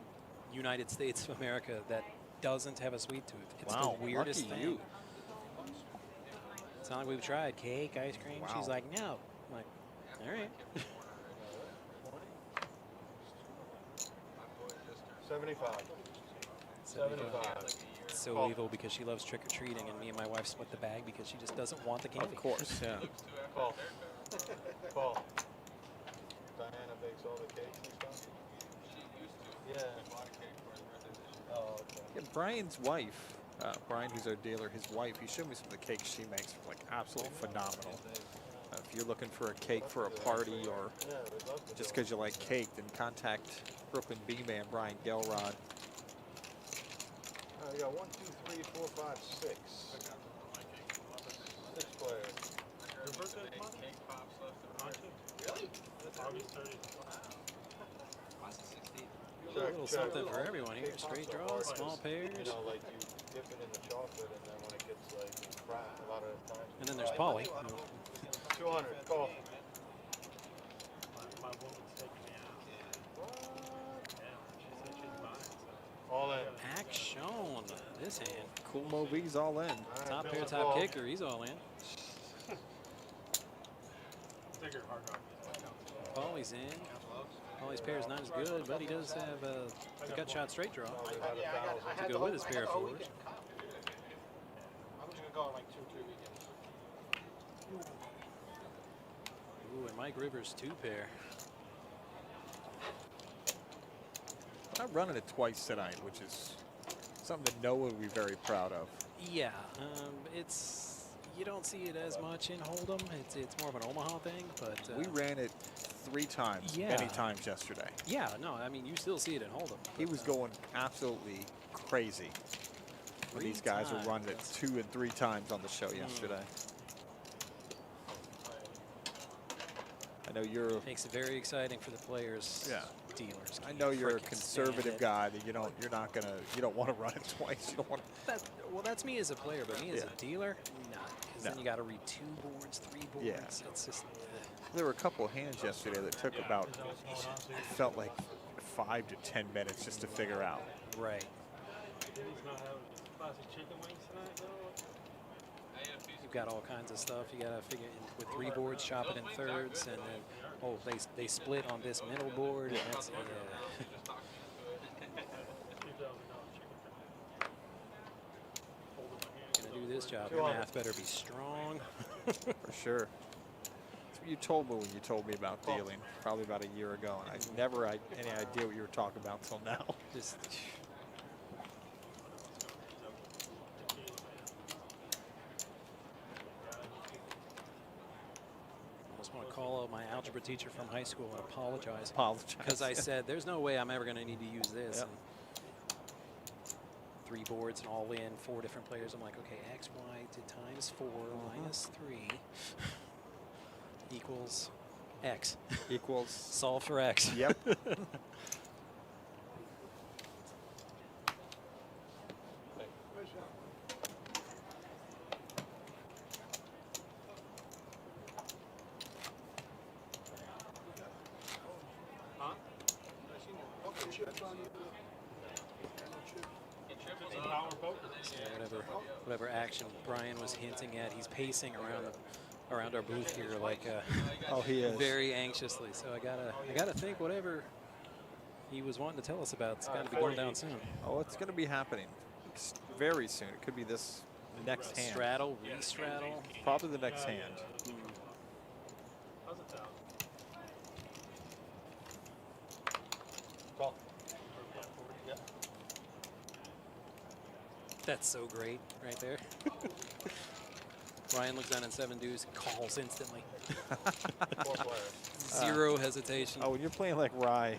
Speaker 8: United States of America that doesn't have a sweet tooth. It's
Speaker 7: Wow,
Speaker 8: the weirdest
Speaker 7: lucky
Speaker 8: thing.
Speaker 7: you.
Speaker 8: It's not like we've tried cake, ice cream.
Speaker 7: Wow.
Speaker 8: She's like, no. I'm like, all right.
Speaker 3: 75. 75.
Speaker 8: So
Speaker 3: Call.
Speaker 8: evil because she loves trick or treating, and me and my wife split the bag because she just doesn't want the candy.
Speaker 7: Of course, yeah.
Speaker 3: Call. Call. Diana bakes all the cakes and stuff? Yeah. Oh, okay.
Speaker 7: Yeah, Brian's wife, Brian, who's our dealer, his wife, he showed me some of the cakes she makes, like absolutely phenomenal. If you're looking for a cake for a party or
Speaker 3: Yeah, we'd love to
Speaker 7: just
Speaker 3: do it.
Speaker 7: because you like cake, then contact Brooklyn B-Man, Brian Gelrod.
Speaker 3: We got 1, 2, 3, 4, 5, 6. 6 players.
Speaker 2: August 30th.
Speaker 1: Mine's the 16th.
Speaker 8: A little something for everyone here. Straight draws, small pairs.
Speaker 3: You know, like you dip it in the chocolate, and then when it gets like cracked, a lot of the times.
Speaker 8: And then there's Polly.
Speaker 3: 200. Call.
Speaker 2: My woman's taking me out. Yeah, she said she's buying. So.
Speaker 3: All in.
Speaker 8: Action. This hand.
Speaker 7: Cool Movies all in.
Speaker 8: Top pair, top kicker. He's all in.
Speaker 2: Bigger hard rock.
Speaker 8: Polly's in. Polly's pair is not as good, but he does have a gut shot straight draw
Speaker 12: I
Speaker 8: to
Speaker 12: had
Speaker 8: go with his pair of fours.
Speaker 12: I'm just gonna go on like 2 or 3 weekends.
Speaker 8: Ooh, and Mike Rivers 2 pair.
Speaker 7: I'm running it twice tonight, which is something that Noah would be very proud of.
Speaker 8: Yeah, it's you don't see it as much in Hold'em. It's more of an Omaha thing, but
Speaker 7: We ran it 3 times,
Speaker 8: Yeah.
Speaker 7: many times yesterday.
Speaker 8: yeah, no, I mean you still see it in Hold'em.
Speaker 7: He was going absolutely crazy when these guys were running it 2 and 3 times on the show yesterday. I know you're.
Speaker 8: Makes it very exciting for the players.
Speaker 7: Yeah.
Speaker 8: Dealers.
Speaker 7: I know you're a
Speaker 8: Frickin'
Speaker 7: conservative
Speaker 8: stand it.
Speaker 7: guy that you don't want to run it twice. You don't want.
Speaker 8: Well, that's me as a player, but me as
Speaker 7: Yeah.
Speaker 8: a dealer, nah. Because then
Speaker 7: No.
Speaker 8: you got to read 2 boards, 3 boards.
Speaker 7: Yeah.
Speaker 8: It's just.
Speaker 7: There were a couple of hands yesterday that took about, it felt like 5 to 10 minutes just to figure out.
Speaker 8: Right.
Speaker 2: He's not having classic chicken wings tonight, though.
Speaker 8: You've got all kinds of stuff. You got to figure with 3 boards, chop it in thirds, and then they split on this middle board, and that's gonna do this job. Your math better be strong.
Speaker 7: For sure. That's what you told me when you told me about dealing, probably about a year ago, and I never had any idea what you were talking about until now.
Speaker 8: Just. I want to call out my algebra teacher from high school and apologize. Because I said, there's no way I'm ever going to need to use this.
Speaker 7: Yep.
Speaker 8: And 3 boards and all in, 4 different players. I'm like, okay, x, y to times 4 minus 3 equals x.
Speaker 7: Equals.
Speaker 8: Solve for x.
Speaker 7: Yep.
Speaker 8: Whatever action Brian was hinting at, he's pacing around our booth here like
Speaker 7: Oh, he is.
Speaker 8: very anxiously. So I gotta think whatever he was wanting to tell us about, it's got to be going down soon.
Speaker 7: Oh, it's going to be happening very soon. It could be this next hand.
Speaker 8: Straddle, re-straddle.
Speaker 7: Probably the next hand.
Speaker 2: How's it sound?
Speaker 3: Call.
Speaker 8: That's so great right there. Ryan looks down at 7 deuce, calls instantly.
Speaker 3: 4 players.
Speaker 8: 0 hesitation.
Speaker 7: Oh, when you're playing like Rye.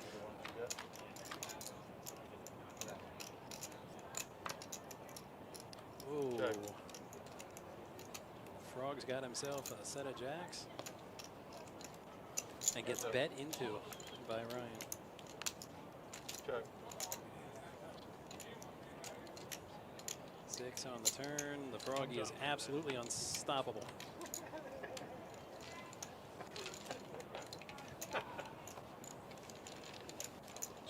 Speaker 8: Whoa.
Speaker 3: Check.
Speaker 8: Frog's got himself a set of jacks and gets bet into by Ryan.
Speaker 3: Check.
Speaker 8: 6 on the turn. The Froggy is absolutely unstoppable.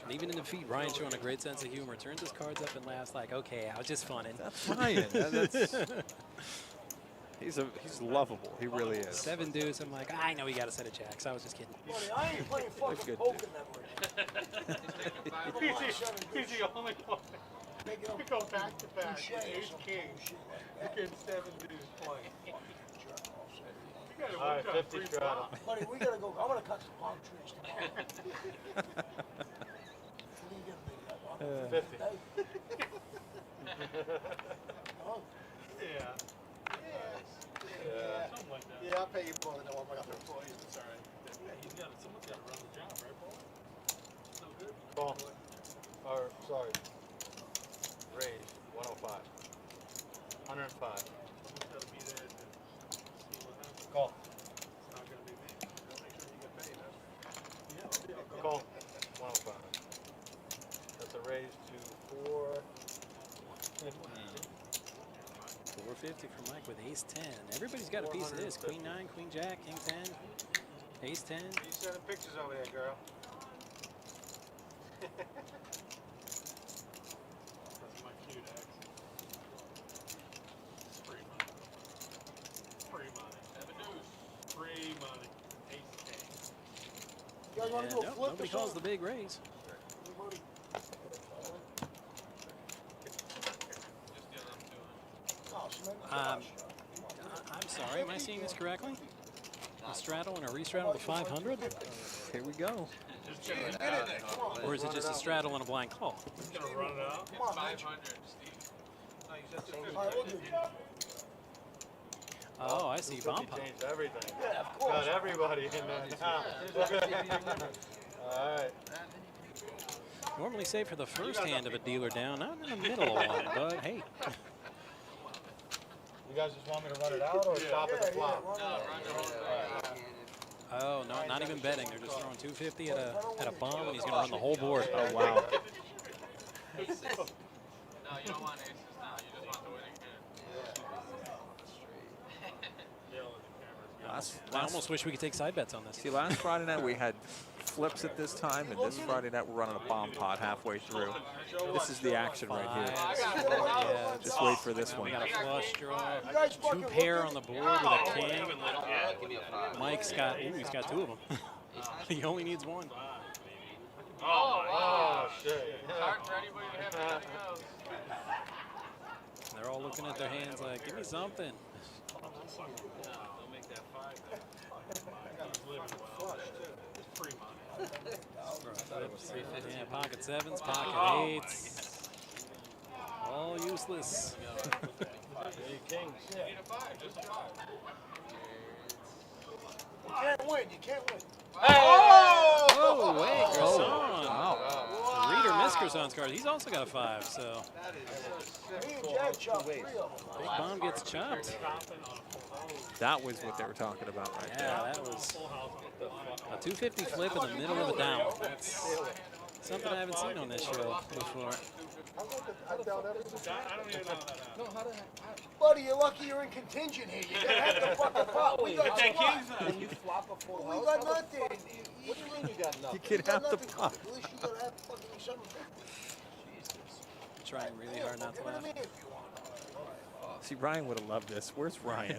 Speaker 8: And even in defeat, Ryan showing a great sense of humor. Turns his cards up and laughs like, okay, I was just funning.
Speaker 7: That's Ryan. He's lovable. He really is.
Speaker 8: 7 deuce. I'm like, I know he got a set of jacks. I was just kidding.
Speaker 9: Buddy, I ain't playing fucking
Speaker 7: good
Speaker 9: poker
Speaker 7: dude.
Speaker 9: that way.
Speaker 2: He's the only one.
Speaker 9: Make it
Speaker 2: We
Speaker 9: up
Speaker 2: go back to back.
Speaker 9: touche
Speaker 2: with
Speaker 9: or
Speaker 2: Ace
Speaker 9: some
Speaker 2: King
Speaker 9: bullshit like that.
Speaker 2: against 7 deuce playing. You got
Speaker 3: All right, 50 straddle.
Speaker 9: Buddy, we gotta go. I'm gonna cut some palm trees tomorrow. What are you gonna do, like, on the
Speaker 3: 50.
Speaker 9: day? Oh,
Speaker 2: Yeah.
Speaker 3: Yeah.
Speaker 2: Something like that.
Speaker 12: Yeah, I'll pay you more than one of my other employees. It's all right.
Speaker 2: Someone's got to run the job, right, Paul? So good.
Speaker 3: Call. Or, sorry. Raise. 105. 105.
Speaker 2: Someone's got to be there to see what happens.
Speaker 3: Call.
Speaker 2: It's not going to be me. I'll make sure you get paid, huh?
Speaker 8: 250 for Mike with ace 10. Everybody's got a piece of this. Queen 9, Queen Jack, King 10, ace 10.
Speaker 12: You sending pictures over there, girl.
Speaker 10: That's my cute ex. Free money. Free money. Have a deuce. Free money. Ace 10.
Speaker 9: You guys want to do a
Speaker 8: Nope,
Speaker 9: flip
Speaker 8: nobody
Speaker 9: or
Speaker 8: calls the
Speaker 9: something?
Speaker 8: big raise.
Speaker 9: Anybody?
Speaker 2: Just give them 200.
Speaker 9: No, she made me
Speaker 8: Um,
Speaker 9: flush.
Speaker 8: I'm sorry, am I seeing this correctly? A straddle and a restraddle to 500?
Speaker 7: Here we go.
Speaker 10: Just
Speaker 9: Yeah,
Speaker 10: gonna,
Speaker 9: get in there. Come on.
Speaker 8: Or is it just a straddle and a blind call?
Speaker 10: just gonna run it out.
Speaker 9: Come on, Mitch.
Speaker 2: 500, Steve.
Speaker 12: No, you said 250.
Speaker 9: All right, we'll do it.
Speaker 8: Oh, I see. Bomb pop.
Speaker 3: Changed everything.
Speaker 9: Yeah, of course.
Speaker 3: Got everybody in there now. All right.
Speaker 8: Normally safe for the first hand of a dealer down, not in the middle of one, but hey.
Speaker 3: You guys just want me to run it out or stop at the flop?
Speaker 9: run it out.
Speaker 8: Oh, no, not even betting. They're just throwing 250 at a bomb, and he's going to run the whole board.
Speaker 7: Oh, wow.
Speaker 2: Aces. No, you don't want aces now. You just want the winning hand.
Speaker 8: I almost wish we could take side bets on this.
Speaker 7: See, last Friday night we had flips at this time, and this Friday night we're running a bomb pot halfway through. This is the action right here.
Speaker 8: Yeah,
Speaker 7: Just wait for this
Speaker 8: we
Speaker 7: one.
Speaker 8: got a flush draw.
Speaker 9: You guys
Speaker 8: Two
Speaker 9: fucking
Speaker 8: pair
Speaker 9: look
Speaker 8: on the
Speaker 9: at-
Speaker 8: board with a king.
Speaker 1: Give me a 5.
Speaker 8: Mike's got, ooh, he's got 2 of them. He only needs 1.
Speaker 3: Oh, shit.
Speaker 2: Hard for anybody to have anything else.
Speaker 8: They're all looking at their hands like, give me something.
Speaker 10: They'll make that 5 then. He's living well. It's free money.
Speaker 8: Yeah, pocket 7s, pocket 8s. All useless.
Speaker 3: Kings.
Speaker 2: You need a 5, just a 5.
Speaker 9: You can't win. You can't win.
Speaker 8: Oh, wait, Gerson.
Speaker 7: Wow.
Speaker 8: Reader missed Gerson's card. He's also got a 5, so
Speaker 9: Me and Jack chopped 3 of them.
Speaker 8: Big Bomb gets chopped.
Speaker 7: That was what they were talking about right there.
Speaker 8: Yeah, that was a 250 flip in the middle of a down. That's something I haven't seen on this show before.
Speaker 9: I doubt everything.
Speaker 10: I don't even know how that happened.
Speaker 1: No, how did
Speaker 9: Buddy, you're lucky you're in contingent here. You gotta have the fucking flop. We got
Speaker 10: Ten
Speaker 9: what?
Speaker 10: kings on.
Speaker 5: You flop a full
Speaker 9: We
Speaker 5: house.
Speaker 9: got nothing.
Speaker 5: What do you mean you got
Speaker 7: You
Speaker 5: nothing?
Speaker 7: can have the pot.
Speaker 9: At least you gotta have fucking something.
Speaker 8: Trying really hard not to
Speaker 9: Give it
Speaker 8: laugh.
Speaker 9: me if you want.
Speaker 7: See, Ryan would have loved this. Where's Ryan?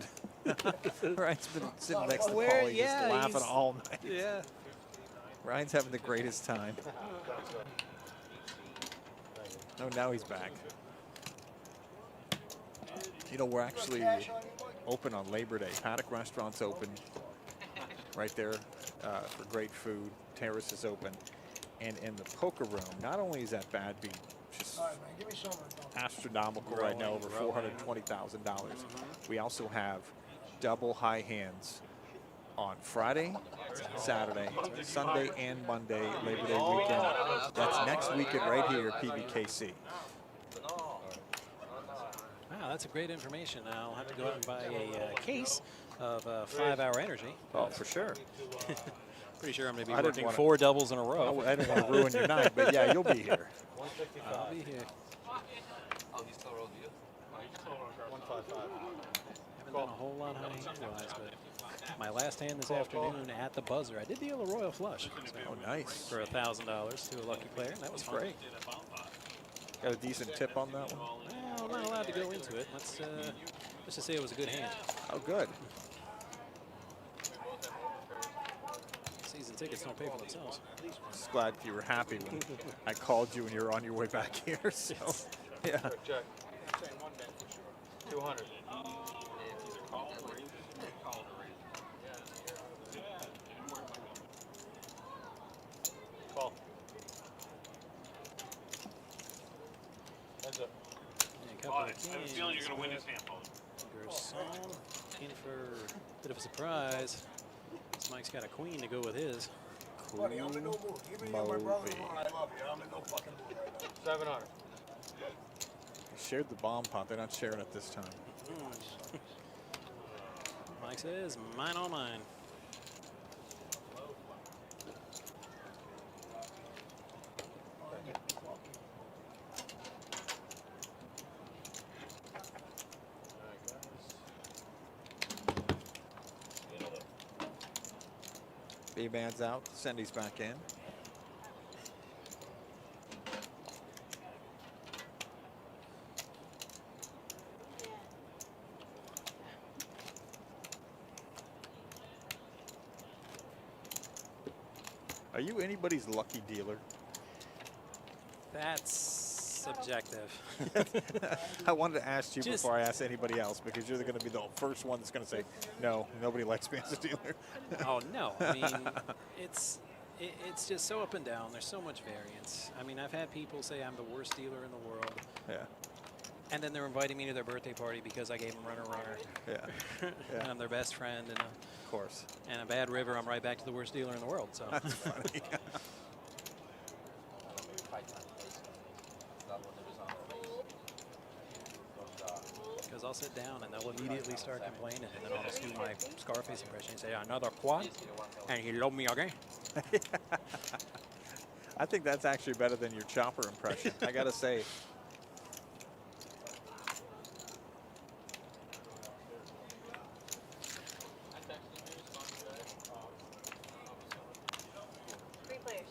Speaker 7: Ryan's been sitting next to
Speaker 8: Where?
Speaker 7: Paulie
Speaker 8: Yeah,
Speaker 7: just laughing
Speaker 8: he's-
Speaker 7: all night.
Speaker 8: Yeah.
Speaker 7: Ryan's having the greatest time. Oh, now he's back. You know, we're actually open on Labor Day. Paddock Restaurant's open right there for great food. Terrace is open. And in the poker room, not only is that bad beat just
Speaker 9: All right, man. Give me some of it.
Speaker 7: astronomical right now, over $420,000. We also have double high hands on Friday, Saturday, Sunday, and Monday, Labor Day weekend. That's next weekend right here at PBKC.
Speaker 8: Wow, that's a great information. I'll have to go out and buy a case of 5-hour energy.
Speaker 7: Oh, for sure.
Speaker 8: Pretty sure I'm going to
Speaker 7: I
Speaker 8: be
Speaker 7: didn't
Speaker 8: working
Speaker 7: wanna-
Speaker 8: 4 doubles in a row.
Speaker 7: I didn't want to ruin your night, but yeah, you'll be here.
Speaker 8: I'll be here.
Speaker 1: Oh, he still rolled you?
Speaker 3: 155.
Speaker 8: Haven't done a whole lot high hand-wise, but my last hand this afternoon at the buzzer, I did deal a royal flush. So
Speaker 7: Oh, nice.
Speaker 8: for $1,000 to a lucky player, and that was great.
Speaker 7: Got a decent tip on that one?
Speaker 8: Well, I'm not allowed to go into it. Let's just say it was a good hand.
Speaker 7: Oh, good.
Speaker 8: Season tickets don't pay for themselves.
Speaker 7: Just glad you were happy when I called you and you were on your way back here. So, yeah.
Speaker 3: Check. 200. Call. Heads up.
Speaker 8: And a couple
Speaker 10: I
Speaker 8: of
Speaker 10: have a
Speaker 8: kings.
Speaker 10: feeling you're going to win this handful.
Speaker 8: Gerson in for a bit of a surprise. This Mike's got a queen to go with his.
Speaker 9: Buddy, I'm in no mood. Give me my brother-in-law. I love you. I'm in no fucking mood right now.
Speaker 3: 700.
Speaker 7: They shared the bomb pot. They're not sharing it this time.
Speaker 8: Mike says, mine all mine.
Speaker 7: B-man's out. Cindy's back in. Are you anybody's lucky dealer?
Speaker 8: That's subjective.
Speaker 7: I wanted to ask you
Speaker 8: Just-
Speaker 7: before I ask anybody else because you're going to be the first one that's going to say, no, nobody likes me as a dealer.
Speaker 8: Oh no, I mean, it's just so up and down. There's so much variance. I mean, I've had people say I'm the worst dealer in the world.
Speaker 7: Yeah.
Speaker 8: And then they're inviting me to their birthday party because I gave them runner.
Speaker 7: Yeah.
Speaker 8: And I'm their best friend. And
Speaker 7: of course.
Speaker 8: And a bad river, I'm right back to the worst dealer in the world. So.
Speaker 7: That's funny.
Speaker 8: Because I'll sit down and they'll immediately start complaining, and then I'll just do my Scarface impression and say, another quad, and he love me again.
Speaker 7: I think that's actually better than your Chopper impression. I got to say.
Speaker 11: Three players.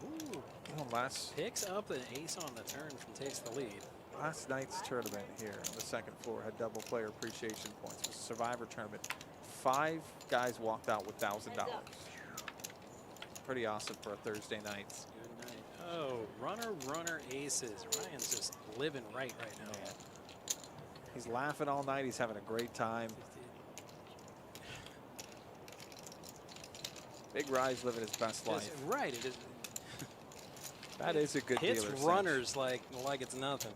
Speaker 8: Ooh,
Speaker 7: Last
Speaker 8: picks up an ace on the turn from takes the lead.
Speaker 7: Last night's tournament here on the second floor had double player appreciation points. It was a Survivor tournament. 5 guys walked out with $1,000. Pretty awesome for a Thursday night.
Speaker 8: Good night. Oh, runner aces. Ryan's just living right now.
Speaker 7: Man. He's laughing all night. He's having a great time. Big Rye's living his best life.
Speaker 8: Right. It is.
Speaker 7: That is a good
Speaker 8: hits
Speaker 7: dealer.
Speaker 8: Runners like it's nothing.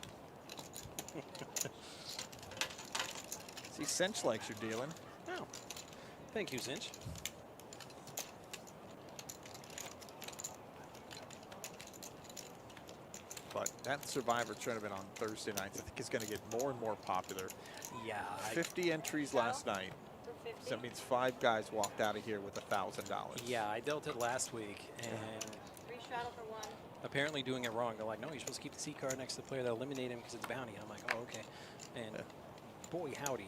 Speaker 7: See, Cinch likes your dealing.
Speaker 8: Oh, thank you, Cinch.
Speaker 7: But that Survivor tournament on Thursday nights, I think, is going to get more and more popular.
Speaker 8: Yeah.
Speaker 7: 50 entries last night. So that means 5 guys walked out of here with $1,000.
Speaker 8: Yeah, I dealt it last week, and
Speaker 11: Free straddle for one.
Speaker 8: apparently doing it wrong. They're like, no, you're supposed to keep the C card next to the player that eliminate him because it's bounty. I'm like, oh, okay. And boy, howdy,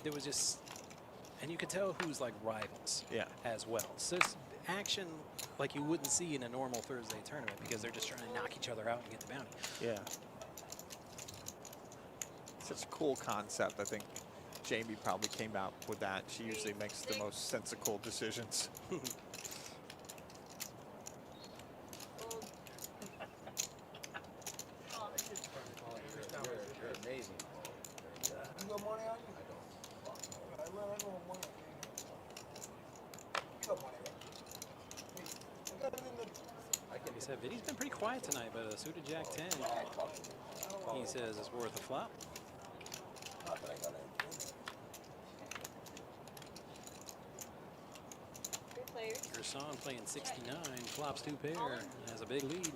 Speaker 8: there was just, and you could tell who's like rivals as well. So it's action like you wouldn't see in a normal Thursday tournament because they're just trying to knock each other out and get the bounty.
Speaker 7: Yeah. Such a cool concept. I think Jamie probably came out with that. She usually makes the most sensical decisions.
Speaker 12: You're amazing.
Speaker 9: You got money on you? I know money. You got money on you. I got it in the...
Speaker 8: He said Vinny's been pretty quiet tonight, but a suited Jack 10, he says, is worth a flop.
Speaker 9: Not that I got it.
Speaker 11: Three players.
Speaker 8: Gerson playing 69, flops 2 pair, and has a big lead.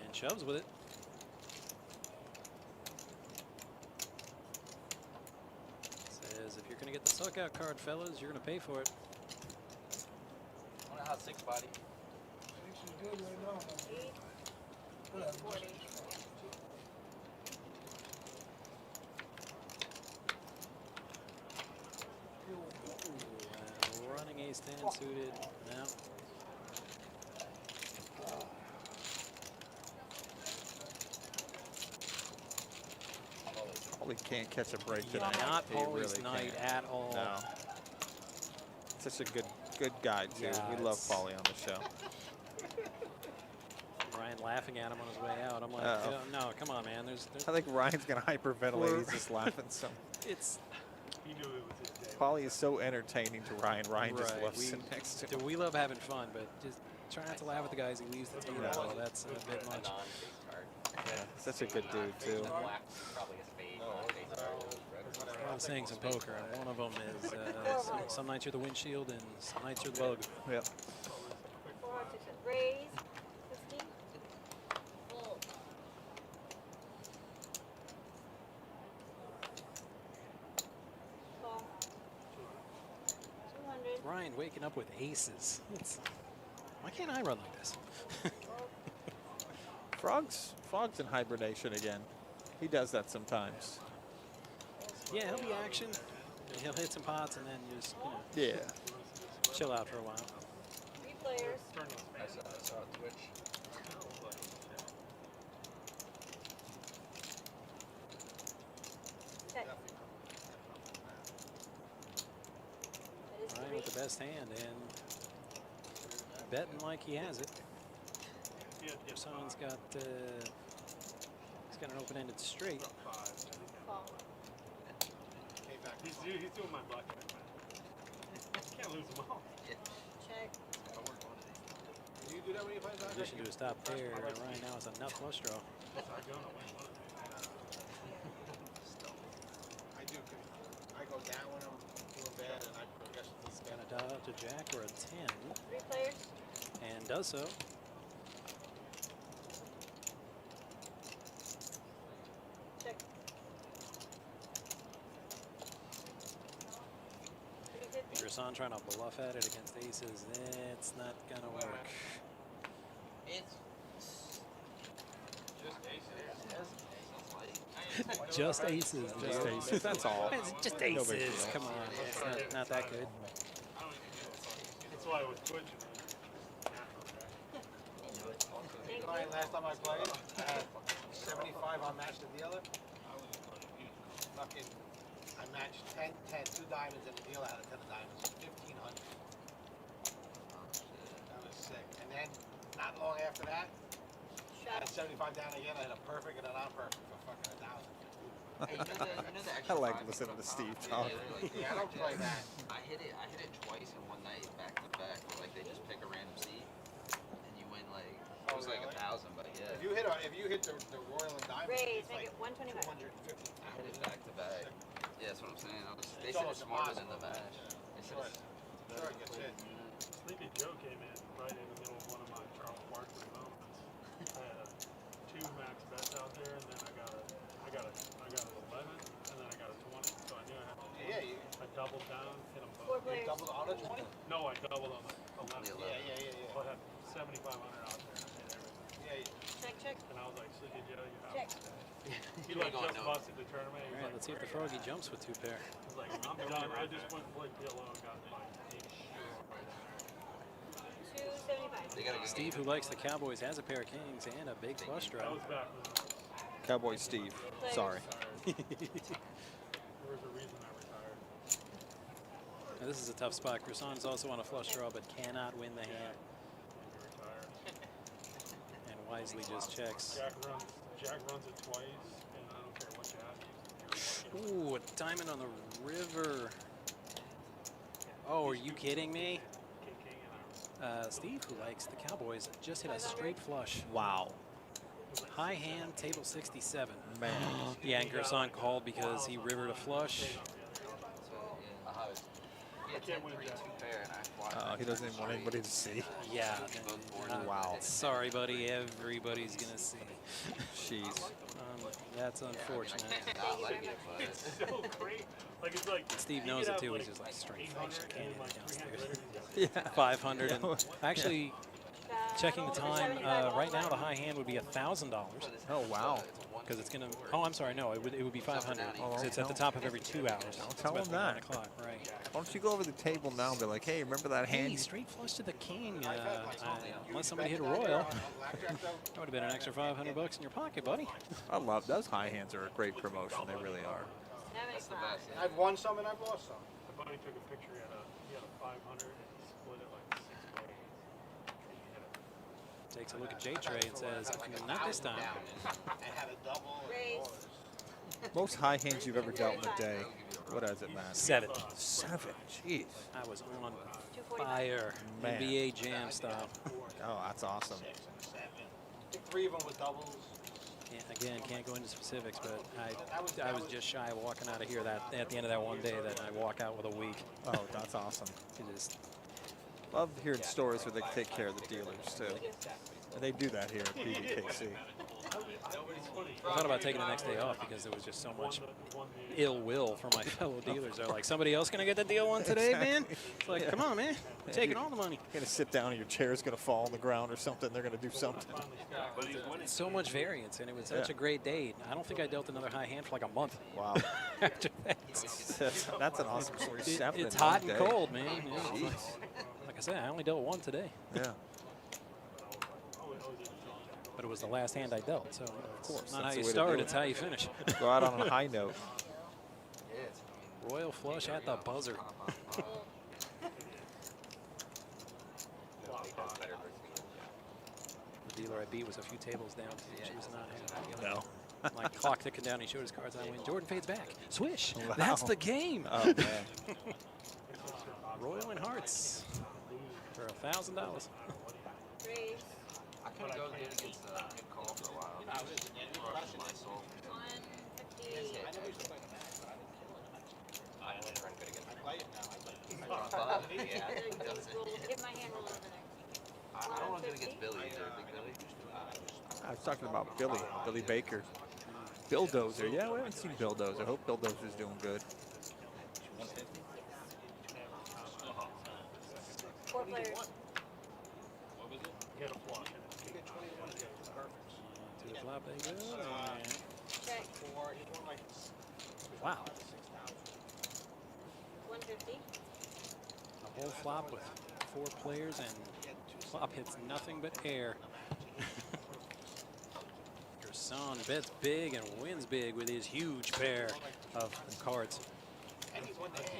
Speaker 8: And shoves with it. Says, if you're going to get the suck out card, fellas, you're going to pay for it.
Speaker 1: I wonder how 6 body.
Speaker 9: This is good right now.
Speaker 11: 40.
Speaker 8: Running ace 10 suited. No.
Speaker 7: Paulie can't catch a break today.
Speaker 8: Not
Speaker 7: He
Speaker 8: Paulie's
Speaker 7: really
Speaker 8: night
Speaker 7: can't.
Speaker 8: at all.
Speaker 7: No. Such a good guy, too.
Speaker 8: Yeah,
Speaker 7: we love
Speaker 8: it's-
Speaker 7: Paulie on the show.
Speaker 8: Ryan laughing at him on his way out. I'm like,
Speaker 7: Uh-oh.
Speaker 8: no, come on, man. There's
Speaker 7: I think Ryan's going to hyperventilate. He's just laughing so.
Speaker 8: it's
Speaker 10: He knew it was his day.
Speaker 7: Paulie is so entertaining to Ryan. Ryan just
Speaker 8: right.
Speaker 7: loves sitting next to him.
Speaker 8: We love having fun, but just try not to laugh at the guys he leaves the table.
Speaker 7: No.
Speaker 8: That's a bit much.
Speaker 7: Yeah, such a good dude, too.
Speaker 6: Probably a spade, non-face card.
Speaker 8: I'm saying some poker, and one of them is some nights you're the windshield and some nights you're the bug.
Speaker 7: Yep.
Speaker 11: 4, 6, raise. 50. Fold. Call. 200.
Speaker 8: mind waking up with aces. Why can't I run like this?
Speaker 7: Frog's in hibernation again. He does that sometimes.
Speaker 8: Yeah, he'll be action. He'll hit some pots and then just,
Speaker 7: Yeah.
Speaker 8: chill out for a while.
Speaker 11: 3 players.
Speaker 1: I saw it Twitch.
Speaker 11: Check. That is
Speaker 8: Ryan
Speaker 11: 3.
Speaker 8: with the best hand and betting like he has it. Someone's got he's got an open-ended straight.
Speaker 11: Call.
Speaker 10: He's doing my blackjack, man. Can't lose them all.
Speaker 11: Check.
Speaker 12: Do you do that when you play
Speaker 8: In
Speaker 12: blackjack?
Speaker 8: addition to a stop pair, Ryan now has a nut flush draw.
Speaker 12: I do. I go down when I'm doing bad, and I guess
Speaker 8: He's got a dial out to jack or a 10,
Speaker 11: 3 players.
Speaker 8: and does so.
Speaker 11: Check. 350.
Speaker 8: Gerson trying to bluff at it against aces. It's not gonna work.
Speaker 1: It's
Speaker 8: Just aces.
Speaker 7: Just aces. That's all.
Speaker 8: It's just
Speaker 7: No big
Speaker 8: aces.
Speaker 7: deal.
Speaker 8: Come on, it's not that good.
Speaker 10: That's why I was twitching.
Speaker 12: Ryan, last time I played, I had 75 on match the dealer. Fucking, I matched 10, 2 diamonds, and the dealer had a 10 of diamonds. 1,500. That was sick. And then, not long after that, I had 75 down again. I had a perfect and a non-perfect for fucking 1,000.
Speaker 1: Hey, you know the
Speaker 7: I
Speaker 1: extra
Speaker 7: like
Speaker 1: 5
Speaker 7: listening to
Speaker 1: from
Speaker 7: Steve
Speaker 1: top?
Speaker 7: talk.
Speaker 12: Yeah, I don't play that.
Speaker 1: I hit it twice in one night, back to back. Where, like they just pick a random seat, and you win like it was like 1,000, but yeah.
Speaker 12: If you hit the Royal and Diamond,
Speaker 11: Raise,
Speaker 12: it's
Speaker 11: make
Speaker 12: like
Speaker 11: it 125.
Speaker 12: 250.
Speaker 1: I hit it back to back. Yeah, that's what I'm saying. They
Speaker 12: It's
Speaker 1: said
Speaker 12: almost
Speaker 1: it's smarter than
Speaker 12: impossible.
Speaker 1: the match. They said
Speaker 12: Sure. Sure, it gets hit.
Speaker 10: Sleepy Joe came in right in the middle of one of my Charles Barkley moments. I had 2 max bets out there, and then I got an 11, and then I got a 20. So I knew I had to.
Speaker 12: Yeah,
Speaker 10: I doubled down, hit them
Speaker 11: 4
Speaker 10: both.
Speaker 11: players.
Speaker 12: doubled on a 20?
Speaker 10: No, I doubled on the 11.
Speaker 12: Yeah.
Speaker 10: So I had 7,500 out there. And I hit everything.
Speaker 11: Check, check.
Speaker 10: And I was like, Sleepy Joe, you have
Speaker 11: Check.
Speaker 10: to stay. He like just busted the tournament. He
Speaker 8: All
Speaker 10: was
Speaker 8: right,
Speaker 10: like,
Speaker 8: let's see if the froggy jumps with 2 pair.
Speaker 10: He's like, I'm done. I just went and played PLO and got like
Speaker 11: 275.
Speaker 1: They got a good
Speaker 8: Steve, who likes the Cowboys, has a pair of kings and a big flush
Speaker 10: That
Speaker 8: draw.
Speaker 10: was back when
Speaker 7: Cowboy Steve. Sorry.
Speaker 10: there was a reason I retired.
Speaker 8: Now, this is a tough spot. Grisson's also on a flush draw, but cannot win the hand, and wisely just checks.
Speaker 10: Jack runs it twice, and I don't care what you ask.
Speaker 8: Ooh, a diamond on the river. Oh, are you kidding me? Steve, who likes the Cowboys, just hit a straight flush.
Speaker 7: Wow.
Speaker 8: High hand, table 67.
Speaker 7: Man.
Speaker 8: Yeah, and Gerson called because he rivered a flush.
Speaker 1: Yeah, 10, 3, 2 pair, and I fly.
Speaker 7: He doesn't even want anybody to see.
Speaker 8: Yeah.
Speaker 7: Wow.
Speaker 8: Sorry, buddy. Everybody's going to see.
Speaker 7: Jeez.
Speaker 8: That's unfortunate.
Speaker 1: Not like it, but
Speaker 10: It's so great. Like it's like
Speaker 8: Steve knows it too. He's just like straight flush. I can't
Speaker 10: like
Speaker 8: even downstairs.
Speaker 10: 300.
Speaker 7: Yeah.
Speaker 8: 500. And actually, checking the time, right now the high hand would be $1,000.
Speaker 7: Oh, wow.
Speaker 8: Because it's going to, oh, I'm sorry, no, it would be 500. Because it's at the top of every 2 hours. It's
Speaker 7: tell
Speaker 8: about
Speaker 7: him that.
Speaker 8: 9 o'clock, right.
Speaker 7: Why don't you go over the table now and be like, hey, remember that hand?
Speaker 8: Hey, straight flush to the king. Unless somebody hit a royal, that would have been an extra $500 in your pocket, buddy.
Speaker 7: I love those high hands are a great promotion. They really are.
Speaker 1: that's the best.
Speaker 12: I've won some and I've lost some.
Speaker 10: My buddy took a picture. He had a 500 and he split it like 6 ways. And he hit it.
Speaker 8: Takes a look at J-Tray and says, not this time.
Speaker 12: And had a double.
Speaker 11: Raise.
Speaker 7: Most high hands you've ever dealt in a day. What is it, Matt?
Speaker 8: 7.
Speaker 7: 7. Jeez.
Speaker 8: I was on
Speaker 11: 245.
Speaker 8: fire.
Speaker 7: Man.
Speaker 8: NBA Jam style.
Speaker 7: Oh, that's awesome.
Speaker 12: 6 and 7. I think 3 of them with doubles.
Speaker 8: Again, can't go into specifics, but I was just shy of walking out of here at the end of that one day that I walk out with a week.
Speaker 7: Oh, that's awesome.
Speaker 8: It is.
Speaker 7: Love hearing stories where they take care of the dealers, too. And they do that here at PBKC.
Speaker 8: I thought about taking the next day off because there was just so much ill will from my fellow dealers. They're like, somebody else going to get the deal one today, man? It's like, come on, man. We're taking all the money.
Speaker 7: You're going to sit down and your chair's going to fall on the ground or something. They're going to do something.
Speaker 8: So much variance, and it was such a great day. I don't think I dealt another high hand for like a month.
Speaker 7: Wow.
Speaker 8: After that.
Speaker 7: That's an awesome story.
Speaker 8: It's hot and cold, man. Yeah. Like I said, I only dealt one today.
Speaker 7: Yeah.
Speaker 8: But it was the last hand I dealt, so of course. Not how
Speaker 7: That's
Speaker 8: you
Speaker 7: the way to
Speaker 8: start,
Speaker 7: do
Speaker 8: it's
Speaker 7: it.
Speaker 8: how you finish.
Speaker 7: Go out on a high note.
Speaker 8: Royal flush at the buzzer. The dealer I beat was a few tables down. She was not happy.
Speaker 7: No.
Speaker 8: My clock ticking down, he showed his cards, and I win. Jordan fades back. Swish.
Speaker 7: Wow.
Speaker 8: That's the game.
Speaker 7: Oh, man.
Speaker 8: Royal and Hearts for $1,000.
Speaker 11: Three.
Speaker 1: I couldn't go good against Nick Cole for a while. Crushed my soul.
Speaker 11: 150.
Speaker 6: I only run good against
Speaker 12: I play it now. I play it.
Speaker 1: Yeah, he does it.
Speaker 11: Get my hand roll over there.
Speaker 1: I don't want to do it against Billy either. Big Billy.
Speaker 7: I was talking about Billy Baker. Bill Dozer. Yeah, we haven't seen Bill Dozer. I hope Bill Dozer's doing good.
Speaker 11: 4 players.
Speaker 10: Get a flush.
Speaker 12: You get 21 to get perfect.
Speaker 8: To the flop they go.
Speaker 11: Check.
Speaker 12: He's won like
Speaker 8: Wow.
Speaker 11: 150.
Speaker 8: A whole flop with 4 players, and flop hits nothing but air. Gerson bets big and wins big with his huge pair of cards.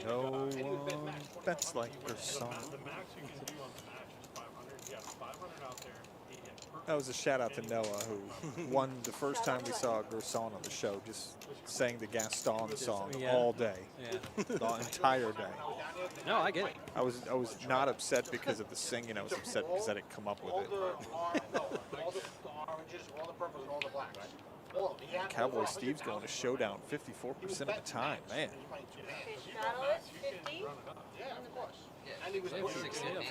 Speaker 7: No one bets like Gerson.
Speaker 10: The max you can do on the match is 500. You got 500 out there. He hit perfect.
Speaker 7: That was a shout out to Noah, who won the first time we saw Gerson on the show, just sang the Gaston song all day, the entire day.
Speaker 8: No, I get it.
Speaker 7: I was not upset because of the singing. I was upset because I didn't come up with
Speaker 12: all
Speaker 7: it.
Speaker 12: the oranges, all the purples, and all the blacks. All of them. He had
Speaker 7: Cowboy
Speaker 12: over
Speaker 7: Steve's
Speaker 12: 100
Speaker 7: going to showdown 54% of the time, man.
Speaker 11: Okay, straddle it. 50.
Speaker 12: Yeah, of course.
Speaker 1: Yeah.
Speaker 12: And he was
Speaker 8: Yeah,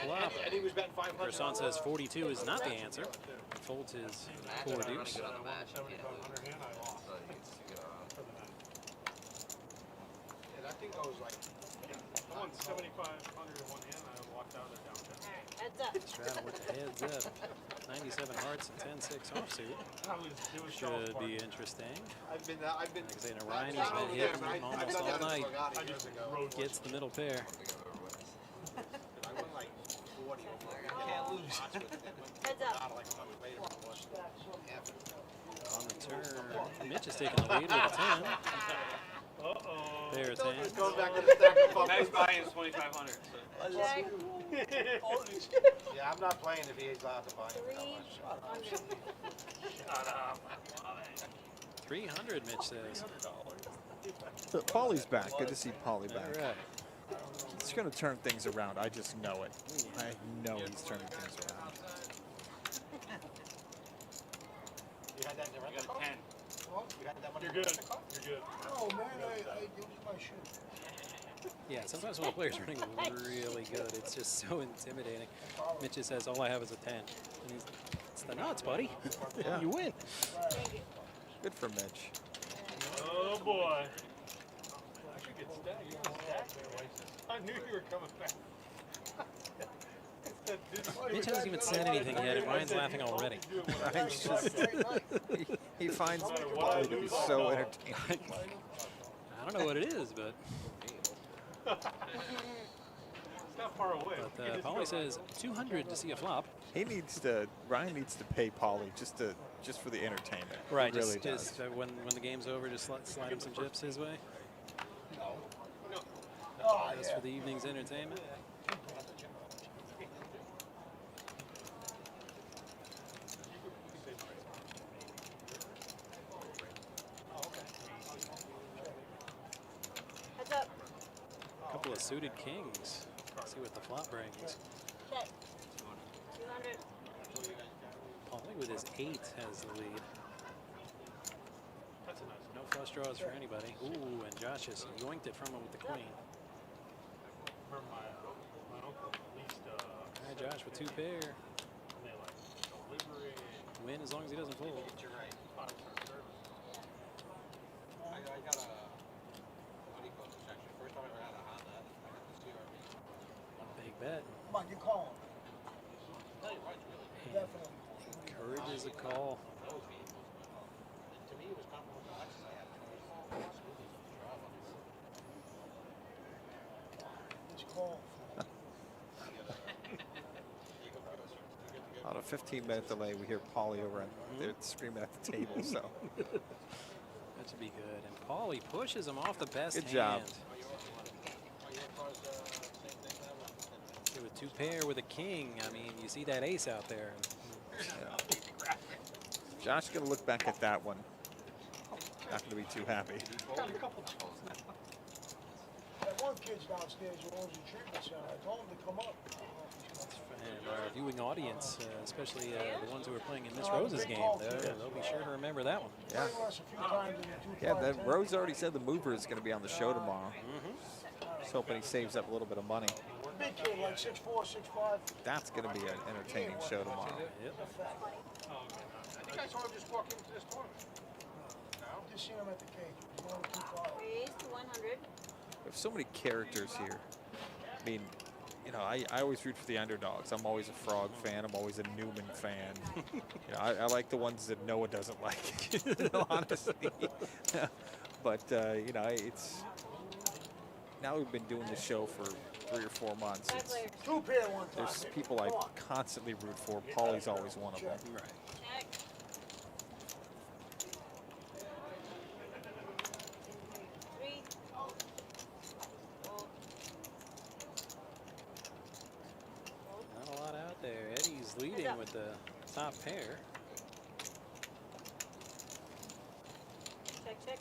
Speaker 8: flop.
Speaker 12: and he was betting 500.
Speaker 8: Gerson says 42 is not the answer. He folds his 4 deuce.
Speaker 1: Good on the match. You can't lose.
Speaker 10: 100 hand, I lost
Speaker 1: So you get
Speaker 10: for the night.
Speaker 12: Yeah, that thing goes like.
Speaker 10: I won 7,500 in one hand. I walked out of there down 10.
Speaker 11: All right, heads up.
Speaker 8: Straddle with the heads up. 97 hearts and 10-6 offsuit.
Speaker 10: It was
Speaker 8: Should be interesting.
Speaker 12: I've been.
Speaker 8: Like I say,
Speaker 12: I've
Speaker 8: Ryan's
Speaker 12: not
Speaker 8: been
Speaker 12: over
Speaker 8: hitting
Speaker 12: there, but I've
Speaker 8: almost
Speaker 12: done
Speaker 8: all
Speaker 12: that in
Speaker 8: night.
Speaker 12: Florida years ago.
Speaker 8: Gets the middle pair.
Speaker 12: I won like 40 over there. I can't lose.
Speaker 11: Heads up.
Speaker 12: Like a month later, I lost half.
Speaker 8: On the turn, Mitch is taking the lead with a 10.
Speaker 10: Uh-oh.
Speaker 8: Pair of 10.
Speaker 12: Going back to the stack of fuck.
Speaker 2: Max buy-in is 2,500.
Speaker 11: Check.
Speaker 12: Yeah, I'm not playing if he's allowed to buy it.
Speaker 11: 300.
Speaker 10: Shut up.
Speaker 8: 300, Mitch says.
Speaker 7: So Paulie's back. Good to see Paulie back.
Speaker 8: All right.
Speaker 7: He's going to turn things around. I just know it. I know he's turning things around.
Speaker 12: You had that in the rental car?
Speaker 2: 10.
Speaker 12: You had that one
Speaker 10: You're
Speaker 12: in the
Speaker 10: good.
Speaker 12: rental car?
Speaker 10: You're good.
Speaker 9: Oh, man, I used my shoe.
Speaker 8: Yeah, sometimes when a player's running really good, it's just so intimidating. Mitch just says, all I have is a 10. And he's, it's the nuts, buddy.
Speaker 7: Yeah.
Speaker 8: You win.
Speaker 7: Good for Mitch.
Speaker 10: Oh, boy. I should get stacked. You can stack there, I knew you were coming back.
Speaker 8: Mitch hasn't even said anything yet, and Ryan's laughing already.
Speaker 7: Ryan's just, he finds Paulie to be so entertaining.
Speaker 8: I don't know what it is, but
Speaker 10: It's not far away.
Speaker 8: but Paulie says 200 to see a flop.
Speaker 7: Ryan needs to pay Paulie just for the entertainment.
Speaker 8: Right,
Speaker 7: He really
Speaker 8: just
Speaker 7: does.
Speaker 8: when the game's over, just slide him some chips his way. Just for the evening's entertainment.
Speaker 11: Heads up.
Speaker 8: A couple of suited kings. See what the flop brings.
Speaker 11: Check. 200.
Speaker 8: Paulie with his 8 has the lead. No flush draws for anybody. Ooh, and Josh just yoinked it from him with the queen.
Speaker 10: Remember my uncle leased
Speaker 8: All right, Josh with 2 pair.
Speaker 10: and they like delivery.
Speaker 8: Win as long as he doesn't fold.
Speaker 10: I
Speaker 8: bet.
Speaker 9: Come on, you call him.
Speaker 8: And
Speaker 9: Definitely.
Speaker 8: encourages a call.
Speaker 12: To me, it was comparable to Alexis. I had
Speaker 9: It's called.
Speaker 7: On a 15-minute delay, we hear Paulie over and they're screaming at the table. So
Speaker 8: That should be good. And Paulie pushes him off the best
Speaker 7: Good job.
Speaker 8: hand. With two pair with a king, I mean, you see that ace out there.
Speaker 7: Josh gonna look back at that one. Not gonna be too happy.
Speaker 9: That one kid's downstairs who owns the treatment center. I told him to come up.
Speaker 8: And our viewing audience, especially the ones who are playing in Miss Rose's game, they'll be sure to remember that one.
Speaker 7: Yeah. Yeah, Rose already said the mover is going to be on the show tomorrow. Just hoping he saves up a little bit of money.
Speaker 9: Big kid, like 6'4", 6'5".
Speaker 7: That's going to be an entertaining show tomorrow.
Speaker 8: Yep.
Speaker 12: I think I saw him just walk into this tournament.
Speaker 9: Just seen him at the cage. He's only 2'5".
Speaker 11: Raise to 100.
Speaker 7: We have so many characters here. I mean, you know, I always root for the underdogs. I'm always a Frog fan. I'm always a Newman fan. You know, I like the ones that Noah doesn't like, honestly. But, you know, it's... Now we've been doing the show for 3 or 4 months.
Speaker 9: Two pair one time.
Speaker 7: There's people I constantly root for. Paulie's always one of them.
Speaker 8: Right.
Speaker 11: Check. Three.
Speaker 8: Not a lot out there. Eddie's leading with the top pair.
Speaker 11: Check, check.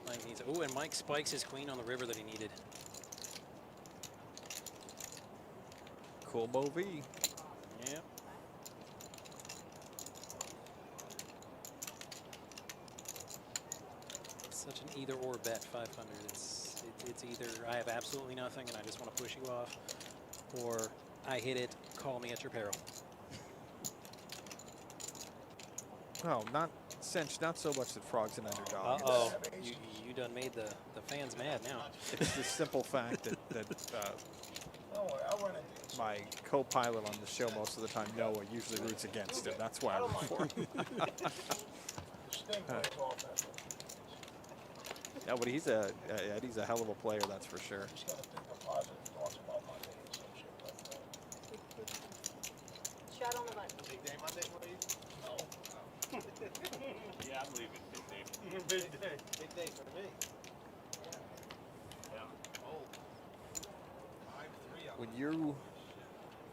Speaker 8: Mike needs. Oh, and Mike spikes his queen on the river that he needed.
Speaker 7: Cool Mo V.
Speaker 8: Yep. It's such an either-or bet, 500. It's either I have absolutely nothing and I just want to push you off, or I hit it, call me at your peril.
Speaker 7: Well, not Cinch, not so much that Frog's an underdog.
Speaker 8: Uh-oh. You done made the fans mad now.
Speaker 7: It's the simple fact that
Speaker 9: I'll run it.
Speaker 7: my co-pilot on the show most of the time, Noah, usually roots against him. That's why I root for him. No, but he's a hell of a player, that's for sure.
Speaker 9: Just gotta think of positive thoughts about my day and some shit like that.
Speaker 11: Shot on the button.
Speaker 12: Big day Monday for you?
Speaker 9: No.
Speaker 10: Yeah, I'm leaving. Big day.
Speaker 12: Big day. Big day for me.
Speaker 10: Yeah.
Speaker 12: Oh. 5-3.
Speaker 7: When you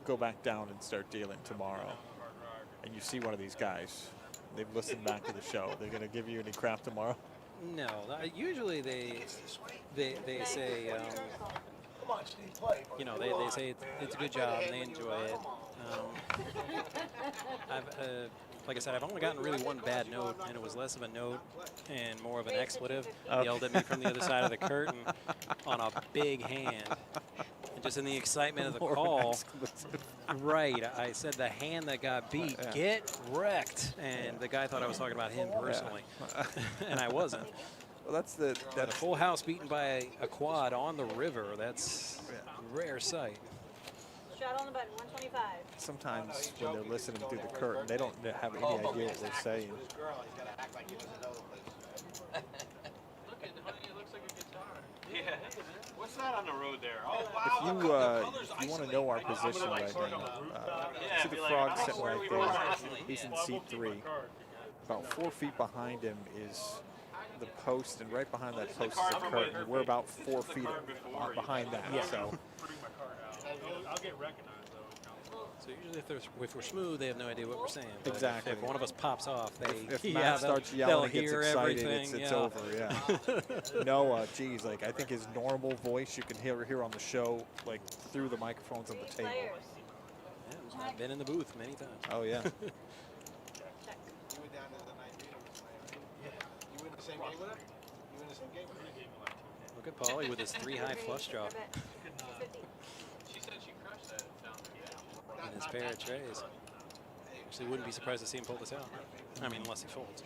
Speaker 7: go back down and start dealing tomorrow, and you see one of these guys, they've listened back to the show, they're going to give you any crap tomorrow?
Speaker 8: No, usually they say,
Speaker 9: Come on, Steve, play.
Speaker 8: you know, they say it's a good job and they enjoy it. Like I said, I've only gotten really one bad note, and it was less of a note and more of an expletive. Yelled at me from the other side of the curtain on a big hand. And just in the excitement of the call, right, I said the hand that got beat, get wrecked. And the guy thought I was talking about him personally, and I wasn't.
Speaker 7: Well, that's
Speaker 8: A full house beaten by a quad on the river. That's a rare sight.
Speaker 11: Shot on the button, 125.
Speaker 7: Sometimes when they're listening through the curtain, they don't have any idea what we're saying.
Speaker 12: This girl, he's got to act like he doesn't know the place.
Speaker 2: Look at honey, it looks like a guitar. Yeah. What's that on the road there? Oh
Speaker 7: If
Speaker 2: wow.
Speaker 7: you want to know our position right now, see the Frog sitting right there. He's in seat 3. About 4 feet behind him is the post, and right behind that post is the curtain. We're about 4 feet behind that.
Speaker 8: Yeah.
Speaker 7: So
Speaker 10: I'll get recognized though.
Speaker 8: So usually if we're smooth, they have no idea what we're saying. But
Speaker 7: Exactly.
Speaker 8: If one of us pops off, they
Speaker 7: if Matt starts yelling and gets
Speaker 8: hear
Speaker 7: excited,
Speaker 8: everything.
Speaker 7: it's over. Yeah. Noah, geez, like I think his normal voice you can hear on the show, like through the microphones on the table.
Speaker 8: Yeah, I've been in the booth many times.
Speaker 7: Oh yeah.
Speaker 12: You were down to the night meeting. Yeah. You were in the same game with her? You were in the same game with her?
Speaker 8: Look at Paulie with his 3 high flush draw.
Speaker 2: She said she crushed that down there.
Speaker 8: And his pair of trays. Actually, wouldn't be surprised to see him pull this out. I mean, unless he folds.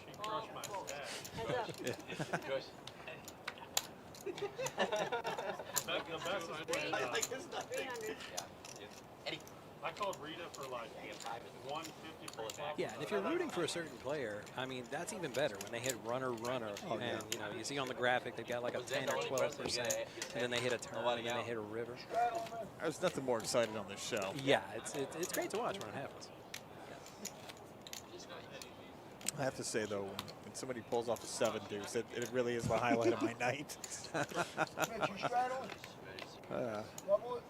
Speaker 10: The best is when I called Rita for like 150 for a flop.
Speaker 8: Yeah, and if you're rooting for a certain player, I mean, that's even better when they hit runner, and you know, you see on the graphic they've got like a 10 or 12%, and then they hit a turn, and then they hit a river.
Speaker 7: There's nothing more exciting on this show.
Speaker 8: Yeah, it's great to watch when it happens.
Speaker 7: I have to say though, when somebody pulls off a 7 deuce, it really is the highlight of my night.
Speaker 9: Double it,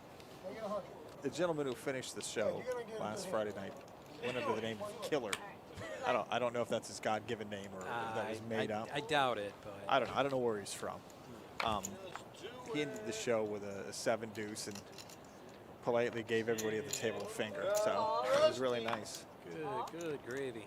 Speaker 9: make it 100.
Speaker 7: The gentleman who finished the show last Friday night went under the name of Killer. I don't know if that's his God-given name or if that was made up.
Speaker 8: I doubt it, but
Speaker 7: I don't know where he's from. He ended the show with a 7 deuce and politely gave everybody at the table a finger. So it was really nice.
Speaker 8: good gravy.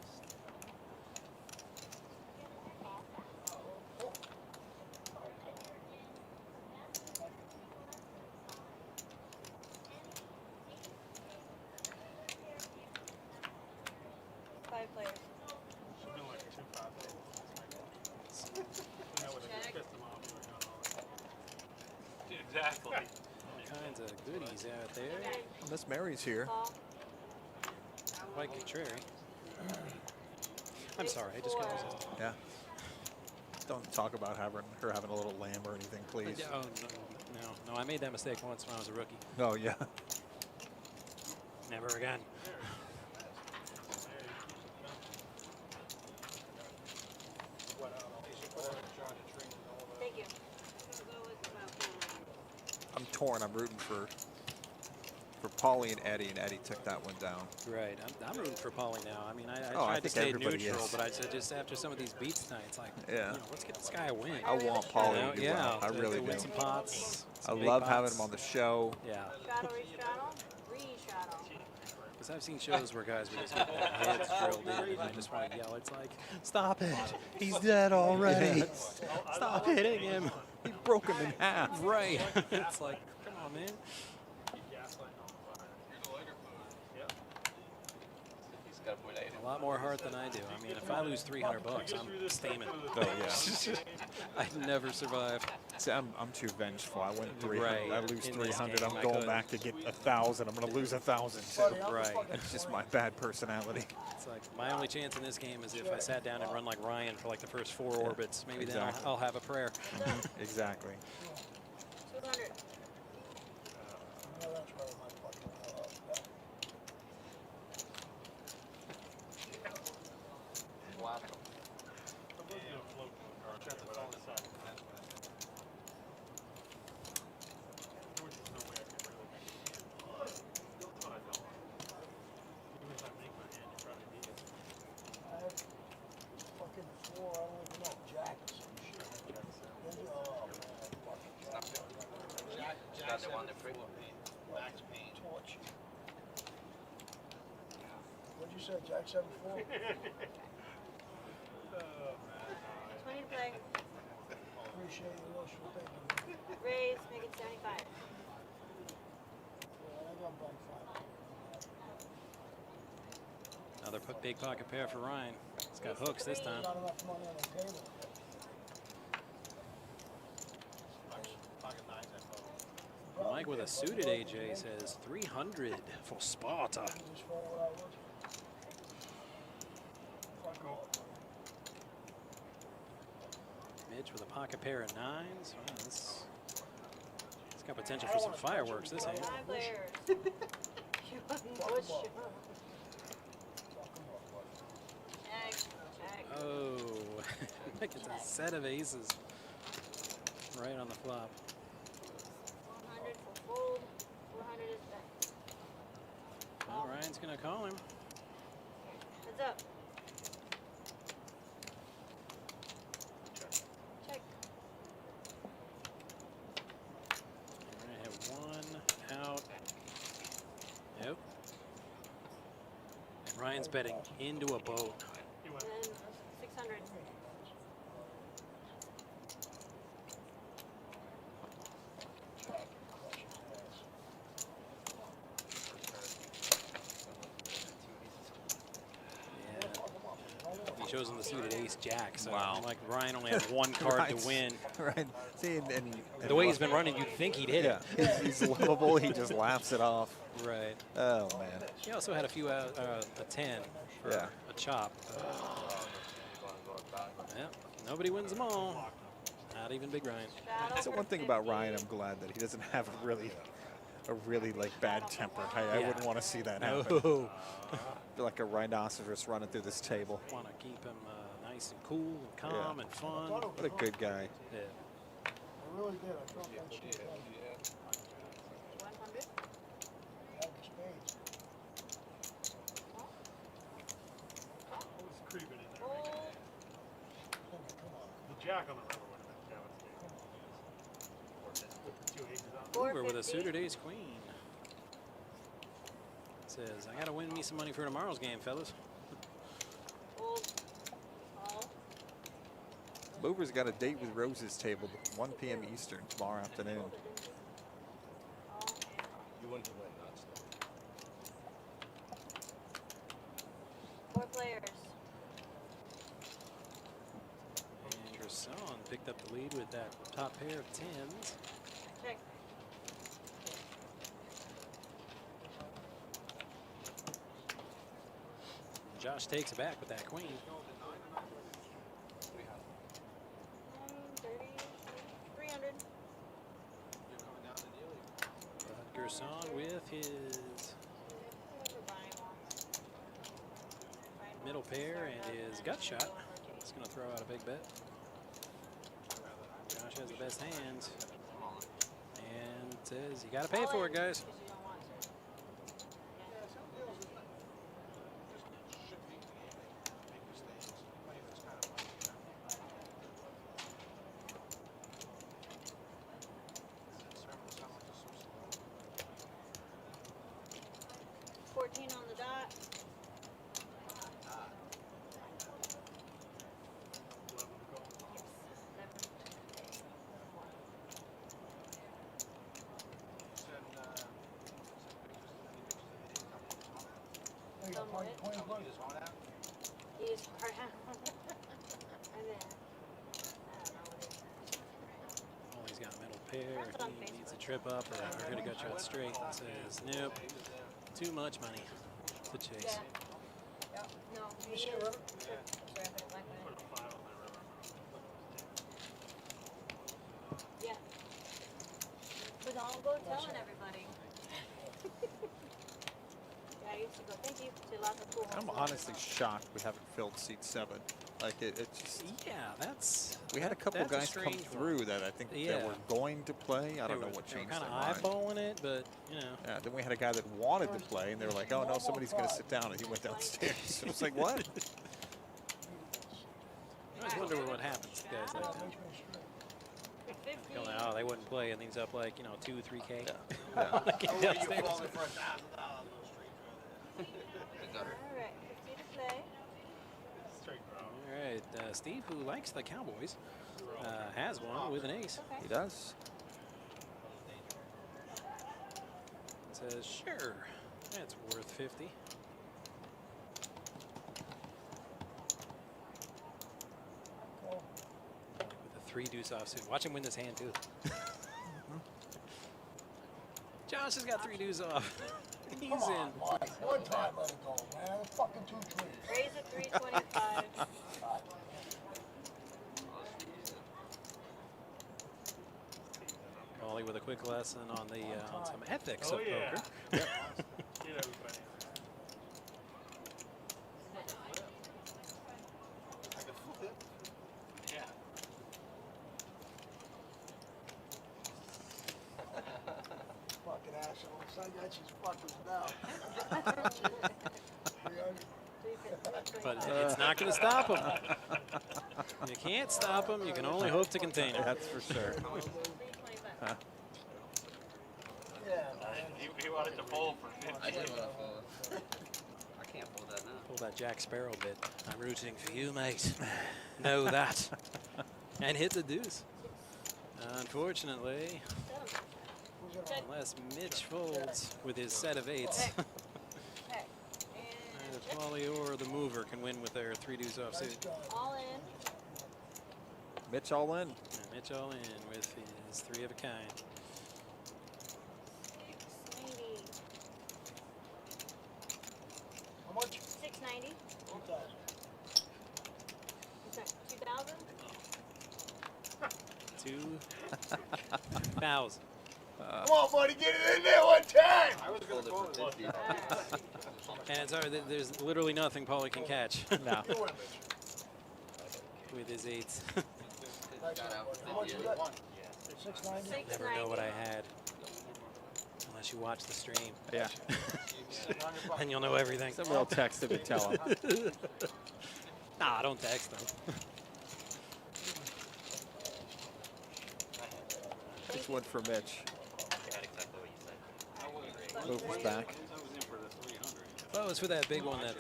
Speaker 2: Exactly.
Speaker 8: All kinds of goodies out there.
Speaker 7: Miss Mary's here.
Speaker 8: Quite contrary. I'm sorry, I just couldn't resist.
Speaker 7: Yeah. Don't talk about her having a little lamb or anything, please.
Speaker 8: Oh, no, I made that mistake once when I was a rookie.
Speaker 7: Oh, yeah.
Speaker 8: Never again.
Speaker 11: Thank you.
Speaker 7: I'm torn. I'm rooting for Paulie and Eddie took that one down.
Speaker 8: Right. I'm rooting for Paulie now. I mean, I
Speaker 7: Oh, I
Speaker 8: tried to
Speaker 7: think
Speaker 8: stay
Speaker 7: everybody
Speaker 8: neutral,
Speaker 7: is.
Speaker 8: but I said just after some of these beats tonight, it's like,
Speaker 7: Yeah.
Speaker 8: you know, let's get this guy a win.
Speaker 7: I want Paulie to do
Speaker 8: yeah,
Speaker 7: well. I
Speaker 8: to
Speaker 7: really
Speaker 8: win
Speaker 7: do.
Speaker 8: some pots.
Speaker 7: I
Speaker 8: some big
Speaker 7: love having
Speaker 8: pots.
Speaker 7: him on the show.
Speaker 8: Yeah.
Speaker 11: Straddle, re-straddle, re-straddle.
Speaker 8: Because I've seen shows where guys were just getting their heads drilled in, and I just want to yell. It's like, stop it! He's dead already. Stop hitting him.
Speaker 7: He broke him in half.
Speaker 8: Right. It's like, come on, man. A lot more heart than I do. I mean, if I lose $300, I'm steaming.
Speaker 7: Oh, yeah.
Speaker 8: I'd never survive.
Speaker 7: See, I'm too vengeful. I win 300.
Speaker 8: Right.
Speaker 7: I lose
Speaker 8: In this
Speaker 7: 300.
Speaker 8: game,
Speaker 7: I'm
Speaker 8: I
Speaker 7: going
Speaker 8: couldn't.
Speaker 7: back to get 1,000. I'm going to lose 1,000 too.
Speaker 8: Right.
Speaker 7: It's just my bad personality.
Speaker 8: It's like my only chance in this game is if I sat down and run like Ryan for like the first 4 orbits. Maybe then
Speaker 7: Exactly.
Speaker 8: I'll have a prayer.
Speaker 7: Exactly.
Speaker 11: 200.
Speaker 9: Fucking 4, I don't even know, Jack or some shit. Oh, man, fucking Jack.
Speaker 1: Got the one that free.
Speaker 12: Max Payne.
Speaker 9: Torch. What'd you say, Jack 7-4?
Speaker 11: 20 to play.
Speaker 9: Appreciate your wishful thinking.
Speaker 11: Raise, make it 75.
Speaker 9: Yeah, I got back 5.
Speaker 8: Another big pocket pair for Ryan. He's got hooks this time.
Speaker 9: Not enough money on the table.
Speaker 8: Mike with a suited AJ says 300 for Sparta.
Speaker 9: Just for what I was. Fuck off.
Speaker 8: Mitch with a pocket pair of 9s. Wow, this it's got potential for some fireworks this hand.
Speaker 11: 5 players. Bush. Check, check.
Speaker 8: Oh, Mike gets a set of aces right on the flop.
Speaker 11: 100 for fold. 400 is bet.
Speaker 8: Well, Ryan's gonna call him.
Speaker 11: Heads up. Check.
Speaker 8: We're gonna have 1 out. Nope. And Ryan's betting into a boat.
Speaker 11: And then 600.
Speaker 8: He shows him the suited ace jack. So
Speaker 7: Wow.
Speaker 8: like Ryan only had 1 card to win.
Speaker 7: Right. See, and
Speaker 8: The way he's been running, you'd think he'd hit
Speaker 7: yeah,
Speaker 8: it.
Speaker 7: he's lovable. He just laughs it off.
Speaker 8: Right.
Speaker 7: Oh man.
Speaker 8: He also had a few a 10 for
Speaker 7: Yeah.
Speaker 8: a chop. Yeah, nobody wins them all. Not even Big Ryan.
Speaker 7: That's the one thing about Ryan. I'm glad that he doesn't have a really like bad temper. I
Speaker 8: Yeah.
Speaker 7: wouldn't want to see that happen.
Speaker 8: No.
Speaker 7: Feel like a rhinoceros running through this table.
Speaker 8: Want to keep him nice and cool and calm and fun.
Speaker 7: What a good guy.
Speaker 8: Yeah.
Speaker 9: I really did. I dropped that shit.
Speaker 11: 100.
Speaker 9: Had the spades.
Speaker 10: Who's creeping in there?
Speaker 11: Fold.
Speaker 9: Come on.
Speaker 10: The jack on the river would have been devastating. With the 2 aces out.
Speaker 8: Hoover with a
Speaker 11: 450.
Speaker 8: suited ace queen. Says, I got to win me some money for tomorrow's game, fellas.
Speaker 11: Fold. Call.
Speaker 7: Mover's got a date with Rose's table, 1 p.m. Eastern tomorrow afternoon.
Speaker 11: Call.
Speaker 6: You wouldn't have went nuts.
Speaker 11: 4 players.
Speaker 8: And Gerson picked up the lead with that top pair of 10s.
Speaker 11: Check.
Speaker 8: Josh takes it back with that queen.
Speaker 11: 30, 300.
Speaker 8: But Gerson with his
Speaker 11: Whoever buying wants.
Speaker 8: middle pair and his gut shot. He's going to throw out a big bet. Josh has the best hands. And says, you got to pay for it, guys.
Speaker 11: Because you don't want to. Yeah. 14 on the dot. 11. He's far out. And then, I don't know what it is.
Speaker 8: Oh, he's got a middle pair.
Speaker 11: That's on
Speaker 8: He
Speaker 11: Facebook.
Speaker 8: needs a trip up or hit a gut shot straight and says, nope, too much money to chase.
Speaker 11: Yeah. Yep. No, me
Speaker 9: see
Speaker 11: either.
Speaker 9: it,
Speaker 11: Sure. Sorry, I put it black
Speaker 10: Put
Speaker 11: one
Speaker 10: a 5 on that river.
Speaker 11: in. Yeah. But don't go telling everybody. Yeah, I used to go, thank you, to lots of cool
Speaker 7: I'm
Speaker 11: homes.
Speaker 7: honestly shocked we haven't filled seat 7. Like it just.
Speaker 8: Yeah, that's.
Speaker 7: We had a couple
Speaker 8: that's a
Speaker 7: guys come
Speaker 8: strange one.
Speaker 7: through that I think that
Speaker 8: Yeah.
Speaker 7: were going to play. I don't know what
Speaker 8: They were
Speaker 7: changed
Speaker 8: kind
Speaker 7: their
Speaker 8: of
Speaker 7: mind.
Speaker 8: eyeballing it, but, you know.
Speaker 7: Yeah, then we had a guy that wanted to play, and they were like, "Oh no, somebody's going to sit down," and he went downstairs. I was like, "What?"
Speaker 8: I always wonder what happens to guys like that.
Speaker 11: 50.
Speaker 8: You know, oh, they wouldn't play, and he's up like, 2, 3K.
Speaker 7: Yeah.
Speaker 8: Get
Speaker 12: Oh, you
Speaker 8: downstairs.
Speaker 12: falling for $1,000 on the street.
Speaker 1: The gutter.
Speaker 11: All right, 50 to play.
Speaker 10: Straight draw.
Speaker 8: All right, Steve, who likes the Cowboys, has one with an ace.
Speaker 11: Okay.
Speaker 7: He does.
Speaker 8: Says, sure, that's worth 50. With a 3 deuce offsuit. Watch him win this hand, too. Josh has got 3 deuce off. He's
Speaker 9: Come on,
Speaker 8: in.
Speaker 9: Mike. One time let it go, man. It's fucking 2 trees.
Speaker 11: Raise at 325.
Speaker 8: Molly with a quick lesson on the on some ethics
Speaker 10: Oh,
Speaker 8: of
Speaker 10: yeah.
Speaker 8: poker.
Speaker 10: Get everybody.
Speaker 12: I can flip it.
Speaker 10: Yeah.
Speaker 9: Fucking assholes. I got you fuckers now. 300.
Speaker 8: But it's not going to stop him. You can't stop him. You can only hope to contain him.
Speaker 7: That's for sure.
Speaker 11: 325.
Speaker 9: Yeah, man.
Speaker 10: He wanted to bowl for 50.
Speaker 1: I did want to fold. I can't fold that now.
Speaker 8: Pull that Jack Sparrow bit. I'm rooting for you, mate. Know that. And hit the deuce. Unfortunately, unless Mitch folds with his set of 8s,
Speaker 11: Okay.
Speaker 8: either Polly or the mover can win with their 3 deuce offsuit.
Speaker 11: All in.
Speaker 7: Mitch all in.
Speaker 8: And Mitch all in with his 3 of a kind.
Speaker 11: 690.
Speaker 9: How much?
Speaker 11: 690.
Speaker 9: 2,000.
Speaker 11: Is that 2,000?
Speaker 8: 2,000.
Speaker 9: Come on, buddy, get it in there one time.
Speaker 12: I was gonna
Speaker 1: Hold it
Speaker 12: quote
Speaker 1: for
Speaker 12: it.
Speaker 1: 50.
Speaker 8: And it's hard, there's literally nothing Paulie can catch
Speaker 7: No.
Speaker 9: You win, Mitch.
Speaker 8: with his 8s.
Speaker 9: Nice
Speaker 1: Got out
Speaker 9: one,
Speaker 1: for
Speaker 9: buddy. How much
Speaker 1: 50.
Speaker 9: was that? 690.
Speaker 8: Never know what I had unless you watch the stream.
Speaker 7: Yeah.
Speaker 8: Then you'll know everything.
Speaker 7: Someone will text him and tell him.
Speaker 8: Nah, don't text them.
Speaker 7: This one for Mitch.
Speaker 6: Forgot exactly what you said.
Speaker 7: Move us back.
Speaker 8: Well, it was for that big one that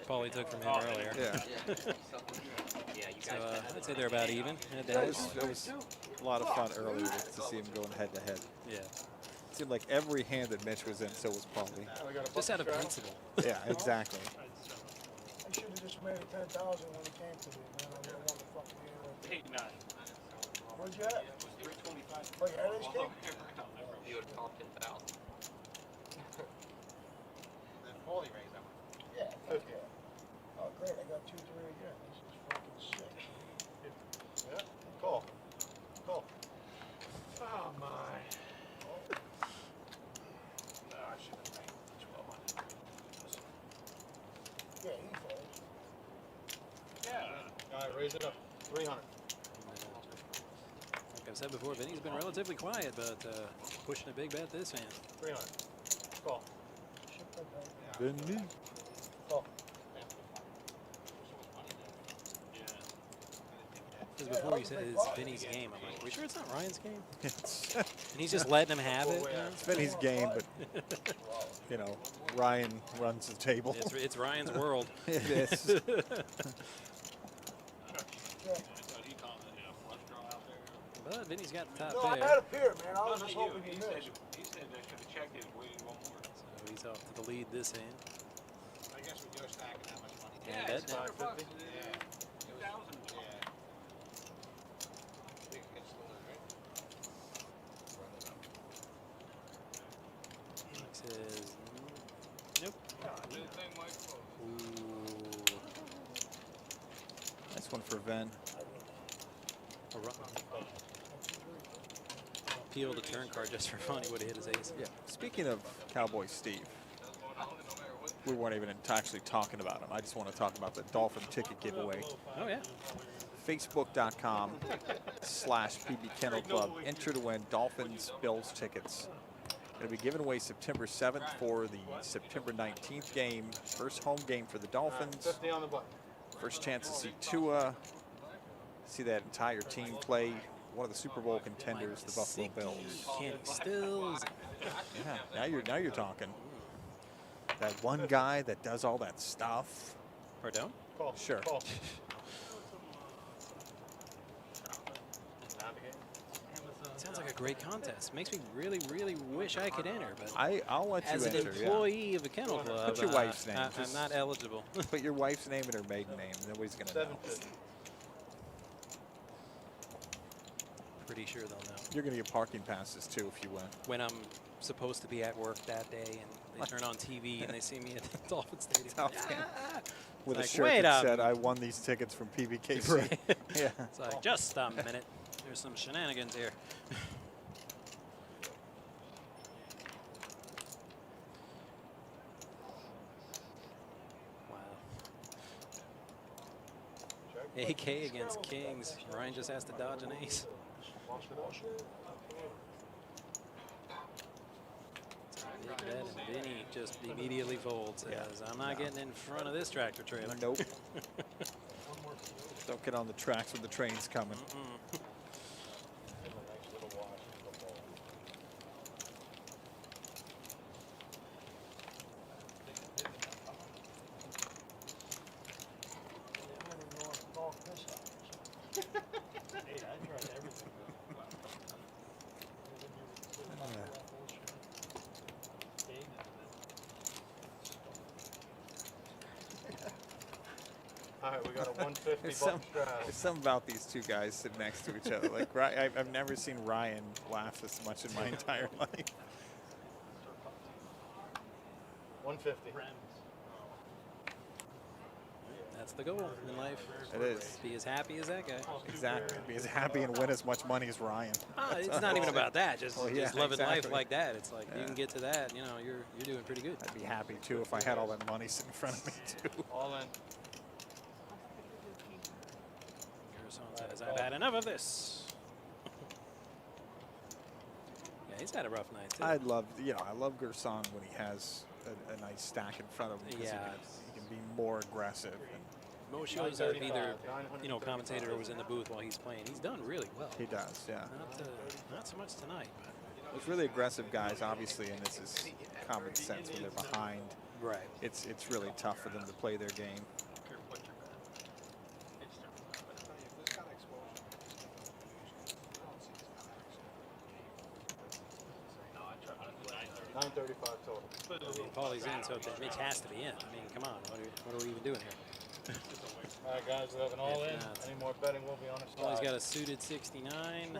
Speaker 8: Paulie took from him earlier.
Speaker 7: Yeah.
Speaker 6: Yeah, you
Speaker 8: So
Speaker 6: guys.
Speaker 8: I'd say they're about even.
Speaker 7: That was a lot of fun earlier to see him going head to head.
Speaker 8: Yeah.
Speaker 7: Seemed like every hand that Mitch was in, so was Paulie.
Speaker 8: Just out of principle.
Speaker 7: Yeah, exactly.
Speaker 9: I should have just made it 10,000 when it came to me, man. I didn't want to fucking get it.
Speaker 10: 8-9.
Speaker 9: Where'd you at?
Speaker 10: 325.
Speaker 9: Oh, you had this game?
Speaker 6: You would call 10,000.
Speaker 12: Then Paulie raised that one.
Speaker 9: Yeah, fuck yeah. Oh, great, I got 2-3 again. This is fucking sick.
Speaker 3: Yeah, call. Call.
Speaker 10: Oh, my.
Speaker 12: I should have made 1,200.
Speaker 9: Yeah, he folds.
Speaker 10: Yeah.
Speaker 3: All right, raise it up. 300.
Speaker 8: Like I've said before, Vinny's been relatively quiet, but pushing a big bet this hand.
Speaker 3: 300. Call.
Speaker 9: Shit, that guy.
Speaker 7: Vinny.
Speaker 9: Oh,
Speaker 8: Because before you said it's Vinny's game, I'm like, are we sure it's not Ryan's game? And he's just letting him have it. You know?
Speaker 7: It's Vinny's game, but, you know, Ryan runs the table.
Speaker 8: It's Ryan's world.
Speaker 7: It is.
Speaker 10: So he called it a flush draw out there.
Speaker 8: But Vinny's got the top
Speaker 9: no, I
Speaker 8: pair.
Speaker 9: had a pair, man. I
Speaker 10: No,
Speaker 9: was
Speaker 10: not
Speaker 9: just
Speaker 10: you.
Speaker 9: hoping
Speaker 10: He
Speaker 9: you
Speaker 10: said,
Speaker 9: missed.
Speaker 10: he said they should have checked it and waited one more.
Speaker 8: So he's off to the lead this hand.
Speaker 12: I guess with your stacking that much money.
Speaker 8: Yeah,
Speaker 10: it's
Speaker 8: bet now.
Speaker 10: 550.
Speaker 12: Yeah.
Speaker 10: 2,000.
Speaker 12: Yeah. Big against the limit, right?
Speaker 8: Mike says, nope.
Speaker 10: Good thing Mike closed.
Speaker 8: Ooh.
Speaker 7: Nice one for Ven.
Speaker 8: A peel the turn card just for fun. He would have hit his ace.
Speaker 7: Yeah. Speaking of Cowboy Steve, we weren't even actually talking about him. I just want to talk about the Dolphin ticket giveaway.
Speaker 8: Oh, yeah.
Speaker 7: Facebook.com/PB Kennel Club. Enter to win Dolphins Bills tickets. It'll be given away September 7th for the September 19th game. First home game for the Dolphins.
Speaker 3: 50 on the button.
Speaker 7: First chance to see Tua, see that entire team play one of the Super Bowl contenders, the Buffalo Bills.
Speaker 8: Kenny Stills.
Speaker 7: Yeah, now you're talking. That one guy that does all that stuff.
Speaker 8: Pardon?
Speaker 3: Call.
Speaker 7: Sure.
Speaker 3: Call.
Speaker 8: Sounds like a great contest. Makes me really, really wish I could enter, but
Speaker 7: I'll let you
Speaker 8: as an
Speaker 7: enter.
Speaker 8: employee of a kennel club,
Speaker 7: Put your wife's name.
Speaker 8: I'm
Speaker 7: Just
Speaker 8: not eligible.
Speaker 7: Put your wife's name and her maiden name. Nobody's gonna know.
Speaker 3: 750.
Speaker 8: Pretty sure they'll know.
Speaker 7: You're gonna get parking passes too if you win.
Speaker 8: When I'm supposed to be at work that day and they turn on TV and they see me at the Dolphin Stadium.
Speaker 7: With
Speaker 8: Like,
Speaker 7: a shirt
Speaker 8: wait
Speaker 7: that
Speaker 8: a
Speaker 7: said, "I won these tickets from PBKC."
Speaker 8: Right.
Speaker 7: Yeah.
Speaker 8: It's like, just a minute. There's some shenanigans here. Wow. AK against Kings. Ryan just has to dodge an ace. Big bet, and Vinny just immediately folds. Says, I'm not getting in front of this tractor trailer.
Speaker 7: Nope. Don't get on the tracks when the train's coming.
Speaker 3: All right, we got a 150
Speaker 7: There's
Speaker 3: buck straddle.
Speaker 7: something about these two guys sitting next to each other. Like I've never seen Ryan laugh this much in my entire life.
Speaker 3: 150.
Speaker 8: That's the goal in life.
Speaker 7: It is.
Speaker 8: Be as happy as that guy.
Speaker 7: Exactly. Be as happy and win as much money as Ryan.
Speaker 8: It's not even about that. Just,
Speaker 7: Well, yeah,
Speaker 8: just living life
Speaker 7: exactly.
Speaker 8: like that. It's like you
Speaker 7: Yeah.
Speaker 8: can get to that. You know, you're doing pretty good.
Speaker 7: I'd be happy too if I had all that money sitting in front of me too.
Speaker 3: All in.
Speaker 8: Gerson says, "I've had enough of this." Yeah, he's had a rough night too.
Speaker 7: I love Gerson when he has a nice stack in front of him. Because he can be more aggressive. And
Speaker 8: most shows have either, commentator was in the booth while he's playing. He's done really well.
Speaker 7: he does, yeah.
Speaker 8: Not so much tonight, but
Speaker 7: There's really aggressive guys, obviously, and this is common sense when they're behind.
Speaker 8: right.
Speaker 7: It's really tough for them to play their game.
Speaker 3: $935 total.
Speaker 8: I mean, Paulie's in, so Mitch has to be in. I mean, come on, what are we even doing here?
Speaker 3: All right, guys, we have an all in. Any more betting will be on the
Speaker 8: Paulie's
Speaker 3: side.
Speaker 8: got a suited 69.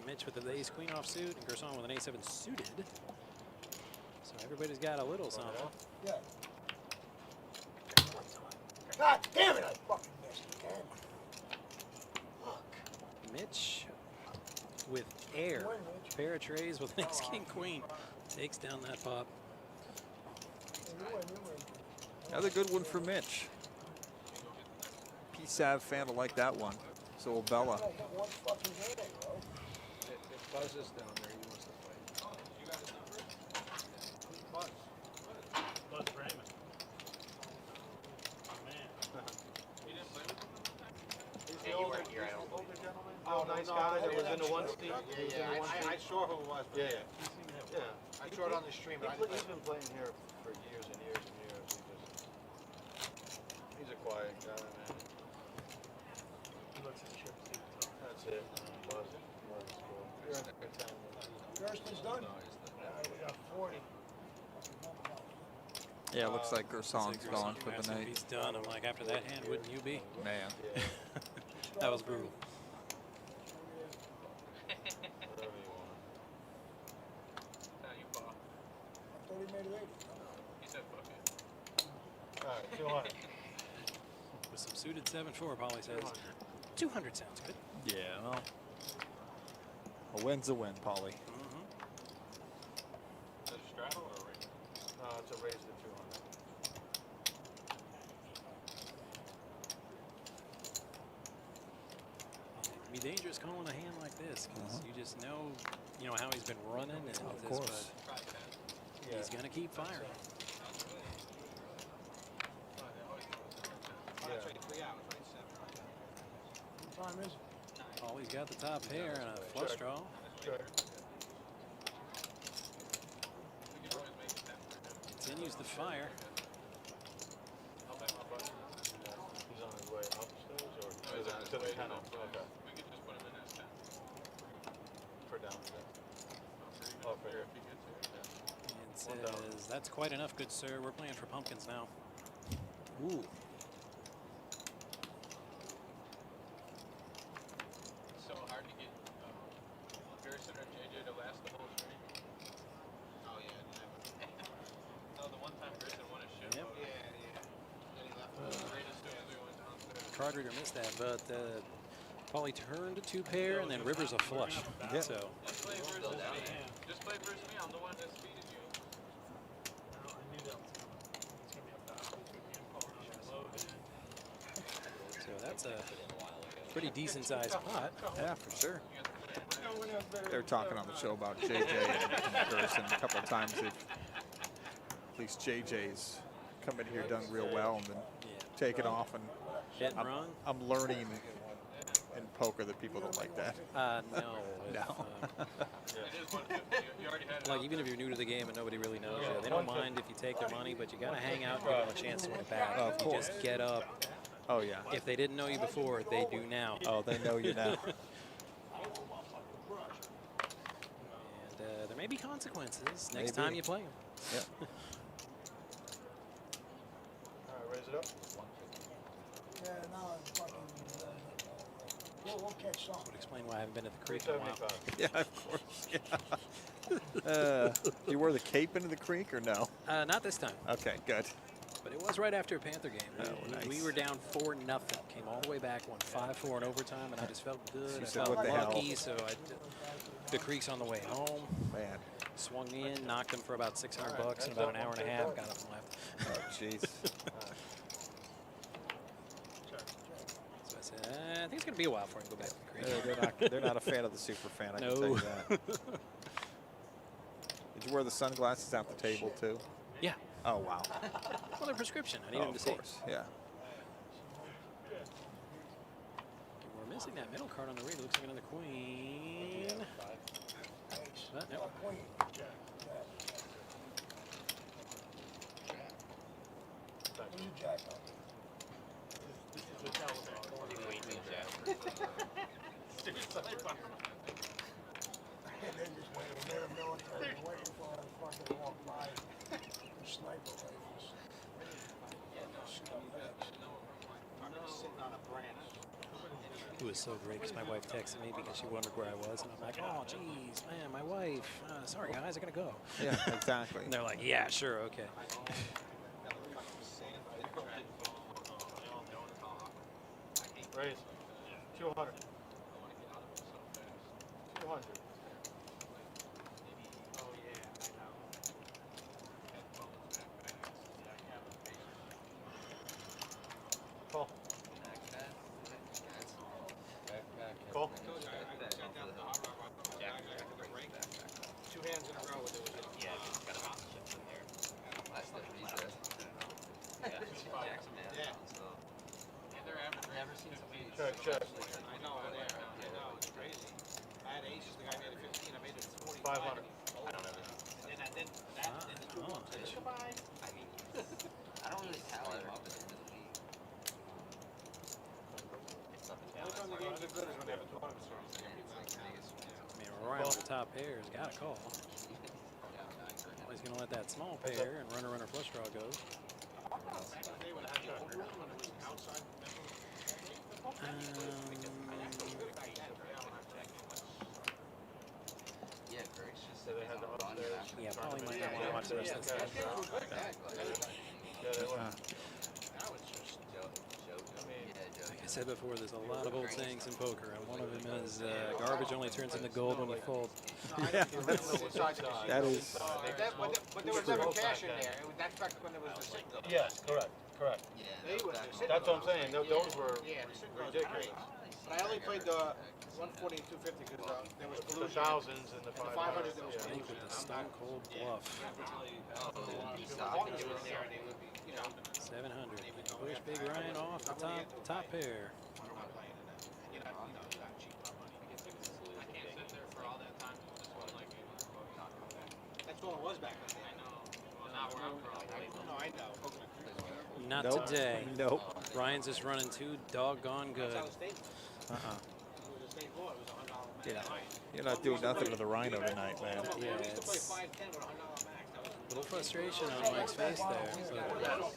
Speaker 8: Mitch with the ace queen offsuit, and Gerson with an a7 suited. So everybody's got a little something.
Speaker 9: Yeah. God damn it, I fucking missed again.
Speaker 8: Mitch with air. Pair of trays with an ace king queen. Takes down that pop.
Speaker 7: Another good one for Mitch. P-Sav fan will like that one. So will Bella.
Speaker 12: It buzzes down there. He wants to play. You got his number?
Speaker 10: Buzz Raymond. Oh, man.
Speaker 2: You didn't play with him one time?
Speaker 3: He's
Speaker 12: Yeah,
Speaker 3: the
Speaker 12: you
Speaker 3: older,
Speaker 12: weren't here, I don't think.
Speaker 3: gentleman.
Speaker 12: Oh,
Speaker 3: Nice
Speaker 12: no,
Speaker 3: guy
Speaker 12: no,
Speaker 3: that was in the
Speaker 12: yeah,
Speaker 3: one
Speaker 12: yeah,
Speaker 3: seat.
Speaker 12: yeah,
Speaker 3: He was in the one
Speaker 12: I
Speaker 3: seat.
Speaker 12: saw who it was. But
Speaker 3: Yeah, yeah.
Speaker 12: I saw it on the stream. But I didn't
Speaker 3: He's been playing here for years and years and years. He's a quiet guy, man.
Speaker 10: He lets his chips do the talk.
Speaker 3: That's it. Buzz is cool. You're in good time.
Speaker 9: Gersten's done. We got 40.
Speaker 7: Yeah, it looks like Gerson's gone for the night.
Speaker 8: He's done. I'm like, after that hand, wouldn't you be?
Speaker 7: Man.
Speaker 8: That was brutal.
Speaker 3: Whatever you want.
Speaker 2: Now you bought.
Speaker 9: I thought he made it 80.
Speaker 2: He said fuck it.
Speaker 3: All right, 200.
Speaker 8: With some suited 7-4, Paulie says. 200 sounds good.
Speaker 7: Yeah, well. A win's a win, Paulie.
Speaker 2: Is that a straddle or a ring?
Speaker 3: No, it's a raise to 200.
Speaker 8: It'd be dangerous calling a hand like this because you just know, how he's been running. And
Speaker 7: Of course.
Speaker 8: But he's going to keep firing.
Speaker 9: What time is it?
Speaker 8: Paulie's got the top pair and a flush draw.
Speaker 3: Sure.
Speaker 8: Continues the fire.
Speaker 3: He's on his way upstairs or
Speaker 2: No, he's on his
Speaker 3: to the
Speaker 2: way to
Speaker 3: 10?
Speaker 2: the
Speaker 3: Okay.
Speaker 2: We could just put him in as 10.
Speaker 3: For downstairs.
Speaker 2: Oh,
Speaker 3: for here.
Speaker 2: if he gets here,
Speaker 8: And
Speaker 2: yeah.
Speaker 8: says, that's quite enough, good sir. We're playing for pumpkins now. Ooh.
Speaker 2: It's so hard to get Gerson or JJ to last the whole stream.
Speaker 12: Oh, yeah, never.
Speaker 2: No, the one time Gerson won a ship.
Speaker 8: Yep.
Speaker 12: Yeah, yeah. Then he left.
Speaker 2: Right as soon as we went downstairs.
Speaker 8: Card reader missed that, but Paulie turned a 2-pair and then Rivers a flush.
Speaker 7: Yeah.
Speaker 8: So
Speaker 2: Just play versus me. Just play versus me. I'm the one that's beating you.
Speaker 10: Well, I knew that was coming. It's going to be a battle between me and Paul on the low end.
Speaker 8: that's a pretty decent sized pot.
Speaker 7: Yeah, for sure. They were talking on the show about JJ and Gerson a couple of times. At least JJ's come in here, done real well, and then taken off. And
Speaker 8: Hit and run?
Speaker 7: I'm learning in poker that people don't like that.
Speaker 8: No.
Speaker 7: No.
Speaker 8: Like, even if you're new to the game and nobody really knows you, they don't mind if you take their money, but you got to hang out and give them a chance to win it back.
Speaker 7: Of
Speaker 8: You
Speaker 7: course.
Speaker 8: just get up.
Speaker 7: Oh, yeah.
Speaker 8: If they didn't know you before, they do now.
Speaker 7: Oh, they know you now.
Speaker 8: And there may be consequences next
Speaker 7: Maybe.
Speaker 8: time you play them.
Speaker 7: Yep.
Speaker 3: All right, raise it up.
Speaker 9: Yeah, We'll catch some.
Speaker 8: Would explain why I haven't been at the creek in a while.
Speaker 3: 375. Yeah, of course. Yeah. You wore the cape into the creek or no?
Speaker 8: Not this time.
Speaker 3: Okay, good.
Speaker 8: But it was right after a Panther game.
Speaker 3: Oh,
Speaker 8: We
Speaker 3: nice.
Speaker 8: were down 4-0. Came all the way back, won 5-4 in overtime, and I just felt good.
Speaker 3: You
Speaker 8: I
Speaker 3: said,
Speaker 8: felt
Speaker 3: "What the hell?"
Speaker 8: lucky, so the creek's on the way home.
Speaker 3: Man.
Speaker 8: Swung in, knocked him for about $600 in about an hour and a half. Got nothing left.
Speaker 3: Oh, jeez.
Speaker 8: So I said, I think it's gonna be a while before I can go back to the creek.
Speaker 3: They're not a fan of the super fan. I can tell
Speaker 8: No.
Speaker 3: you that. Did you wear the sunglasses at the table too?
Speaker 8: Yeah.
Speaker 3: Oh wow.
Speaker 8: Well, they're prescription. I need
Speaker 3: Oh,
Speaker 8: them to
Speaker 3: of
Speaker 8: see.
Speaker 3: course. Yeah.
Speaker 8: We're missing that middle card on the read. Looks like another queen. But no.
Speaker 9: And then just waiting, they're military, waiting for us to fucking walk by. Sniper rifles.
Speaker 12: Sitting on a branch.
Speaker 8: It was so great because my wife texted me because she wondered where I was, and I'm like, oh, geez, man, my wife. Sorry, guys, I gotta go.
Speaker 3: Yeah, exactly.
Speaker 8: And they're like, yeah, sure, okay.
Speaker 5: Raise. 200. 200. Call. Call.
Speaker 12: 2 hands in a row with it.
Speaker 6: Yeah, it's got a lot of shit in there.
Speaker 1: Last night we said. Jackson,
Speaker 12: Yeah.
Speaker 1: So,
Speaker 2: They're average.
Speaker 1: never seen somebody.
Speaker 5: Check, check.
Speaker 12: I know, it's crazy. I had aces, the guy made it 15, I made it 45.
Speaker 5: 500.
Speaker 12: I don't know. Then the 2
Speaker 8: Oh.
Speaker 12: said, goodbye.
Speaker 1: I don't really tally them up at the end of the week.
Speaker 6: It's up and
Speaker 12: The
Speaker 6: down.
Speaker 12: only time the games are good is when they have a tournament series.
Speaker 8: I mean, we're right on the top pair. Has got a call. Well, he's gonna let that small pair and runner flush draw go.
Speaker 12: Back in the day when I had the old rule, when it was outside,
Speaker 1: Yeah, Greg's just
Speaker 5: So they had the upstairs.
Speaker 8: Yeah, probably might not want to watch the rest of this.
Speaker 5: Yeah, they were.
Speaker 12: now it's just,
Speaker 8: Like I said before, there's a lot of old sayings in poker, and one of them is garbage only turns into gold when you fold.
Speaker 3: Yeah, that is.
Speaker 12: but there was never cash in there. That's back when there was the single.
Speaker 5: Yes, correct, correct.
Speaker 12: They were the single.
Speaker 5: That's what I'm saying. Those were
Speaker 12: Yeah, the single was
Speaker 5: ridiculous.
Speaker 12: great. But I only played the 140 and 250 because there was
Speaker 5: The
Speaker 12: collusion.
Speaker 5: thousands and the
Speaker 12: And the
Speaker 5: 500s.
Speaker 12: 500 there was
Speaker 5: Yeah.
Speaker 8: Bank with the stone cold bluff.
Speaker 12: Walkers were in there and they would be,
Speaker 8: 700. Push Big Ryan off the top pair.
Speaker 12: That's all it was back then. I know. Well, not where I'm from. No, I know.
Speaker 8: Not
Speaker 3: Nope.
Speaker 8: today.
Speaker 3: Nope.
Speaker 8: Ryan's is running too doggone good.
Speaker 12: That's how the state was.
Speaker 3: Uh-uh.
Speaker 12: It was a state law. It was a $100 max.
Speaker 3: You're not doing nothing to the Rhino tonight, man.
Speaker 12: We
Speaker 8: Yeah,
Speaker 12: used to play
Speaker 8: it's
Speaker 12: 5-10 with a $100 max. That was
Speaker 8: a little frustration on Mike's face there. But,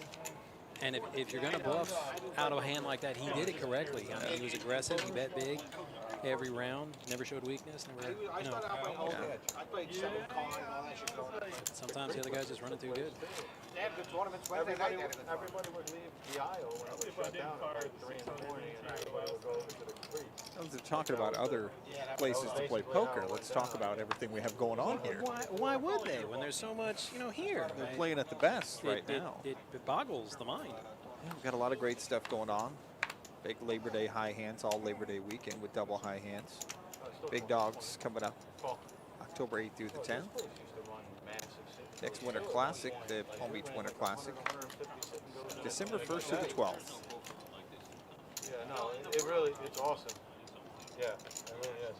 Speaker 8: and if you're going to bluff out of a hand like that, he did it correctly. I mean, he was aggressive. He bet big every round. Never showed weakness. Never,
Speaker 12: I
Speaker 8: you know.
Speaker 12: started out playing old head. I played 7 con and all that shit going on.
Speaker 8: Sometimes the other guys just running too good.
Speaker 12: They had good tournaments. Wednesday night
Speaker 5: Everybody,
Speaker 12: they had a good tournament.
Speaker 5: everybody would leave the aisle when it was shut down at like 3 in the morning, and everybody would go over to the creek.
Speaker 3: They're talking about other places to play poker. Let's talk about everything we have going on here.
Speaker 8: Why would they when there's so much, here?
Speaker 3: They're playing at the best right now.
Speaker 8: It boggles the mind.
Speaker 3: Yeah, we've got a lot of great stuff going on. Big Labor Day high hands, all Labor Day weekend with double high hands. Big dogs coming up October 8th through the 10th. Next Winter Classic, the Palm Beach Winter Classic, December 1st to the 12th.
Speaker 5: Yeah, no, it's awesome. Yeah, it really is.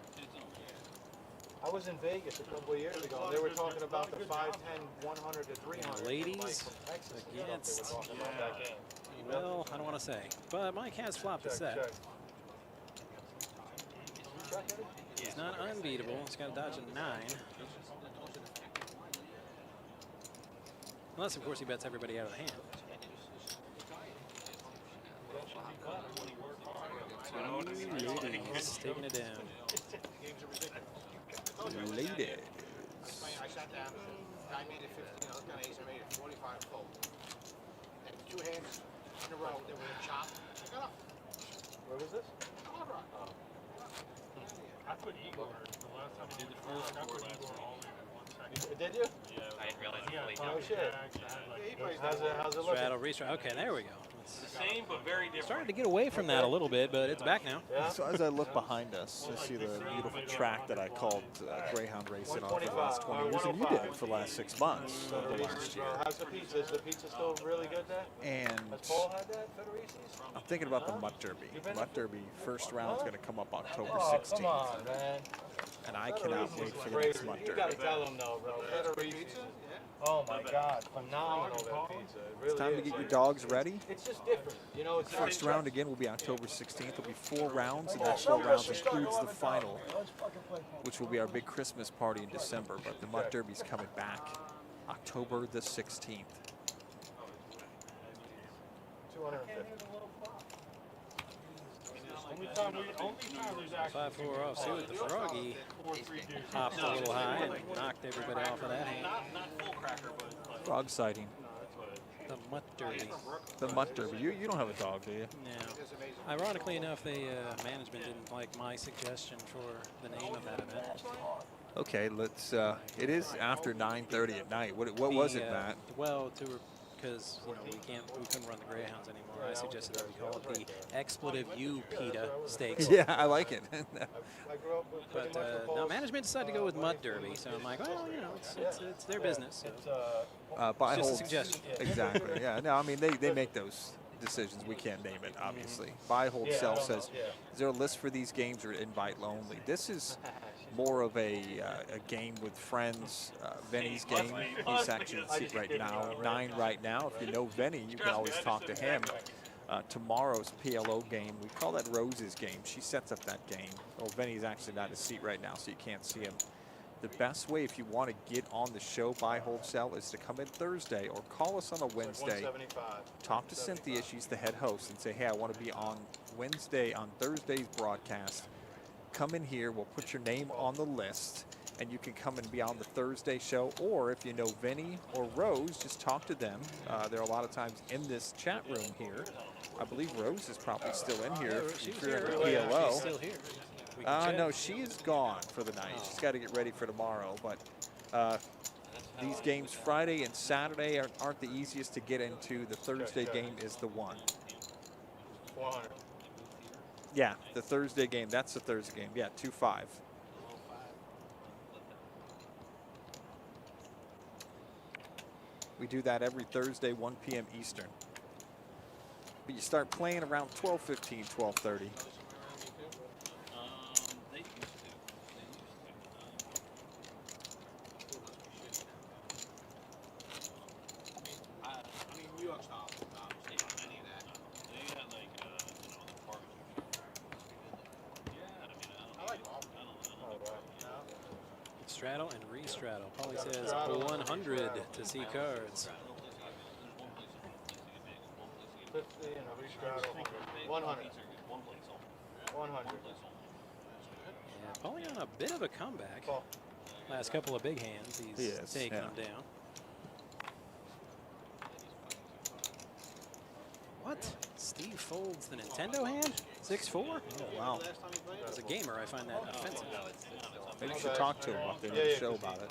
Speaker 5: I was in Vegas a couple of years ago, and they were talking about the 5, 10, 100 to 300.
Speaker 8: Ladies
Speaker 5: like from Texas and stuff, they were
Speaker 8: against,
Speaker 5: talking about that game.
Speaker 8: well, I don't want to say, but Mike has flopped a set.
Speaker 5: Check.
Speaker 8: He's not unbeatable. He's got to dodge a 9. Unless, of course, he bets everybody out of the hand. ladies taking it down.
Speaker 12: Games are ridiculous.
Speaker 7: Ladies.
Speaker 12: I sat down, guy made it 15, I looked down ace, I made it 45 full. And 2 hands in a row, there was a chop. I got up.
Speaker 5: Where was this?
Speaker 12: Hard rock.
Speaker 10: I put Igor, the last time I did the first, I put Igor all in at 1 second.
Speaker 5: Did you?
Speaker 10: Yeah.
Speaker 6: I didn't realize
Speaker 10: He
Speaker 6: it
Speaker 10: had
Speaker 6: played
Speaker 10: five
Speaker 5: Oh, shit.
Speaker 10: jacks, I had like
Speaker 5: How's it looking?
Speaker 8: Straddle, restraddle. Okay, there we go. It's
Speaker 10: the same but very different.
Speaker 8: starting to get away from that a little bit, but it's back now.
Speaker 5: Yeah.
Speaker 7: So as I look behind us, I see the beautiful track that I called Greyhound racing on for the last 20 years, and you did for the last 6 months of the last year.
Speaker 5: How's the pizza? Is the pizza still really good there?
Speaker 7: And
Speaker 5: Has Paul had that, Federici's?
Speaker 7: I'm thinking about the Mutt Derby. Mutt Derby first round is going to come up October
Speaker 5: Oh,
Speaker 7: 16th.
Speaker 5: come on, man.
Speaker 7: And I cannot wait for the
Speaker 5: Crazy.
Speaker 7: next Mutt
Speaker 5: You
Speaker 7: Derby.
Speaker 5: gotta tell him though, bro. Federici's. Oh my God, phenomenal that pizza. It really
Speaker 7: It's time to
Speaker 5: is.
Speaker 7: get your dogs ready.
Speaker 5: It's just different, you know. It's
Speaker 7: First round again will be October 16th. There'll be 4 rounds, and that 4 rounds includes the final, which will be our big Christmas party in December. But the Mutt Derby's coming back October the 16th.
Speaker 5: 250.
Speaker 10: Only time there's actually
Speaker 8: 5-4 off. See what the Froggy hopped a little high and knocked everybody off of that hand.
Speaker 10: not full cracker, but
Speaker 7: Frog sighting.
Speaker 8: The Mutt Derby.
Speaker 7: The Mutt Derby. You don't have a dog, do you?
Speaker 8: No. Ironically enough, the management didn't like my suggestion for the name of that event.
Speaker 7: Okay, let's. It is after 9:30 at night. What was it, Matt?
Speaker 8: Well, because we couldn't run the Greyhounds anymore. I suggested that we call it the Expletive U PETA Stakes.
Speaker 7: Yeah, I like it.
Speaker 5: I grew up with pretty
Speaker 8: But
Speaker 5: much with
Speaker 8: no,
Speaker 5: Paul's,
Speaker 8: management decided to go with Mutt Derby, so I'm like, well, it's their business. So.
Speaker 5: It's
Speaker 7: By
Speaker 8: Just a
Speaker 7: Holt.
Speaker 8: suggestion.
Speaker 7: Exactly. Yeah. No, I mean they make those decisions. We can't name it, obviously. Buy Hold Sell says, is there a list for these games or invite only? This is more of a game with friends. Vinnie's game. He's actually in seat right now, 9 right now. If you know Vinnie, you can always talk to him. Tomorrow's PLO game, we call that Rose's game. She sets up that game. Well, Vinnie's actually not in his seat right now, so you can't see him. The best way if you want to get on the show, Buy, Hold, Sell, is to come in Thursday or call us on a Wednesday.
Speaker 5: 175.
Speaker 7: Talk to Cynthia, she's the head host, and say, hey, I want to be on Wednesday, on Thursday's broadcast. Come in here, we'll put your name on the list, and you can come and be on the Thursday show. Or if you know Vinnie or Rose, just talk to them. There are a lot of times in this chat room here. I believe Rose is probably still in here. If you're at the PLO.
Speaker 8: She's still here.
Speaker 7: No, she is gone for the night. She's got to get ready for tomorrow. But these games Friday and Saturday aren't the easiest to get into. The Thursday game is the one.
Speaker 5: 400.
Speaker 7: Yeah, the Thursday game. That's the Thursday game. Yeah, 2-5. We do that every Thursday, 1 p.m. Eastern. But you start playing around 12:15, 12:30.
Speaker 12: New York style, any of that.
Speaker 10: they had like the barbecue.
Speaker 12: I like all.
Speaker 8: Straddle and re-straddle. Paulie says 100 to see cards.
Speaker 5: 50 and a restraddle. 100. 100.
Speaker 8: Yeah, Paulie on a bit of a comeback. Last couple of big hands, he's taking them down. What? Steve folds the Nintendo hand? 6-4? Oh, wow. As a gamer, I find that offensive.
Speaker 7: Maybe you should talk to him up there on the show about it.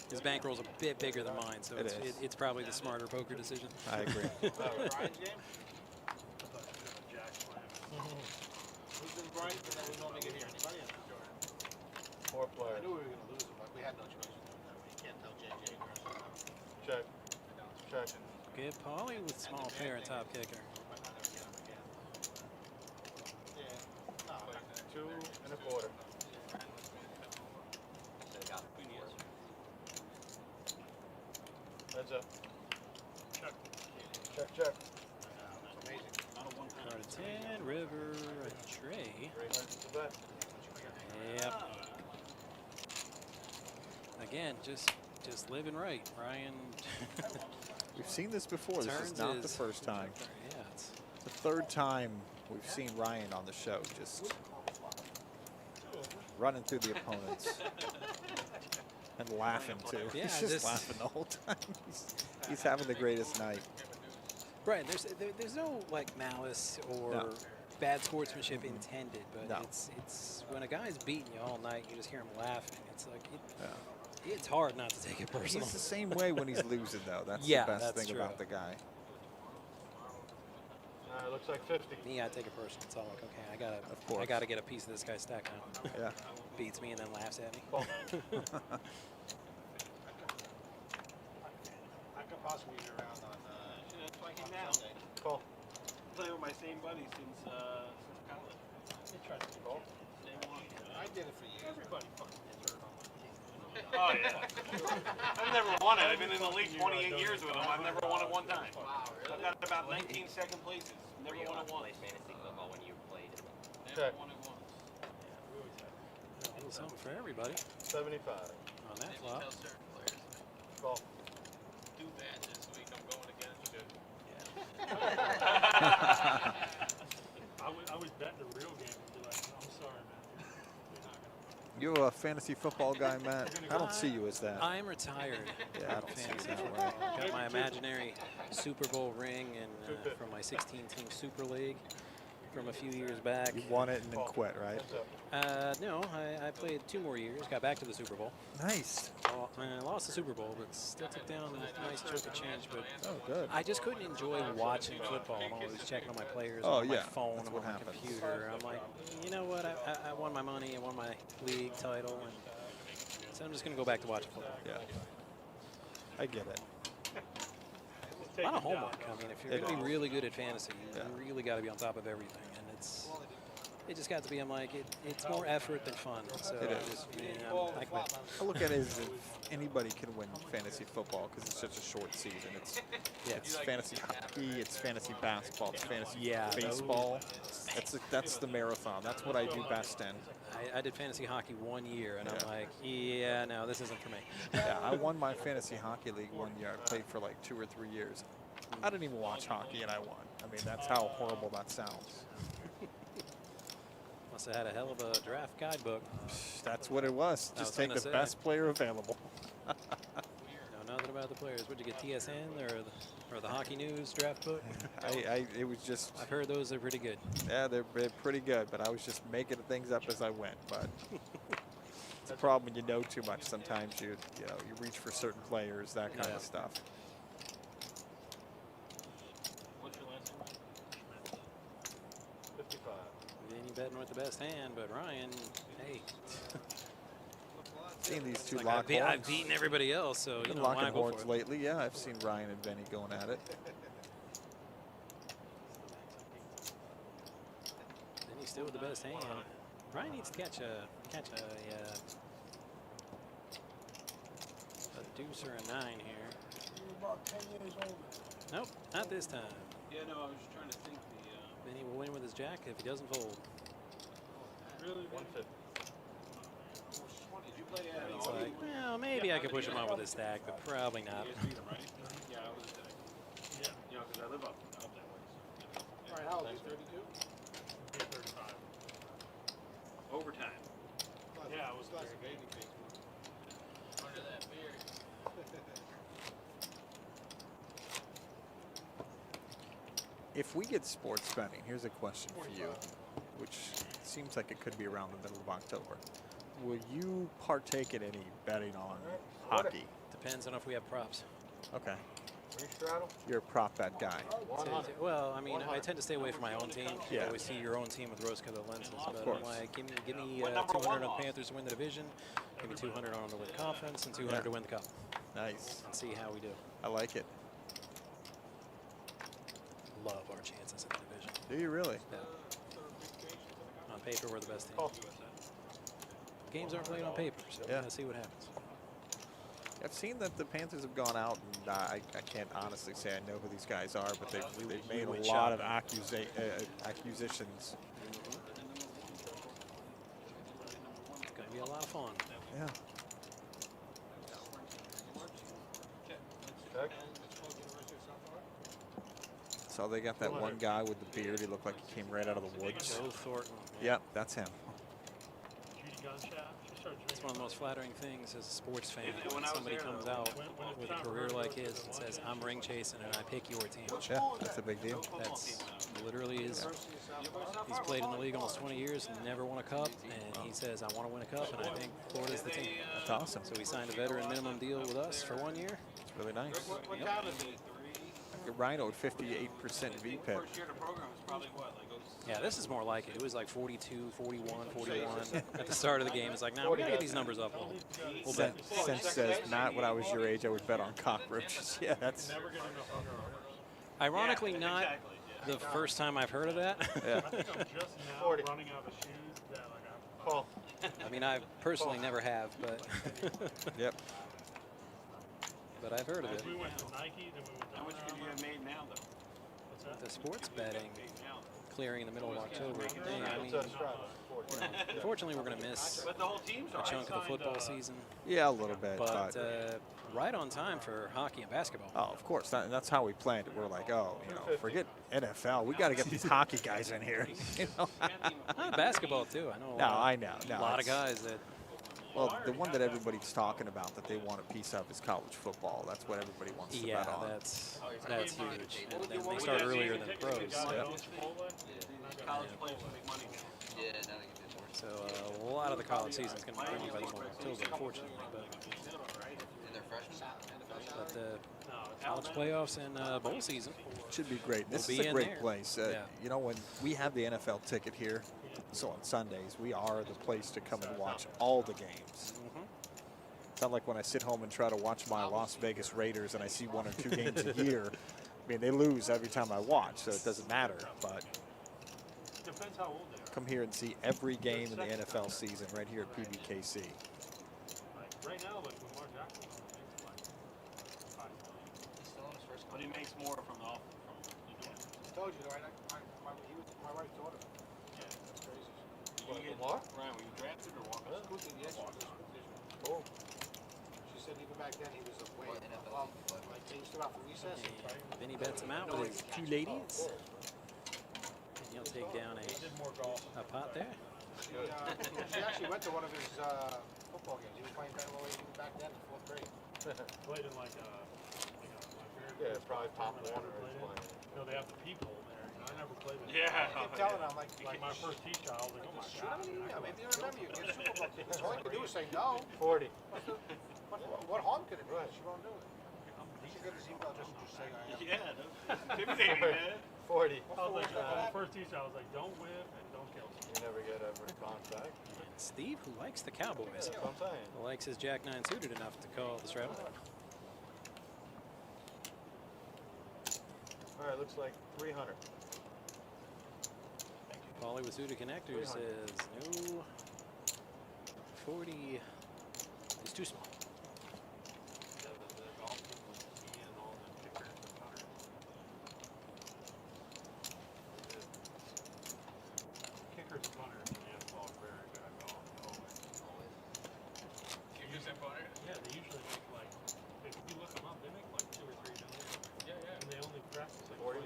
Speaker 8: His bankroll's a bit bigger than mine, so it's probably the smarter poker decision.
Speaker 7: I agree.
Speaker 12: Who's been bright that we normally get here? Anybody?
Speaker 5: 4 players.
Speaker 12: I knew we were going to lose, but we had no choice. You can't tell JJ.
Speaker 5: Check. Check.
Speaker 8: Good Paulie with small pair and top kicker.
Speaker 5: 2 1/4. Heads up.
Speaker 10: Check.
Speaker 5: Check, check.
Speaker 8: Card of 10, river, a tray. Yep. Again, just living right, Ryan.
Speaker 7: We've seen this before. This is not the first time.
Speaker 8: Yeah, it's
Speaker 7: The third time We've seen Ryan on the show just running through the opponents and laughing too.
Speaker 8: Yeah,
Speaker 7: he's just laughing the whole time. He's having the greatest night.
Speaker 8: Right. There's no like malice or bad sportsmanship intended, but it's when a guy's beating you all night, you just hear him laughing. It's like it's hard not to take it personal.
Speaker 7: He's the same way when he's losing, though. That's
Speaker 8: Yeah,
Speaker 7: the best
Speaker 8: that's
Speaker 7: thing
Speaker 8: true.
Speaker 7: about the guy.
Speaker 5: Looks like 50.
Speaker 8: Me, I take it personal. It's all like, okay,
Speaker 7: course.
Speaker 8: I gotta get a piece of this guy's stack now.
Speaker 7: Yeah.
Speaker 8: Beats me and then laughs at me.
Speaker 12: I could possibly be around on Sunday.
Speaker 5: Call.
Speaker 2: Playing with my same buddy since college. Day one.
Speaker 12: I did it for you.
Speaker 2: Everybody fucking gets hurt on my team. Oh yeah. I've never won it. I've been in the league 28 years with them. I've never won it one time. I've got about 19 second places. Never won it once.
Speaker 6: Play fantasy football when you played.
Speaker 2: Never won it once.
Speaker 8: A little something for everybody
Speaker 5: 75.
Speaker 8: on that flop.
Speaker 1: Tell certain players.
Speaker 5: Call.
Speaker 2: Too bad this week I'm going against you.
Speaker 10: I would bet the real game and be like, I'm sorry, man. You're not gonna.
Speaker 7: You a fantasy football guy, Matt? I don't see you as that.
Speaker 8: I'm retired.
Speaker 7: Yeah, I don't see you
Speaker 8: Fantasy
Speaker 7: that
Speaker 8: football.
Speaker 7: way.
Speaker 8: Got my imaginary Super Bowl ring and from my 16-team Super League from a few years back.
Speaker 7: You won it and then quit, right?
Speaker 8: No, I played 2 more years. Got back to the Super Bowl.
Speaker 7: Nice.
Speaker 8: I lost the Super Bowl, but still took down a nice chunk of change. But
Speaker 7: Oh, good.
Speaker 8: I just couldn't enjoy watching football. I'm always checking on my players
Speaker 7: Oh,
Speaker 8: on my
Speaker 7: yeah.
Speaker 8: phone,
Speaker 7: That's
Speaker 8: I'm
Speaker 7: what
Speaker 8: on my
Speaker 7: happens.
Speaker 8: computer. I'm like, you know what? I won my money. I won my league title, and so I'm just gonna go back to watching football.
Speaker 7: Yeah. I get it.
Speaker 8: A lot of homework. I mean, if you're going to be really good at fantasy, you really got to be on top of everything. And it just got to be, I'm like, it's more effort than fun. So
Speaker 7: It is.
Speaker 8: just, you know, I quit.
Speaker 7: I look at it as if anybody can win fantasy football because it's such a short season. It's fantasy hockey, it's fantasy basketball, it's fantasy baseball. That's the marathon. That's what I do best in.
Speaker 8: I did fantasy hockey 1 year, and I'm like, yeah, no, this isn't for me.
Speaker 7: Yeah, I won my fantasy hockey league 1 year. I played for like 2 or 3 years. I didn't even watch hockey, and I won. I mean, that's how horrible that sounds.
Speaker 8: Must have had a hell of a draft guidebook.
Speaker 7: That's what it was. Just take the best player available.
Speaker 8: Know nothing about the players. What'd you get, TSN or the Hockey News draft book?
Speaker 7: It was just.
Speaker 8: I've heard those are pretty good.
Speaker 7: Yeah, they're pretty good, but I was just making things up as I went. But it's a problem when you know too much. Sometimes you reach for certain players, that kind of stuff.
Speaker 2: What's your last name?
Speaker 5: 55.
Speaker 8: Vinnie betting with the best hand, but Ryan, hey.
Speaker 7: Seen these two
Speaker 8: Like
Speaker 7: lock horns.
Speaker 8: I've beaten everybody else, so you
Speaker 7: Been
Speaker 8: know,
Speaker 7: locking
Speaker 8: why go
Speaker 7: horns
Speaker 8: for it?
Speaker 7: lately. Yeah, I've seen Ryan and Vinnie going at it.
Speaker 8: Vinnie's still with the best hand. Ryan needs to catch a deuce or a 9 here.
Speaker 9: You're about 10 years older.
Speaker 8: Nope, not this time.
Speaker 2: Yeah, no, I was just trying to think
Speaker 8: Vinnie will win with his jack if he doesn't fold.
Speaker 2: really
Speaker 5: 150.
Speaker 2: Did you play
Speaker 8: It's like, well, maybe I could push him off with his stack, but probably not.
Speaker 2: Yeah, I was yeah, because I live up that way.
Speaker 12: All right, how old are you? 32?
Speaker 10: 35.
Speaker 2: Overtime.
Speaker 10: Yeah, I was
Speaker 12: Still has a baby face.
Speaker 2: Under that beard.
Speaker 7: If we get sports betting, here's a question for you, which seems like it could be around the middle of October. Will you partake in any betting on hockey?
Speaker 8: Depends on if we have props.
Speaker 7: Okay.
Speaker 5: Restraddle?
Speaker 7: You're a prop bet guy.
Speaker 8: Well, I mean, I tend to stay away from my own team. You
Speaker 7: Yeah.
Speaker 8: always see your own team with rose-colored lenses. But
Speaker 7: course.
Speaker 8: I'm like, give me 200 on Panthers to win the division. Give me 200 on to win the conference and 200 to win the cup.
Speaker 7: Nice.
Speaker 8: And see how we do.
Speaker 7: I like it.
Speaker 8: Love our chances in the division.
Speaker 7: Do you really?
Speaker 8: Yeah. On paper, we're the best team. Games aren't played on paper, so we're going to see what happens.
Speaker 7: I've seen that the Panthers have gone out, and I can't honestly say I know who these guys are, but they've made a lot of accusations.
Speaker 8: It's going to be a lot of fun.
Speaker 7: Yeah. So they got that one guy with the beard. He looked like he came right out of the woods.
Speaker 8: Joe Thornton.
Speaker 7: Yep, that's him.
Speaker 8: It's one of the most flattering things as a sports fan when somebody comes out with a career like his and says, I'm ring chasing and I pick your team.
Speaker 7: Yeah, that's a big deal.
Speaker 8: That's literally his. He's played in the league almost 20 years and never won a cup, and he says, I want to win a cup, and I think Florida's the team.
Speaker 7: That's awesome.
Speaker 8: So he signed a veteran minimum deal with us for 1 year.
Speaker 7: It's really nice.
Speaker 8: Yep.
Speaker 7: Rhino at 58% VPIP.
Speaker 8: Yeah, this is more like it. It was like 42, 41, 41 at the start of the game. It's like, now we got to get these numbers up a little bit.
Speaker 7: Sense says, Matt, when I was your age, I would bet on cockroaches. Yeah, that's...
Speaker 8: Ironically, not the first time I've heard of that.
Speaker 7: Yeah.
Speaker 10: I think I'm just now running out of shoes that I got.
Speaker 5: Paul.
Speaker 8: I mean, I personally never have, but
Speaker 7: Yep.
Speaker 8: but I've heard of it.
Speaker 10: We went to Nike, then we went to
Speaker 2: How much could you have made now, though?
Speaker 10: What's that?
Speaker 8: The sports betting clearing in the middle of October. Man, I mean,
Speaker 5: That's right.
Speaker 8: unfortunately, we're going to miss
Speaker 2: But the whole team's
Speaker 8: a chunk of the football season.
Speaker 7: Yeah, a little bit.
Speaker 8: But right on time for hockey and basketball.
Speaker 7: Oh, of course. That's how we planned it. We're like, oh, you know, forget NFL. We got to get these hockey guys in here. You know?
Speaker 8: Basketball, too. I know.
Speaker 7: I know. No,
Speaker 8: a lot of
Speaker 7: it's-
Speaker 8: guys that.
Speaker 7: Well, the one that everybody's talking about that they want a piece of is college football. That's what everybody wants to
Speaker 8: Yeah,
Speaker 7: bet on.
Speaker 8: that's huge. And then they start earlier than the pros.
Speaker 7: Yep.
Speaker 2: College players make money now.
Speaker 1: Yeah, now they get this
Speaker 8: So a lot of the college season is going to be going by the end of October, unfortunately.
Speaker 1: And they're freshmen.
Speaker 8: But the college playoffs and bowl season
Speaker 7: Should be great. This
Speaker 8: will
Speaker 7: is
Speaker 8: be
Speaker 7: a
Speaker 8: in
Speaker 7: great
Speaker 8: there.
Speaker 7: place.
Speaker 8: Yeah.
Speaker 7: You know, when we have the NFL ticket here, so on Sundays, we are the place to come and watch all the games. It's not like when I sit home and try to watch my Las Vegas Raiders and I see 1 or 2 games a year. I mean, they lose every time I watch, so it doesn't matter. But
Speaker 10: Depends how old they are.
Speaker 7: come here and see every game in the NFL season right here at PBKC.
Speaker 10: Like right now, like Lamar Jackson makes like $5 million.
Speaker 1: He's still on his first
Speaker 2: But he makes more from the off.
Speaker 12: I told you, right? My wife taught him. Yeah, that's crazy.
Speaker 5: Lamar?
Speaker 2: Ryan, were you drafted or walk?
Speaker 12: Yes,
Speaker 5: Oh.
Speaker 12: she said even back then he was a way
Speaker 1: What, NFL?
Speaker 12: above. Like he stood out for recess.
Speaker 8: And Vinnie bets him out with his 2 ladies. And he'll take down a pot there.
Speaker 12: She actually went to one of his football games. He was playing kind of low even back then in 4th grade.
Speaker 10: Played in like
Speaker 5: Yeah, probably Pop Warner is playing.
Speaker 10: no, they have the people there. I never played it.
Speaker 2: Yeah.
Speaker 12: I kept telling her, I'm like
Speaker 10: My first teacher, I was like, oh my god.
Speaker 12: maybe you remember you get Super Bowl tickets. All you can do is say no.
Speaker 5: 40.
Speaker 12: What harm could it do? She won't do it. You should get his email just to say I am.
Speaker 2: Yeah. Intimidating, man.
Speaker 5: 40.
Speaker 10: I was like, my first teacher, I was like, don't whip and don't kill.
Speaker 5: You never get ever contact.
Speaker 8: And Steve, who likes the Cowboys,
Speaker 5: That's what I'm saying.
Speaker 8: likes his Jack 9 suited enough to call the straddle.
Speaker 5: All right, looks like 300.
Speaker 8: Paulie with suited connectors says no. 40 is too small.
Speaker 10: Kickers and punters in the NFL are very good at golf. Always.
Speaker 2: Kickers and punters?
Speaker 10: Yeah, they usually make like, if you look them up, they make like $2 or $3 million. Yeah, yeah. And they only practice like
Speaker 5: 40.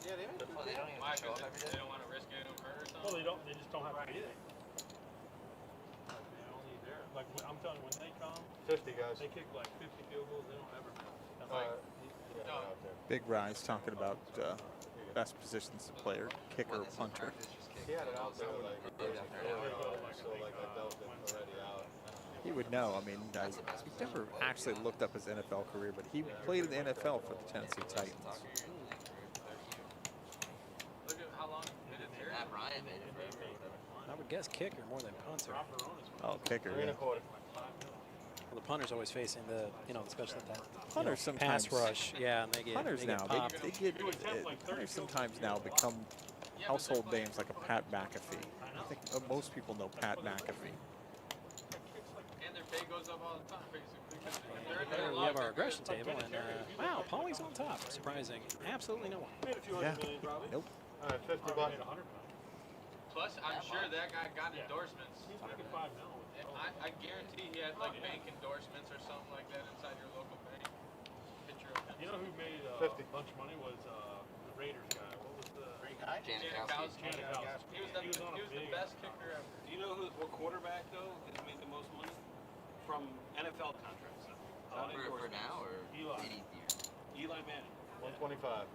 Speaker 12: Yeah, they make
Speaker 1: Well, they don't even show up every day.
Speaker 2: They don't want to risk getting hurt or something?
Speaker 10: Well, they just don't have anything. Like, they're only there. Like, I'm telling you, when they come,
Speaker 5: 50 guys.
Speaker 10: they kick like 50 field goals, they don't ever miss. That's
Speaker 5: Yeah, out there.
Speaker 7: Big Rise talking about best positions to player, kicker, punter.
Speaker 5: He had it out there like so like I dealt it already out.
Speaker 7: He would know. I mean, he's never actually looked up his NFL career, but he played in the NFL for the Tennessee Titans.
Speaker 2: Look at how long did it take?
Speaker 1: Matt Ryan made it forever.
Speaker 8: I would guess kicker more than punter.
Speaker 7: Oh, kicker.
Speaker 5: 3
Speaker 7: Yeah.
Speaker 5: 1/4.
Speaker 8: Well, the punter's always facing the, especially that
Speaker 7: Punters sometimes.
Speaker 8: pass rush. Yeah, and they get
Speaker 7: Punters now,
Speaker 8: popped.
Speaker 7: they get punters sometimes now become household names like a Pat McAfee. I think most people know Pat McAfee.
Speaker 2: And their pay goes up all the time, basically.
Speaker 8: There we have our aggression table, and wow, Paulie's on top. Surprising. Absolutely no one.
Speaker 7: Yeah. Nope.
Speaker 5: All right, 50 bucks.
Speaker 2: Plus, I'm sure that guy got endorsements.
Speaker 10: He's making $5 million.
Speaker 2: I guarantee he had like bank endorsements or something like that inside your local bank. Picture of him.
Speaker 10: You know who made
Speaker 5: 50.
Speaker 10: a bunch of money was Raiders guy. What was the
Speaker 12: Great guy.
Speaker 1: Janikowski.
Speaker 10: Janikowski.
Speaker 6: He was the best kicker ever.
Speaker 2: Do you know what quarterback though has made the most money from NFL contracts? Not
Speaker 1: For
Speaker 2: endorsements.
Speaker 1: now or
Speaker 10: Eli.
Speaker 1: 80th year?
Speaker 2: Eli Manning.
Speaker 5: 125.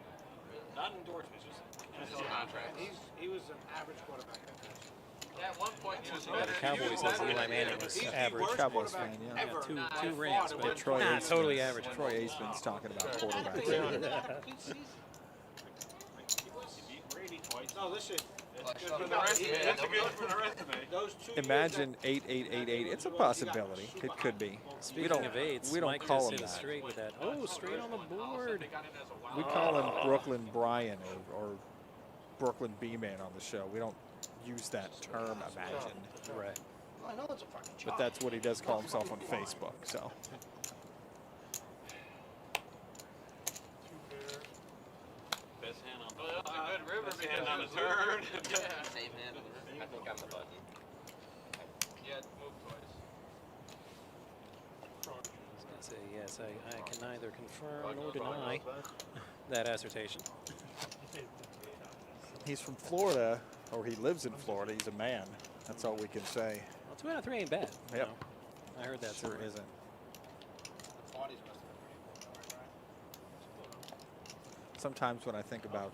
Speaker 2: Not endorsements, just NFL contracts.
Speaker 12: He was an average quarterback at best.
Speaker 6: At one point, he was
Speaker 8: The
Speaker 6: better.
Speaker 8: Cowboys says Eli Manning was
Speaker 2: He's the
Speaker 8: average.
Speaker 2: worst
Speaker 7: Cowboys
Speaker 2: quarterback
Speaker 7: fan, yeah.
Speaker 2: ever.
Speaker 8: Two rings,
Speaker 2: Fought
Speaker 8: but
Speaker 2: with
Speaker 7: Troy
Speaker 8: not
Speaker 7: Aikman's-
Speaker 8: totally average.
Speaker 7: Troy Aikman's talking about quarterbacks.
Speaker 5: 300.
Speaker 2: He beat Brady twice.
Speaker 12: No, listen.
Speaker 2: That's good
Speaker 1: Well,
Speaker 2: for the resume. That's good for the resume.
Speaker 12: Those 2
Speaker 7: Imagine 8888. It's a possibility. It could be.
Speaker 8: Speaking of eights,
Speaker 7: we don't
Speaker 8: Mike
Speaker 7: call
Speaker 8: just
Speaker 7: him
Speaker 8: hit a
Speaker 7: that.
Speaker 8: straight with that. Oh, straight on the board.
Speaker 7: We call him Brooklyn Brian or Brooklyn B-Man on the show. We don't use that term, imagine.
Speaker 8: Right.
Speaker 12: Well, I know it's a fucking
Speaker 7: But
Speaker 12: chop.
Speaker 7: that's what he does call himself on Facebook. So
Speaker 2: Best hand on
Speaker 6: Oh, that was a good river
Speaker 2: best
Speaker 6: because
Speaker 2: hand on
Speaker 6: it
Speaker 2: the
Speaker 6: was
Speaker 2: turn.
Speaker 6: Yeah.
Speaker 1: Same hand on the wrist.
Speaker 6: I think I'm the button. Yeah, move twice.
Speaker 8: I was going to say, yes, I can neither confirm nor deny that assertion.
Speaker 7: he's from Florida, or he lives in Florida. He's a man. That's all we can say.
Speaker 8: Well, 2 out of 3 ain't bad. you
Speaker 7: Yep.
Speaker 8: know. I heard that
Speaker 7: Sure
Speaker 8: somewhere.
Speaker 7: isn't.
Speaker 12: The 40s must have been pretty good, right?
Speaker 7: Sometimes when I think about,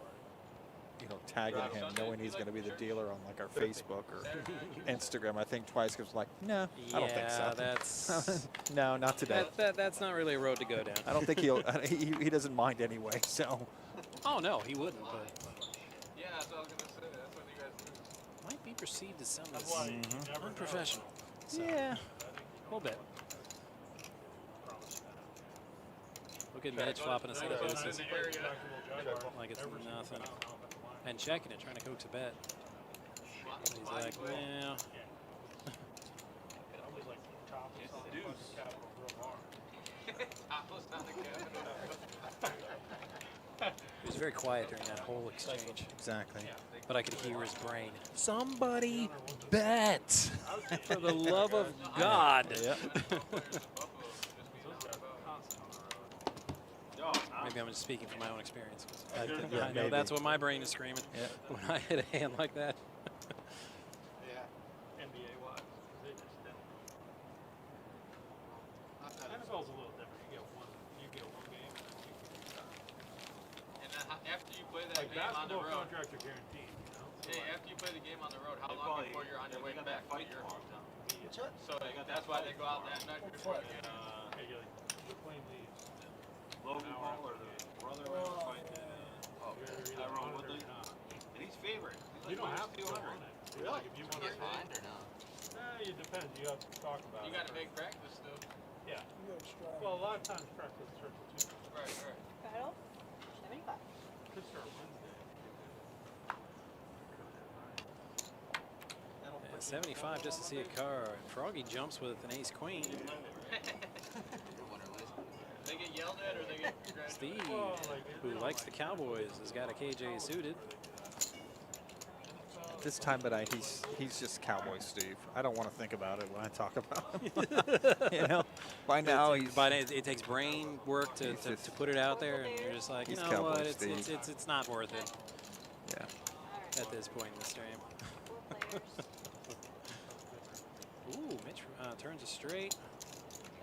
Speaker 7: tagging him, knowing he's going to be the dealer on like our Facebook or Instagram, I think twice because like, no, I don't think so.
Speaker 8: Yeah, that's
Speaker 7: No, not today.
Speaker 8: that's not really a road to go down.
Speaker 7: I don't think he doesn't mind anyway. So
Speaker 8: Oh no, he wouldn't. But
Speaker 6: Yeah, that's what I was gonna say. That's what you guys do.
Speaker 8: might be perceived as some
Speaker 10: That's
Speaker 8: as
Speaker 10: why you never know.
Speaker 8: unprofessional. So,
Speaker 7: yeah.
Speaker 8: a little bit. Look at Mitch flopping a set of
Speaker 10: That's
Speaker 8: deuces
Speaker 10: in the area.
Speaker 8: like it's
Speaker 10: Every single
Speaker 8: nothing,
Speaker 10: time on that line.
Speaker 8: and checking it, trying to coax a bet. He's like, well,
Speaker 10: I was like top of something fucking Capital Grille bar.
Speaker 6: Topless on the cabinet.
Speaker 8: he was very quiet during that whole exchange,
Speaker 7: Exactly.
Speaker 8: but I could hear his brain. Somebody bet, for the love of God.
Speaker 7: Yep.
Speaker 8: Maybe I'm just speaking from my own experience. 'Cause
Speaker 7: Yeah,
Speaker 8: I know
Speaker 7: maybe.
Speaker 8: that's what my brain is screaming
Speaker 7: Yeah.
Speaker 8: when I hit a hand like that.
Speaker 12: Yeah.
Speaker 10: NBA wise, they just don't.
Speaker 12: Not that it's-
Speaker 10: NFL's a little different. You get one game, and then you can stop.
Speaker 6: And then after you play that
Speaker 10: Like
Speaker 6: game on the
Speaker 10: basketball
Speaker 6: road,
Speaker 10: contracts are guaranteed. You know? So
Speaker 6: hey,
Speaker 10: like,
Speaker 6: after you play the game on the road, how
Speaker 2: They
Speaker 6: long
Speaker 2: probably-
Speaker 6: before you're on your way
Speaker 2: they got
Speaker 6: back
Speaker 2: that fight
Speaker 6: to your
Speaker 2: tomorrow.
Speaker 6: hometown?
Speaker 12: It's
Speaker 6: So that's why they go out that night before the game.
Speaker 10: okay, you're like, the plane leaves.
Speaker 2: Logan Paul or the brother was fighting
Speaker 10: You're either
Speaker 2: Tyrone
Speaker 10: on it or
Speaker 2: Woodley.
Speaker 10: you're not.
Speaker 2: and he's favored. He's
Speaker 10: You don't
Speaker 2: minus
Speaker 10: have to go
Speaker 2: 200.
Speaker 10: on it.
Speaker 12: Really?
Speaker 10: Like if you want
Speaker 1: Get
Speaker 10: to,
Speaker 1: fined or no?
Speaker 10: it depends. You have to talk about
Speaker 6: You
Speaker 10: it.
Speaker 6: got to make practice still.
Speaker 10: Yeah. Well, a lot of times practice starts at 2.
Speaker 6: Right, right.
Speaker 11: Battle, 75.
Speaker 10: Could start Wednesday.
Speaker 8: Yeah, 75 just to see a car. And Froggy jumps with an ace queen.
Speaker 1: Win or lose.
Speaker 6: They get yelled at or they get congratulated.
Speaker 8: Steve,
Speaker 10: Well, like,
Speaker 8: who likes the Cowboys, has got a KJ suited.
Speaker 7: This time of night, he's just Cowboy Steve. I don't want to think about it when I talk about him. By now he's.
Speaker 8: But it takes brain work to
Speaker 7: He's just-
Speaker 8: put it out there, and you're just like, you
Speaker 7: He's
Speaker 8: know
Speaker 7: Cowboy
Speaker 8: what,
Speaker 7: Steve.
Speaker 8: it's not worth it
Speaker 7: Yeah.
Speaker 8: at this point in the stream.
Speaker 11: 4 players.
Speaker 8: Ooh, Mitch turns a straight,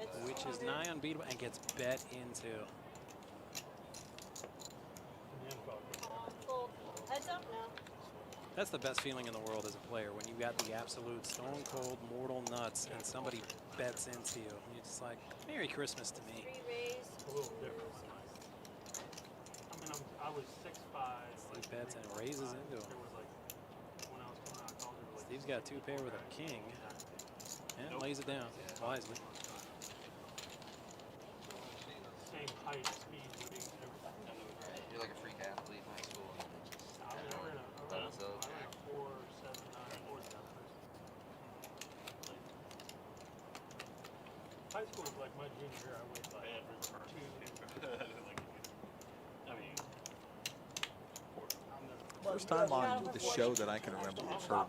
Speaker 11: It's
Speaker 8: which is
Speaker 11: 100.
Speaker 8: nigh unbeatable, and gets bet into.
Speaker 10: In the NFL.
Speaker 11: Fold. Heads up now.
Speaker 8: That's the best feeling in the world as a player, when you got the absolute stone cold mortal nuts and somebody bets into you. You're just like, Merry Christmas to me.
Speaker 11: 3 raised.
Speaker 10: A little different. I mean, I was 6'5".
Speaker 8: He bets and raises into him.
Speaker 10: There was like, when I was coming out of college, there was like
Speaker 8: Steve's got 2 pair with a king and lays it down wisely.
Speaker 10: same height, speed, weight, everything.
Speaker 1: You're like a freak athlete in high school.
Speaker 10: I ran a 4.79, 4.7. High school was like my junior year. I weighed like 2.
Speaker 7: First time on the show that I can remember, we've heard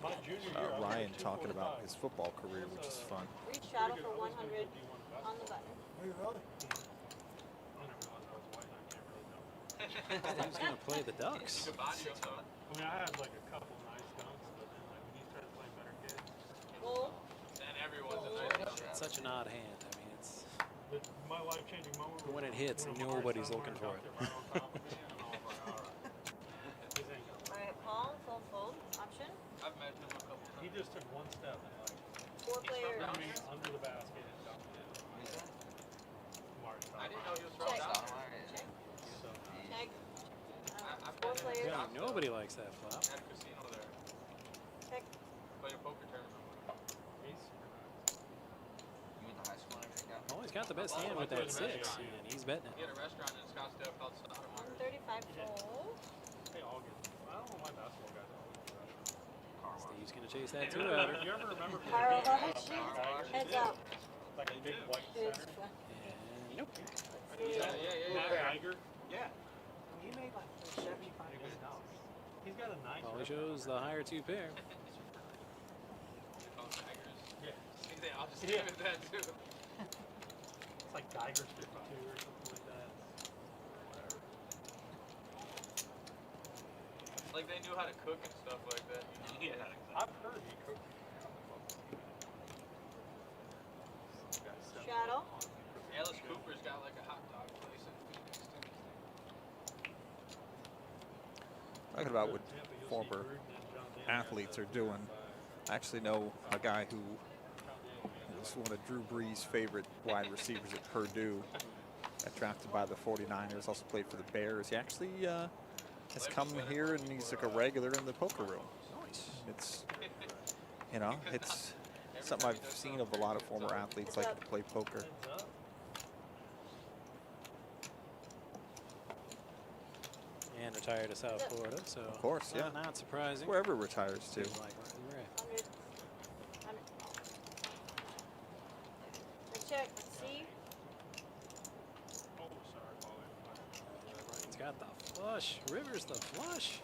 Speaker 10: My junior year, I was
Speaker 7: Ryan
Speaker 10: like
Speaker 7: talking about
Speaker 10: 245.
Speaker 7: his football career, which is fun.
Speaker 11: Reach shadow for 100 on the button.
Speaker 10: I didn't realize I was white. I can't really tell.
Speaker 8: Who's going to play the Ducks?
Speaker 10: I mean, I had like a couple nice dunks, but then like when you start playing better kids,
Speaker 11: Full.
Speaker 1: Then everyone's a nice shot.
Speaker 8: It's such an odd hand. I mean, it's
Speaker 10: but my life-changing moment was
Speaker 8: when it hits,
Speaker 10: when Amari
Speaker 8: nobody's
Speaker 10: Stoudemire
Speaker 8: looking for it.
Speaker 10: dunked right on top of me, and I was like, all right, this ain't gonna
Speaker 11: All right, Paul, full fold option.
Speaker 1: I've met him a couple times.
Speaker 10: He just took one step and like
Speaker 11: 4 players.
Speaker 10: threw me under the basket and dunked it. Amari
Speaker 1: I didn't know he was
Speaker 11: Check.
Speaker 1: from Stoudemire.
Speaker 11: Check.
Speaker 10: So,
Speaker 11: Check.
Speaker 1: I've
Speaker 11: 4
Speaker 1: been
Speaker 11: players.
Speaker 8: Yeah, nobody likes that flop.
Speaker 1: at a casino there.
Speaker 11: Check.
Speaker 1: Played a poker tournament.
Speaker 10: he's super nice.
Speaker 1: You went to high school and everything. Yeah.
Speaker 8: Oh, he's got the best hand with that 6, and he's betting
Speaker 1: He
Speaker 8: it.
Speaker 1: had a restaurant in Scottsdale called Stoudemire.
Speaker 11: 135 fold.
Speaker 10: They all get. I don't know why basketball guys always do that.
Speaker 8: Steve's going to chase that 2-outer.
Speaker 10: You ever remember?
Speaker 11: Carl Hush. Heads up.
Speaker 10: Like a big white
Speaker 11: It's
Speaker 10: center.
Speaker 11: fun.
Speaker 8: And nope.
Speaker 10: Matt Geiger.
Speaker 12: Yeah.
Speaker 10: He made like $75 million. He's got a nice.
Speaker 8: Probably shows the higher 2 pair.
Speaker 10: Yeah.
Speaker 1: I'll just
Speaker 10: Yeah.
Speaker 1: give it that too.
Speaker 10: It's like Geiger's 52 or something like that. Whatever.
Speaker 1: Like they knew how to cook and stuff like that. You know? Yeah.
Speaker 10: I've heard he cooked.
Speaker 11: Shadow.
Speaker 1: Alice Cooper's got like a hot dog place in Phoenix too.
Speaker 7: Talking about what former athletes are doing. I actually know a guy who was one of Drew Brees' favorite wide receivers at Purdue. Got drafted by the 49ers, also played for the Bears. He actually has come here and he's like a regular in the poker room.
Speaker 8: Nice.
Speaker 7: It's, you know, it's something I've seen of a lot of former athletes like to play poker.
Speaker 8: And retired to South Florida, so
Speaker 7: Of course, yeah.
Speaker 8: not surprising.
Speaker 7: Wherever retires to.
Speaker 8: Seems like where we're at.
Speaker 11: 100. 100. Check. See.
Speaker 10: Oh, sorry, Paulie.
Speaker 8: He's got the flush. Rivers the flush.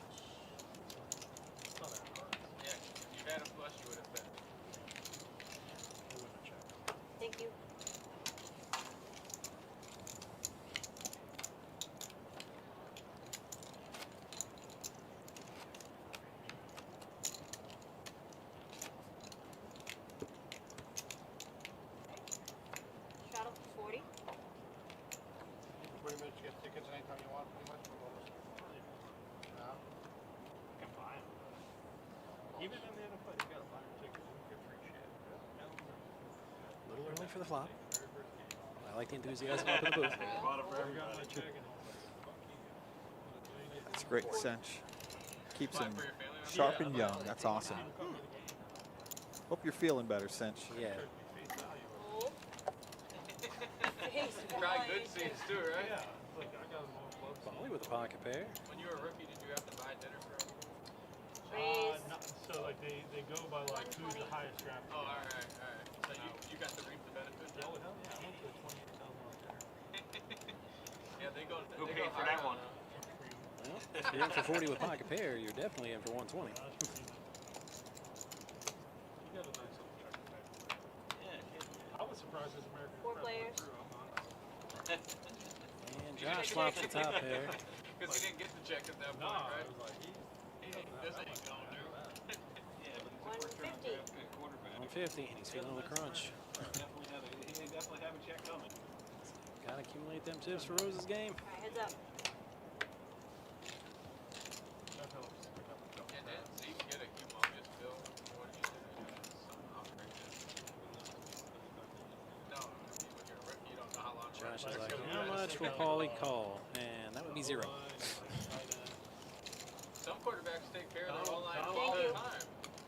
Speaker 1: Yeah, if you had a flush, you would have bet.
Speaker 11: Thank you. Shadow for 40.
Speaker 12: Pretty much get tickets anytime you want, pretty much. No.
Speaker 10: You can buy them. Even in the NFL, you gotta buy your ticket. You don't get free shit.
Speaker 8: A little early for the flop. I like the enthusiasm up in the booth.
Speaker 7: It's a great cinch. Keeps him sharp and young. That's awesome. Hope you're feeling better, Cinch.
Speaker 8: Yeah.
Speaker 11: Fold. Face
Speaker 1: Try
Speaker 11: value.
Speaker 1: good seats too, right?
Speaker 10: Yeah, it's like I got them all close.
Speaker 8: Molly with a pocket pair.
Speaker 1: When you were a rookie, did you have to buy dinner for them?
Speaker 11: Raise.
Speaker 10: So like they go by like who's the highest draft.
Speaker 1: Oh, all right. So you got to reap the benefit.
Speaker 10: Oh hell yeah! I went to a $28,000 dinner.
Speaker 1: Yeah, they go.
Speaker 2: Who
Speaker 1: they
Speaker 2: paid
Speaker 1: go
Speaker 2: for
Speaker 1: hard
Speaker 2: that one?
Speaker 8: Well, if you're in for 40 with pocket pair, you're definitely in for 120.
Speaker 10: You got a nice little check back.
Speaker 2: Yeah.
Speaker 10: I was surprised this American
Speaker 11: 4
Speaker 10: Express went
Speaker 11: players.
Speaker 10: through. I'm honest.
Speaker 8: And Josh flops the top pair.
Speaker 1: Because he didn't get the check at that point,
Speaker 10: Nah, I
Speaker 1: right?
Speaker 10: was like,
Speaker 1: This ain't going to.
Speaker 2: Yeah, but it's a
Speaker 11: 150.
Speaker 2: good quarterback.
Speaker 8: 150, and he's feeling the crunch.
Speaker 2: He definitely have a check coming.
Speaker 8: Got to accumulate them tips for Rose's game.
Speaker 11: All right, heads up.
Speaker 10: that helps.
Speaker 1: Yeah, so you can get a humongous bill for what you did. Something outrageous. No, I mean, when you're a rookie, you don't know how long.
Speaker 8: Josh is like, how much will Paulie call? And that would be 0.
Speaker 1: Some quarterbacks take care of their whole line
Speaker 10: Donald-
Speaker 1: all the
Speaker 11: Thank you.
Speaker 1: time.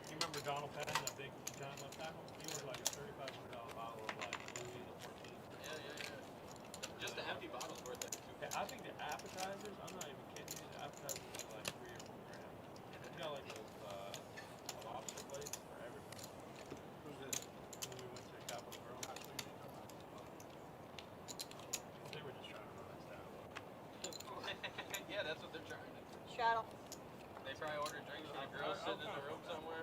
Speaker 10: You remember Donald Patton, that big giant left tackle? He was like a $3,500 bottle of like Louis XIV.
Speaker 1: Yeah. Just the empty bottle's worth like
Speaker 10: Yeah, I think the appetizers, I'm not even kidding you, the appetizers are like $3 or $4 grand. You got like those lobster plates for everything. Who's this? When we went to Capitol Grill last week, they were just trying to run us down.
Speaker 1: Yeah, that's what they're trying to do.
Speaker 11: Shadow.
Speaker 1: They probably order drinks for the girls sitting in the room somewhere.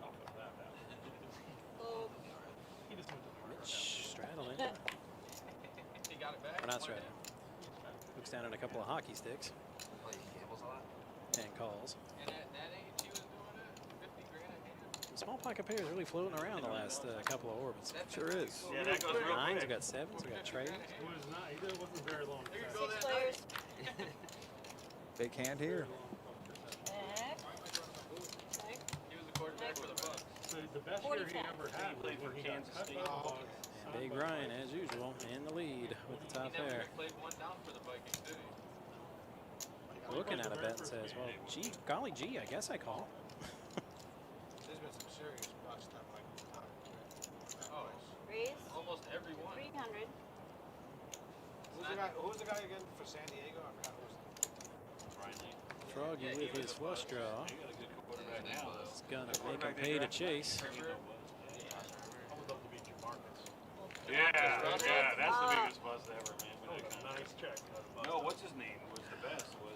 Speaker 10: I'll feel that bad.
Speaker 11: Fold.
Speaker 10: He just went to the
Speaker 8: Mitch straddling.
Speaker 1: He got it back.
Speaker 8: Or not straddling. smokes down in a couple of hockey sticks
Speaker 1: Play gambles a lot.
Speaker 8: and calls.
Speaker 6: And at that age, he was doing it. 50 grand a hand.
Speaker 8: The small pocket pair is really floating around the last couple of orbits.
Speaker 7: Sure is.
Speaker 2: Yeah, that goes real
Speaker 8: Nines, we
Speaker 2: quick.
Speaker 8: got sevens, we got trades.
Speaker 10: It was not. He wasn't very long.
Speaker 11: 6 players.
Speaker 7: Big hand here.
Speaker 11: Heck.
Speaker 6: He was the quarterback for the Bucks.
Speaker 10: So the best year he ever had was
Speaker 2: played
Speaker 10: when
Speaker 2: for
Speaker 10: he got
Speaker 2: Kansas
Speaker 10: cut
Speaker 2: State.
Speaker 10: by the Bucks.
Speaker 8: And Big Ryan, as usual, in the lead with the top
Speaker 6: He never
Speaker 8: pair.
Speaker 6: played one down for the Vikings, did he?
Speaker 8: Looking at a bet says, well, gee, golly gee, I guess I call.
Speaker 12: There's been some serious busts that might not.
Speaker 6: Oh,
Speaker 11: Raise.
Speaker 6: almost every one.
Speaker 11: 300.
Speaker 12: Who's the guy again for San Diego? I forgot who was
Speaker 8: Froggy with his flush draw.
Speaker 2: You got a good quarterback now, though.
Speaker 8: It's gonna make him pay to chase.
Speaker 10: I would love to beat you, Marcus.
Speaker 2: Yeah, that's the biggest bust ever, man.
Speaker 10: That was a nice check.
Speaker 2: No, what's his name was the best was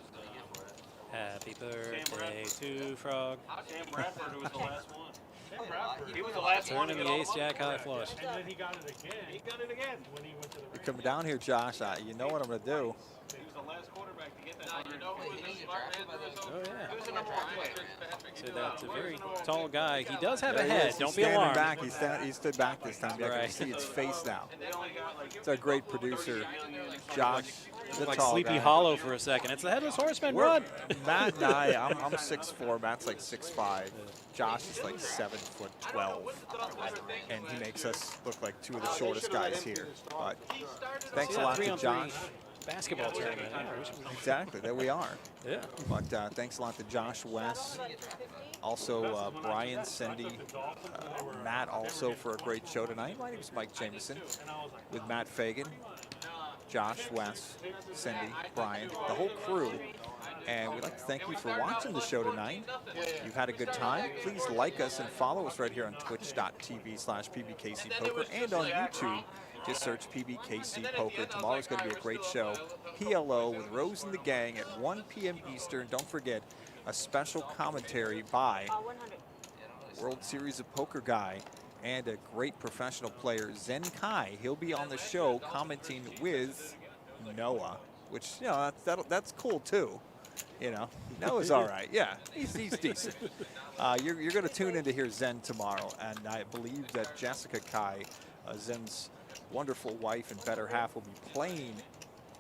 Speaker 8: Happy birthday to Frog.
Speaker 2: Sam Bradford, who was the last one.
Speaker 10: Sam Bradford.
Speaker 2: He was the last one to
Speaker 8: Turning
Speaker 2: get
Speaker 8: the
Speaker 2: all
Speaker 8: ace
Speaker 2: the money
Speaker 8: jack high
Speaker 2: back.
Speaker 8: flush.
Speaker 10: And then he got it again.
Speaker 2: He got it again.
Speaker 10: When he went to the
Speaker 7: You're coming down here, Josh. You know what I'm going to do.
Speaker 2: He was the last quarterback to get that.
Speaker 6: Nah, you know who was
Speaker 1: Wait,
Speaker 6: the
Speaker 1: he didn't
Speaker 6: smart
Speaker 1: get
Speaker 6: man
Speaker 1: drafted by
Speaker 6: through his
Speaker 1: the-
Speaker 6: own-
Speaker 8: Oh, yeah.
Speaker 6: He was the number one player. Fitzpatrick.
Speaker 8: So
Speaker 6: He
Speaker 8: that's a
Speaker 6: was
Speaker 8: very
Speaker 6: the number one
Speaker 8: tall
Speaker 6: pick.
Speaker 8: guy. He does have a
Speaker 7: There he
Speaker 8: head.
Speaker 7: is.
Speaker 8: Don't
Speaker 7: He's
Speaker 8: be
Speaker 7: standing
Speaker 8: alarmed.
Speaker 7: back. He stood back this time. You can
Speaker 8: Right.
Speaker 7: see its face now.
Speaker 2: And they only got like
Speaker 7: It's our great producer, Josh, the
Speaker 8: Like
Speaker 7: tall
Speaker 8: Sleepy
Speaker 7: guy.
Speaker 8: Hollow for a second. It's the Headless Horseman.
Speaker 7: We're-
Speaker 8: Run!
Speaker 7: Matt and I'm 6'4". Matt's like 6'5". Josh is like 7'12", and he makes us look like two of the shortest guys here. But thanks a lot to
Speaker 8: 3-on-3
Speaker 7: Josh.
Speaker 8: basketball tournament. Yeah, we should-
Speaker 7: Exactly, there we are.
Speaker 8: Yeah.
Speaker 7: But thanks a lot to Josh West, also Brian, Cindy, Matt also for a great show tonight. My name is Mike Jameson with Matt Fagan, Josh West, Cindy, Brian, the whole crew. And we'd like to thank you for watching the show tonight. You've had a good time. Please like us and follow us right here on twitch.tv/PBKC Poker and on YouTube. Just search PBKC Poker. Tomorrow's going to be a great show. PLO with Rose and the Gang at 1 p.m. Eastern. Don't forget a special commentary by
Speaker 11: 100.
Speaker 7: World Series of Poker guy and a great professional player, Zen Kai. He'll be on the show commenting with Noah, which, you know, that's cool too. You know, Noah's all right. Yeah, he's decent. You're going to tune in to hear Zen tomorrow, and I believe that Jessica Kai, Zen's wonderful wife and better half, will be playing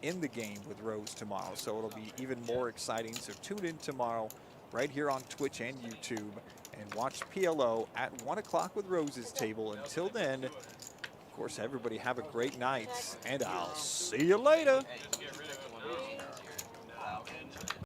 Speaker 7: in the game with Rose tomorrow. So it'll be even more exciting. So tune in tomorrow right here on Twitch and YouTube and watch PLO at 1 o'clock with Rose's table. Until then, of course, everybody have a great night, and I'll see you later.
Speaker 1: Hey,